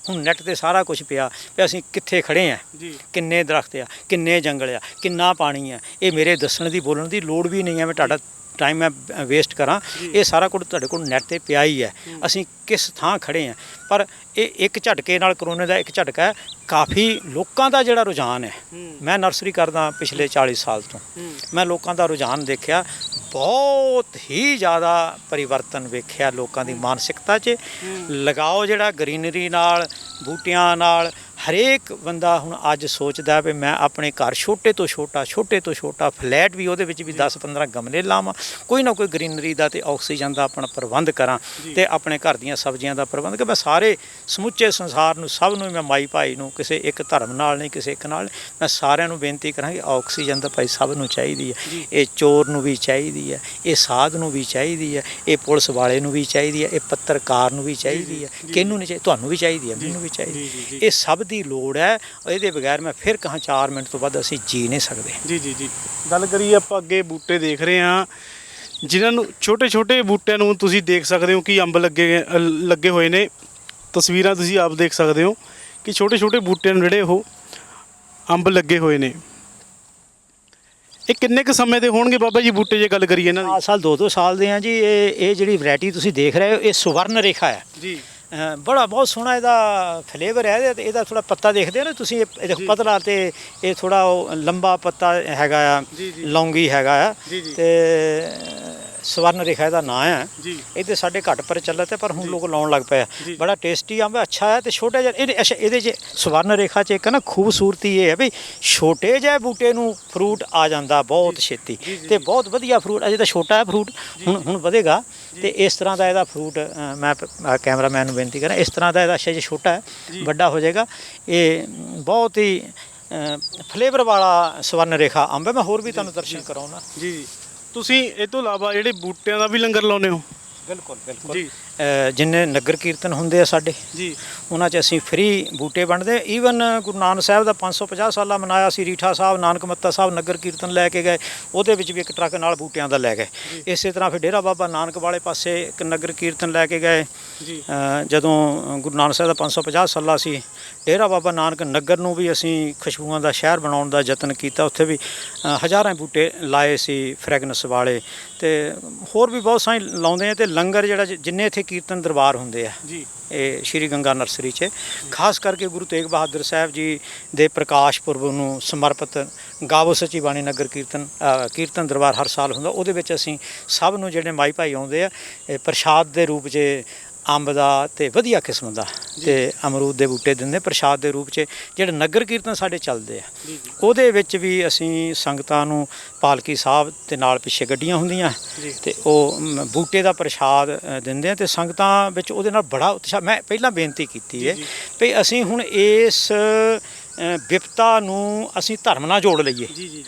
ਹੁਣ ਨੈੱਟ 'ਤੇ ਸਾਰਾ ਕੁਝ ਪਿਆ ਵੀ ਅਸੀਂ ਕਿੱਥੇ ਖੜ੍ਹੇ ਹਾਂ, ਕਿੰਨੇ ਦਰਖਤ ਆ, ਕਿੰਨੇ ਜੰਗਲ ਆ, ਕਿੰਨਾ ਪਾਣੀ ਆ। ਇਹ ਮੇਰੇ ਦੱਸਣ ਦੀ, ਬੋਲਣ ਦੀ ਲੋੜ ਵੀ ਨਹੀਂ ਹੈ। ਮੈਂ ਤੁਹਾਡਾ ਟਾਈਮ ਮੈਂ ਵੇਸਟ ਕਰਾਂ, ਇਹ ਸਾਰਾ ਕੁਝ ਤੁਹਾਡੇ ਕੋਲ ਨੈੱਟ 'ਤੇ ਪਿਆ ਹੀ ਹੈ। ਅਸੀਂ ਕਿਸ ਥਾਂ ਖੜ੍ਹੇ ਹਾਂ। ਪਰ ਇਹ ਇੱਕ ਝਟਕੇ ਨਾਲ, ਕਰੋਨੇ ਦਾ ਇੱਕ ਝਟਕਾ ਹੈ, ਕਾਫੀ ਲੋਕਾਂ ਦਾ ਜਿਹੜਾ ਰੁਝਾਨ ਹੈ। ਮੈਂ ਨਰਸਰੀ ਕਰਦਾ ਪਿਛਲੇ 40 ਸਾਲ ਤੋਂ, ਮੈਂ ਲੋਕਾਂ ਦਾ ਰੁਝਾਨ ਦੇਖਿਆ, ਬਹੁਤ ਹੀ ਜ਼ਿਆਦਾ ਪਰਿਵਰਤਨ ਵੇਖਿਆ ਲੋਕਾਂ ਦੀ ਮਾਨਸਿਕਤਾ 'ਚ। ਲਗਾਓ ਜਿਹੜਾ ਗਰੀਨਰੀ ਨਾਲ, ਬੂਟਿਆਂ ਨਾਲ, ਹਰੇਕ ਬੰਦਾ ਹੁਣ ਅੱਜ ਸੋਚਦਾ ਵੀ ਮੈਂ ਆਪਣੇ ਘਰ ਛੋਟੇ ਤੋਂ ਛੋਟਾ ਫਲੈਟ ਵੀ, ਉਹਦੇ ਵਿੱਚ ਵੀ 10-15 ਗਮਲੇ ਲਾਵਾਂ, ਕੋਈ ਨਾ ਕੋਈ ਗਰੀਨਰੀ ਦਾ ਤੇ ਆਕਸੀਜਨ ਦਾ ਆਪਣਾ ਪ੍ਰਬੰਧ ਕਰਾਂ, ਤੇ ਆਪਣੇ ਘਰ ਦੀਆਂ ਸਬਜ਼ੀਆਂ ਦਾ ਪ੍ਰਬੰਧ। ਕਿ ਮੈਂ ਸਾਰੇ ਸਮੁੱਚੇ ਸੰਸਾਰ ਨੂੰ, ਸਭ ਨੂੰ, ਮੈਂ ਮਾਈ ਭਾਈ ਨੂੰ, ਕਿਸੇ ਇੱਕ ਧਰਮ ਨਾਲ ਨਹੀਂ, ਕਿਸੇ ਇੱਕ ਨਾਲ, ਮੈਂ ਸਾਰਿਆਂ ਨੂੰ ਬੇਨਤੀ ਕਰਾਂਗੀ ਆਕਸੀਜਨ ਤਾਂ ਭਾਈ ਸਭ ਨੂੰ ਚਾਹੀਦੀ ਹੈ। ਇਹ ਚੋਰ ਨੂੰ ਵੀ ਚਾਹੀਦੀ ਹੈ, ਇਹ ਸਾਧ ਨੂੰ ਵੀ ਚਾਹੀਦੀ ਹੈ, ਇਹ ਪੁਲਿਸ ਵਾਲੇ ਨੂੰ ਵੀ ਚਾਹੀਦੀ ਹੈ, ਇਹ ਪੱਤਰਕਾਰ ਨੂੰ ਵੀ ਚਾਹੀਦੀ ਹੈ, ਕਿਹਨੂੰ ਨਹੀਂ ਚਾਹੀਦੀ? ਤੁਹਾਨੂੰ ਵੀ ਚਾਹੀਦੀ ਹੈ, ਮੈਨੂੰ ਵੀ ਚਾਹੀਦੀ। ਇਹ ਸਭ ਦੀ ਲੋੜ ਹੈ। ਇਹਦੇ ਬਗੈਰ ਮੈਂ ਫਿਰ ਕਹਾਂ 4 ਮਿੰਟ ਤੋਂ ਵੱਧ ਅਸੀਂ ਜੀ ਨਹੀਂ ਸਕਦੇ। ਜੀ ਗੱਲ ਕਰੀਏ ਆਪਾਂ ਅੱਗੇ ਬੂਟੇ ਦੇਖ ਰਹੇ ਹਾਂ, ਜਿਨ੍ਹਾਂ ਨੂੰ ਛੋਟੇ ਬੂਟਿਆਂ ਨੂੰ ਤੁਸੀਂ ਦੇਖ ਸਕਦੇ ਹੋ ਕਿ ਅੰਬ ਲੱਗੇ ਹੋਏ ਨੇ। ਤਸਵੀਰਾਂ ਤੁਸੀਂ ਆਪ ਦੇਖ ਸਕਦੇ ਹੋ ਕਿ ਛੋਟੇ ਬੂਟਿਆਂ ਨੂੰ ਜਿਹੜੇ ਉਹ ਅੰਬ ਲੱਗੇ ਹੋਏ ਨੇ। ਇਹ ਕਿੰਨੇ ਕੁ ਸਮੇਂ ਦੇ ਹੋਣਗੇ ਬਾਬਾ ਜੀ ਬੂਟੇ, ਜੇ ਗੱਲ ਕਰੀਏ ਇਹਨਾਂ ਦੀ? ਸਾਲ 2-2 ਸਾਲ ਦੇ ਆ ਜੀ। ਇਹ ਜਿਹੜੀ ਵੈਰਾਈਟੀ ਤੁਸੀਂ ਦੇਖ ਰਹੇ ਹੋ, ਇਹ ਸੁਵਰਨ ਰੇਖਾ ਹੈ ਜੀ। ਬਹੁਤ ਸੋਹਣਾ ਇਹਦਾ ਫਲੇਵਰ ਹੈ। ਇਹਦਾ ਥੋੜਾ ਪੱਤਾ ਦੇਖਦੇ ਹੋ ਨਾ ਤੁਸੀਂ, ਇਹ ਦੇਖੋ ਪਤਲਾ, ਤੇ ਇਹ ਥੋੜਾ ਉਹ ਲੰਬਾ ਪੱਤਾ ਹੈਗਾ ਆ, ਲੌਂਗੀ ਹੈਗਾ ਆ, ਤੇ ਸਵਰਨ ਰੇਖਾ ਇਹਦਾ ਨਾਂ ਹੈ। ਇਹਦੇ ਸਾਡੇ ਘੱਟ ਪ੍ਰਚਲਿਤ ਹੈ, ਪਰ ਹੁਣ ਲੋਕ ਲਾਉਣ ਲੱਗ ਪਏ ਆ। ਬੜਾ ਟੇਸਟੀ ਅੰਬ, ਅੱਛਾ ਹੈ। ਤੇ ਛੋਟਾ ਜਿਹਾ ਇਹਦੇ 'ਚ ਸਵਰਨ ਰੇਖਾ 'ਚ ਇੱਕ ਨਾ ਖੂਬਸੂਰਤੀ ਇਹ ਹੈ ਵੀ ਛੋਟੇ ਜਿਹੇ ਬੂਟੇ ਨੂੰ ਫਰੂਟ ਆ ਜਾਂਦਾ ਬਹੁਤ ਛੇਤੀ, ਤੇ ਬਹੁਤ ਵਧੀਆ ਫਰੂਟ। ਅਜੇ ਤਾਂ ਛੋਟਾ ਹੈ ਫਰੂਟ, ਹੁਣ ਵਧੇਗਾ। ਤੇ ਇਸ ਤਰ੍ਹਾਂ ਦਾ ਇਹਦਾ ਫਰੂਟ, ਮੈਂ ਕੈਮਰਾਮੈਨ ਨੂੰ ਬੇਨਤੀ ਕਰਾਂ, ਇਸ ਤਰ੍ਹਾਂ ਦਾ ਇਹਦਾ ਜੇ ਛੋਟਾ ਹੈ, ਵੱਡਾ ਹੋ ਜਾਏਗਾ। ਇਹ ਬਹੁਤ ਹੀ ਫਲੇਵਰ ਵਾਲਾ ਸਵਰਨ ਰੇਖਾ ਅੰਬ ਹੈ। ਮੈਂ ਹੋਰ ਵੀ ਤੁਹਾਨੂੰ ਦਰਸ਼ਨ ਕਰਾਉਣਾ ਜੀ। ਤੁਸੀਂ ਇਹ ਤੋਂ ਇਲਾਵਾ ਜਿਹੜੇ ਬੂਟਿਆਂ ਦਾ ਵੀ ਲੰਗਰ ਲਾਉਂਦੇ ਹੋ? ਬਿਲਕੁਲ ਬਿਲਕੁਲ ਜੀ ਜਿੰਨੇ ਨਗਰ ਕੀਰਤਨ ਹੁੰਦੇ ਆ ਸਾਡੇ ਜੀ ਉਹਨਾਂ 'ਚ ਅਸੀਂ ਫ੍ਰੀ ਬੂਟੇ ਵੰਡਦੇ। ਈਵਨ ਗੁਰੂ ਨਾਨਕ ਸਾਹਿਬ ਦਾ 550 ਸਾਲਾ ਮਨਾਇਆ ਸੀ, ਰੀਠਾ ਸਾਹਿਬ ਨਾਨਕ ਮੱਤਾ ਸਾਹਿਬ ਨਗਰ ਕੀਰਤਨ ਲੈ ਕੇ ਗਏ, ਉਹਦੇ ਵਿੱਚ ਵੀ ਇੱਕ ਟਰੱਕ ਨਾਲ ਬੂਟਿਆਂ ਦਾ ਲੈ ਗਏ। ਇਸੇ ਤਰ੍ਹਾਂ ਫਿਰ ਡੇਰਾ ਬਾਬਾ ਨਾਨਕ ਵਾਲੇ ਪਾਸੇ ਇੱਕ ਨਗਰ ਕੀਰਤਨ ਲੈ ਕੇ ਗਏ। ਜੀ ਜਦੋਂ ਗੁਰੂ ਨਾਨਕ ਸਾਹਿਬ ਦਾ 550 ਸਾਲਾ ਸੀ, ਡੇਰਾ ਬਾਬਾ ਨਾਨਕ ਨਗਰ ਨੂੰ ਵੀ ਅਸੀਂ ਖੁਸ਼ਬੂਆਂ ਦਾ ਸ਼ਹਿਰ ਬਣਾਉਣ ਦਾ ਯਤਨ ਕੀਤਾ। ਉੱਥੇ ਵੀ ਹਜ਼ਾਰਾਂ ਬੂਟੇ ਲਾਏ ਸੀ ਫ੍ਰੈਗਨੈਂਸ ਵਾਲੇ, ਤੇ ਹੋਰ ਵੀ ਬਹੁਤ ਸਾਰੇ ਲਾਉਂਦੇ ਆ। ਤੇ ਲੰਗਰ ਜਿਹੜਾ ਜਿੰਨੇ ਇੱਥੇ ਕੀਰਤਨ ਦਰਬਾਰ ਹੁੰਦੇ ਆ ਜੀ ਇਹ ਸ਼੍ਰੀ ਗੰਗਾ ਨਰਸਰੀ 'ਚ, ਖਾਸ ਕਰਕੇ ਗੁਰੂ ਤੇਗ ਬਹਾਦਰ ਸਾਹਿਬ ਜੀ ਦੇ ਪ੍ਰਕਾਸ਼ ਪੁਰਬ ਨੂੰ ਸਮਰਪਿਤ ਗਾਵੋ ਸੱਚੀ ਬਾਣੀ ਨਗਰ ਕੀਰਤਨ ਦਰਬਾਰ ਹਰ ਸਾਲ ਹੁੰਦਾ। ਉਹਦੇ ਵਿੱਚ ਅਸੀਂ ਸਭ ਨੂੰ ਜਿਹੜੇ ਮਾਈ ਭਾਈ ਆਉਂਦੇ ਆ ਪ੍ਰਸ਼ਾਦ ਦੇ ਰੂਪ 'ਚ ਅੰਬ ਦਾ ਤੇ ਵਧੀਆ ਕਿਸਮ ਦਾ ਤੇ ਅਮਰੂਦ ਦੇ ਬੂਟੇ ਦਿੰਦੇ ਪ੍ਰਸ਼ਾਦ ਦੇ ਰੂਪ 'ਚ। ਜਿਹੜੇ ਨਗਰ ਕੀਰਤਨ ਸਾਡੇ ਚੱਲਦੇ ਆ ਉਹਦੇ ਵਿੱਚ ਵੀ ਅਸੀਂ ਸੰਗਤਾਂ ਨੂੰ ਪਾਲਕੀ ਸਾਹਿਬ ਤੇ ਨਾਲ ਪਿੱਛੇ ਗੱਡੀਆਂ ਹੁੰਦੀਆਂ ਤੇ ਉਹ ਬੂਟੇ ਦਾ ਪ੍ਰਸ਼ਾਦ ਦਿੰਦੇ ਆ ਤੇ ਸੰਗਤਾਂ ਵਿੱਚ ਉਹਦੇ ਨਾਲ ਬੜਾ ਉਤਸ਼ਾਹ। ਮੈਂ ਪਹਿਲਾਂ ਬੇਨਤੀ ਕੀਤੀ ਹੈ ਵੀ ਅਸੀਂ ਹੁਣ ਇਸ ਵਿਪਤਾ ਨੂੰ ਅਸੀਂ ਧਰਮ ਨਾਲ ਜੋੜ ਲਈਏ।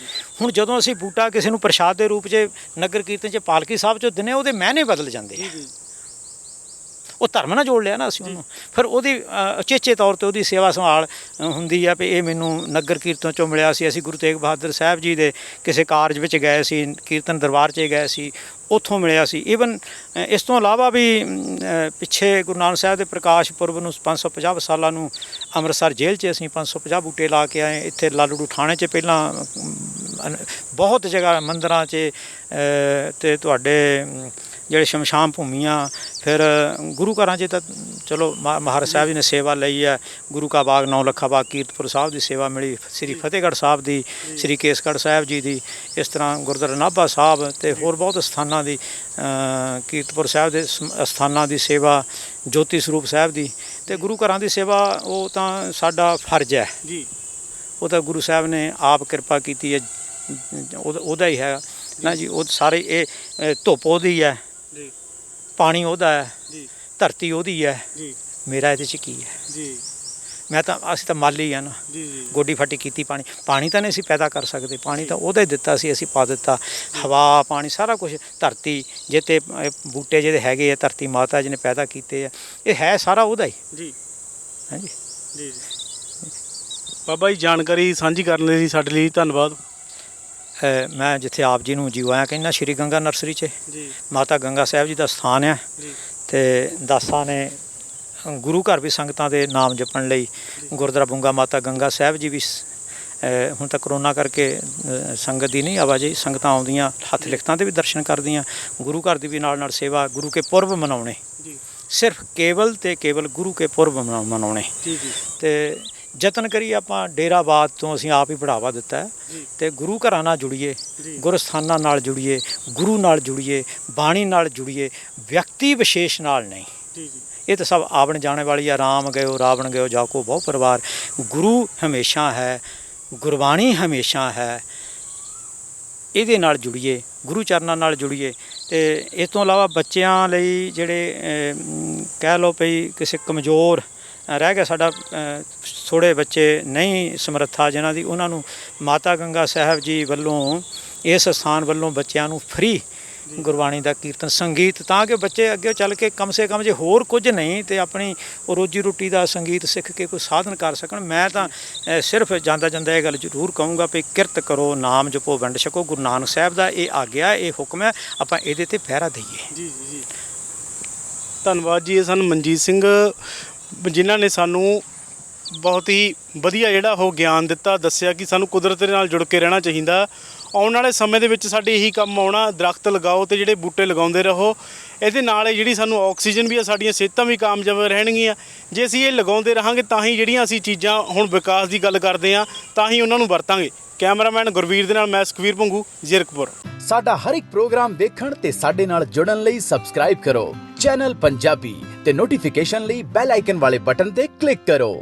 ਹੁਣ ਜਦੋਂ ਅਸੀਂ ਬੂਟਾ ਕਿਸੇ ਨੂੰ ਪ੍ਰਸ਼ਾਦ ਦੇ ਰੂਪ 'ਚ ਨਗਰ ਕੀਰਤਨ 'ਚ ਪਾਲਕੀ ਸਾਹਿਬ 'ਚ ਦਿੰਦੇ ਉਹਦੇ ਮਾਇਨੇ ਬਦਲ ਜਾਂਦੇ ਆ। ਉਹ ਧਰਮ ਨਾਲ ਜੋੜ ਲਿਆ ਨਾ ਅਸੀਂ ਉਹਨੂੰ, ਫਿਰ ਉਹਦੀ ਉਚੇਚੇ ਤੌਰ 'ਤੇ ਉਹਦੀ ਸੇਵਾ ਸੰਭਾਲ ਹੁੰਦੀ ਆ ਵੀ ਇਹ ਮੈਨੂੰ ਨਗਰ ਕੀਰਤਨ 'ਚੋਂ ਮਿਲਿਆ ਸੀ। ਅਸੀਂ ਗੁਰੂ ਤੇਗ ਬਹਾਦਰ ਸਾਹਿਬ ਜੀ ਦੇ ਕਿਸੇ ਕਾਰਜ ਵਿੱਚ ਗਏ ਸੀ, ਕੀਰਤਨ ਦਰਬਾਰ 'ਚ ਗਏ ਸੀ, ਉੱਥੋਂ ਮਿਲਿਆ ਸੀ। ਈਵਨ ਇਸ ਤੋਂ ਇਲਾਵਾ ਵੀ ਪਿੱਛੇ ਗੁਰੂ ਨਾਨਕ ਸਾਹਿਬ ਦੇ ਪ੍ਰਕਾਸ਼ ਪੁਰਬ ਨੂੰ 550 ਸਾਲਾਂ ਨੂੰ ਅੰਮ੍ਰਿਤਸਰ ਜੇਲ੍ਹ 'ਚ ਅਸੀਂ 550 ਬੂਟੇ ਲਾ ਕੇ ਆਏ। ਇੱਥੇ ਲਾਲੜੂ ਥਾਣੇ 'ਚ ਪਹਿਲਾਂ ਬਹੁਤ ਜਗ੍ਹਾ ਮੰਦਰਾਂ 'ਚ ਤੇ ਤੁਹਾਡੇ ਜਿਹੜੇ ਸ਼ਮਸ਼ਾਨ ਭੂਮੀਆਂ, ਫਿਰ ਗੁਰੂ ਘਰਾਂ 'ਚ ਤਾਂ ਚਲੋ ਮਹਾਰਾਜ ਸਾਹਿਬ ਜੀ ਨੇ ਸੇਵਾ ਲਈ ਹੈ। ਗੁਰੂ ਕਾ ਬਾਗ, 9 ਲੱਖਾ ਬਾਗ, ਕੀਰਤਪੁਰ ਸਾਹਿਬ ਦੀ ਸੇਵਾ ਮਿਲੀ, ਸ੍ਰੀ ਫਤਿਹਗੜ੍ਹ ਸਾਹਿਬ ਦੀ, ਸ੍ਰੀ ਕੇਸਗੜ੍ਹ ਸਾਹਿਬ ਜੀ ਦੀ, ਇਸ ਤਰ੍ਹਾਂ ਗੁਰਦੁਆਰਾ ਨਾਭਾ ਸਾਹਿਬ ਤੇ ਹੋਰ ਬਹੁਤ ਸਥਾਨਾਂ ਦੀ, ਕੀਰਤਪੁਰ ਸਾਹਿਬ ਦੇ ਸਥਾਨਾਂ ਦੀ ਸੇਵਾ, ਜੋਤੀ ਸਰੂਪ ਸਾਹਿਬ ਦੀ। ਤੇ ਗੁਰੂ ਘਰਾਂ ਦੀ ਸੇਵਾ ਉਹ ਤਾਂ ਸਾਡਾ ਫਰਜ਼ ਹੈ ਜੀ, ਉਹ ਤਾਂ ਗੁਰੂ ਸਾਹਿਬ ਨੇ ਆਪ ਕਿਰਪਾ ਕੀਤੀ ਹੈ, ਉਹਦਾ ਹੀ ਹੈ ਨਾ ਜੀ। ਉਹ ਸਾਰੇ ਇਹ ਧੁੱਪ ਉਹਦੀ ਹੈ, ਪਾਣੀ ਉਹਦਾ ਹੈ, ਧਰਤੀ ਉਹਦੀ ਹੈ, ਮੇਰਾ ਇਹਦੇ 'ਚ ਕੀ ਹੈ? ਮੈਂ ਤਾਂ ਅਸੀਂ ਤਾਂ ਮਾਲੀ ਆ ਨਾ, ਗੋਡੀ ਫਾਟੀ ਕੀਤੀ। ਪਾਣੀ ਤਾਂ ਨਹੀਂ ਅਸੀਂ ਪੈਦਾ ਕਰ ਸਕਦੇ, ਪਾਣੀ ਤਾਂ ਉਹਦਾ ਹੀ ਦਿੱਤਾ ਸੀ, ਅਸੀਂ ਪਾ ਦਿੱਤਾ। ਹਵਾ, ਪਾਣੀ, ਸਾਰਾ ਕੁਝ ਧਰਤੀ ਜਿੱਤੇ ਬੂਟੇ ਜਿਹੜੇ ਹੈਗੇ ਆ ਧਰਤੀ ਮਾਤਾ ਜੀ ਨੇ ਪੈਦਾ ਕੀਤੇ ਆ, ਇਹ ਹੈ ਸਾਰਾ ਉਹਦਾ ਹੀ ਜੀ। ਹਾਂਜੀ ਜੀ ਬਾਬਾ ਜੀ, ਜਾਣਕਾਰੀ ਸਾਂਝੀ ਕਰਨ ਲਈ ਸਾਡੇ ਲਈ ਧੰਨਵਾਦ। ਮੈਂ ਜਿੱਥੇ ਆਪ ਜੀ ਨੂੰ ਜੀਵਾਇਆ ਕਹਿੰਦਾ ਸ਼੍ਰੀ ਗੰਗਾ ਨਰਸਰੀ 'ਚ ਮਾਤਾ ਗੰਗਾ ਸਾਹਿਬ ਜੀ ਦਾ ਸਥਾਨ ਆ ਤੇ ਦਾਸਾਂ ਨੇ ਗੁਰੂ ਘਰ ਵੀ ਸੰਗਤਾਂ ਦੇ ਨਾਮ ਜਪਣ ਲਈ ਗੁਰਦੁਆਰਾ ਬੁੰਗਾ ਮਾਤਾ ਗੰਗਾ ਸਾਹਿਬ ਜੀ ਵੀ ਹੁਣ ਤਾਂ ਕਰੋਨਾ ਕਰਕੇ ਸੰਗਤ ਦੀ ਨਹੀਂ ਆਵਾਜਾਈ, ਸੰਗਤਾਂ ਆਉਂਦੀਆਂ ਹੱਥ ਲਿਖਤਾਂ ਤੇ ਵੀ ਦਰਸ਼ਨ ਕਰਦੀਆਂ। ਗੁਰੂ ਘਰ ਦੀ ਵੀ ਨਾਲ ਸੇਵਾ, ਗੁਰੂ ਕੇ ਪੁਰਬ ਮਨਾਉਣੇ, ਸਿਰਫ ਕੇਵਲ ਤੇ ਕੇਵਲ ਗੁਰੂ ਕੇ ਪੁਰਬ ਮਨਾਉਣੇ ਤੇ ਯਤਨ ਕਰੀਏ ਆਪਾਂ। ਡੇਰਾਬਾਦ ਤੋਂ ਅਸੀਂ ਆਪ ਹੀ ਬੜਾਵਾ ਦਿੱਤਾ ਹੈ ਤੇ ਗੁਰੂ ਘਰਾਂ ਨਾਲ ਜੁੜੀਏ, ਗੁਰਸਥਾਨਾਂ ਨਾਲ ਜੁੜੀਏ, ਗੁਰੂ ਨਾਲ ਜੁੜੀਏ, ਬਾਣੀ ਨਾਲ ਜੁੜੀਏ, ਵਿਅਕਤੀ ਵਿਸ਼ੇਸ਼ ਨਾਲ ਨਹੀਂ। ਇਹ ਤਾਂ ਸਭ ਆਵਣ ਜਾਣੇ ਵਾਲੀ ਆ। ਰਾਮ ਗਇਓ ਰਾਵਣ ਗਇਓ ਜਾਕੋ ਬਹੁ ਪਰਿਵਾਰ। ਗੁਰੂ ਹਮੇਸ਼ਾ ਹੈ, ਗੁਰਬਾਣੀ ਹਮੇਸ਼ਾ ਹੈ, ਇਹਦੇ ਨਾਲ ਜੁੜੀਏ, ਗੁਰੂ ਚਰਨਾਂ ਨਾਲ ਜੁੜੀਏ। ਤੇ ਇਸ ਤੋਂ ਇਲਾਵਾ ਬੱਚਿਆਂ ਲਈ ਜਿਹੜੇ ਕਹਿ ਲਓ ਪਈ ਕਿਸੇ ਕਮਜ਼ੋਰ ਰਹਿ ਗਿਆ, ਸਾਡਾ ਥੋੜ੍ਹੇ ਬੱਚੇ ਨਹੀਂ ਸਮਰੱਥਾ ਜਿਨ੍ਹਾਂ ਦੀ, ਉਹਨਾਂ ਨੂੰ ਮਾਤਾ ਗੰਗਾ ਸਾਹਿਬ ਜੀ ਵੱਲੋਂ, ਇਸ ਸਥਾਨ ਵੱਲੋਂ ਬੱਚਿਆਂ ਨੂੰ ਫ੍ਰੀ ਗੁਰਬਾਣੀ ਦਾ ਕੀਰਤਨ, ਸੰਗੀਤ, ਤਾਂ ਕਿ ਬੱਚੇ ਅੱਗੇ ਚੱਲ ਕੇ ਕਮ ਸੇ ਕਮ ਜੇ ਹੋਰ ਕੁਝ ਨਹੀਂ ਤੇ ਆਪਣੀ ਰੋਜੀ ਰੋਟੀ ਦਾ ਸੰਗੀਤ ਸਿੱਖ ਕੇ ਕੋਈ ਸਾਧਨ ਕਰ ਸਕਣ। ਮੈਂ ਤਾਂ ਸਿਰਫ ਜਾਂਦਾ ਜਾਂਦਾ ਇਹ ਗੱਲ ਜ਼ਰੂਰ ਕਹੂੰਗਾ ਵੀ ਕਿਰਤ ਕਰੋ, ਨਾਮ ਜਪੋ, ਵੰਡ ਛਕੋ। ਗੁਰੂ ਨਾਨਕ ਸਾਹਿਬ ਦਾ ਇਹ ਆਗਿਆ, ਇਹ ਹੁਕਮ ਹੈ, ਆਪਾਂ ਇਹਦੇ 'ਤੇ ਪਹਿਰਾ ਦਈਏ। ਜੀ ਜੀ ਧੰਨਵਾਦ ਜੀ। ਇਹ ਸਨ ਮਨਜੀਤ ਸਿੰਘ ਜਿਨ੍ਹਾਂ ਨੇ ਸਾਨੂੰ ਬਹੁਤ ਹੀ ਵਧੀਆ ਜਿਹੜਾ ਉਹ ਗਿਆਨ ਦਿੱਤਾ, ਦੱਸਿਆ ਕਿ ਸਾਨੂੰ ਕੁਦਰਤ ਦੇ ਨਾਲ ਜੁੜ ਕੇ ਰਹਿਣਾ ਚਾਹੀਦਾ। ਆਉਣ ਵਾਲੇ ਸਮੇਂ ਦੇ ਵਿੱਚ ਸਾਡੇ ਇਹੀ ਕੰਮ ਆਉਣਾ, ਦਰਖਤ ਲਗਾਓ ਤੇ ਜਿਹੜੇ ਬੂਟੇ ਲਗਾਉਂਦੇ ਰਹੋ। ਇਹਦੇ ਨਾਲ ਜਿਹੜੀ ਸਾਨੂੰ ਆਕਸੀਜਨ ਵੀ ਆ, ਸਾਡੀਆਂ ਸਿਹਤਾਂ ਵੀ ਕਾਮਯਾਬ ਰਹਿਣਗੀਆਂ। ਜੇ ਅਸੀਂ ਇਹ ਲਗਾਉਂਦੇ ਰਹਾਂਗੇ ਤਾਂ ਹੀ ਜਿਹੜੀਆਂ ਅਸੀਂ ਚੀਜ਼ਾਂ ਹੁਣ ਵਿਕਾਸ ਦੀ ਗੱਲ ਕਰਦੇ ਹਾਂ ਤਾਂ ਹੀ ਉਹਨਾਂ ਨੂੰ ਵਰਤਾਂਗੇ। ਕੈਮਰਾਮੈਨ ਗੁਰਵੀਰ ਦੇ ਨਾਲ ਮੈਂ ਸੁਖਵੀਰ ਭੰਗੂ, ਜ਼ੀਰਕਪੁਰ। ਸਾਡਾ ਹਰ ਇੱਕ ਪ੍ਰੋਗਰਾਮ ਦੇਖਣ ਤੇ ਸਾਡੇ ਨਾਲ ਜੁੜਨ ਲਈ ਸਬਸਕ੍ਰਾਈਬ ਕਰੋ ਚੈਨਲ ਪੰਜਾਬੀ ਤੇ ਨੋਟੀਫਿਕੇਸ਼ਨ ਲਈ ਬੈਲ ਆਈਕਨ ਵਾਲੇ ਬਟਨ ਤੇ ਕਲਿੱਕ ਕਰੋ।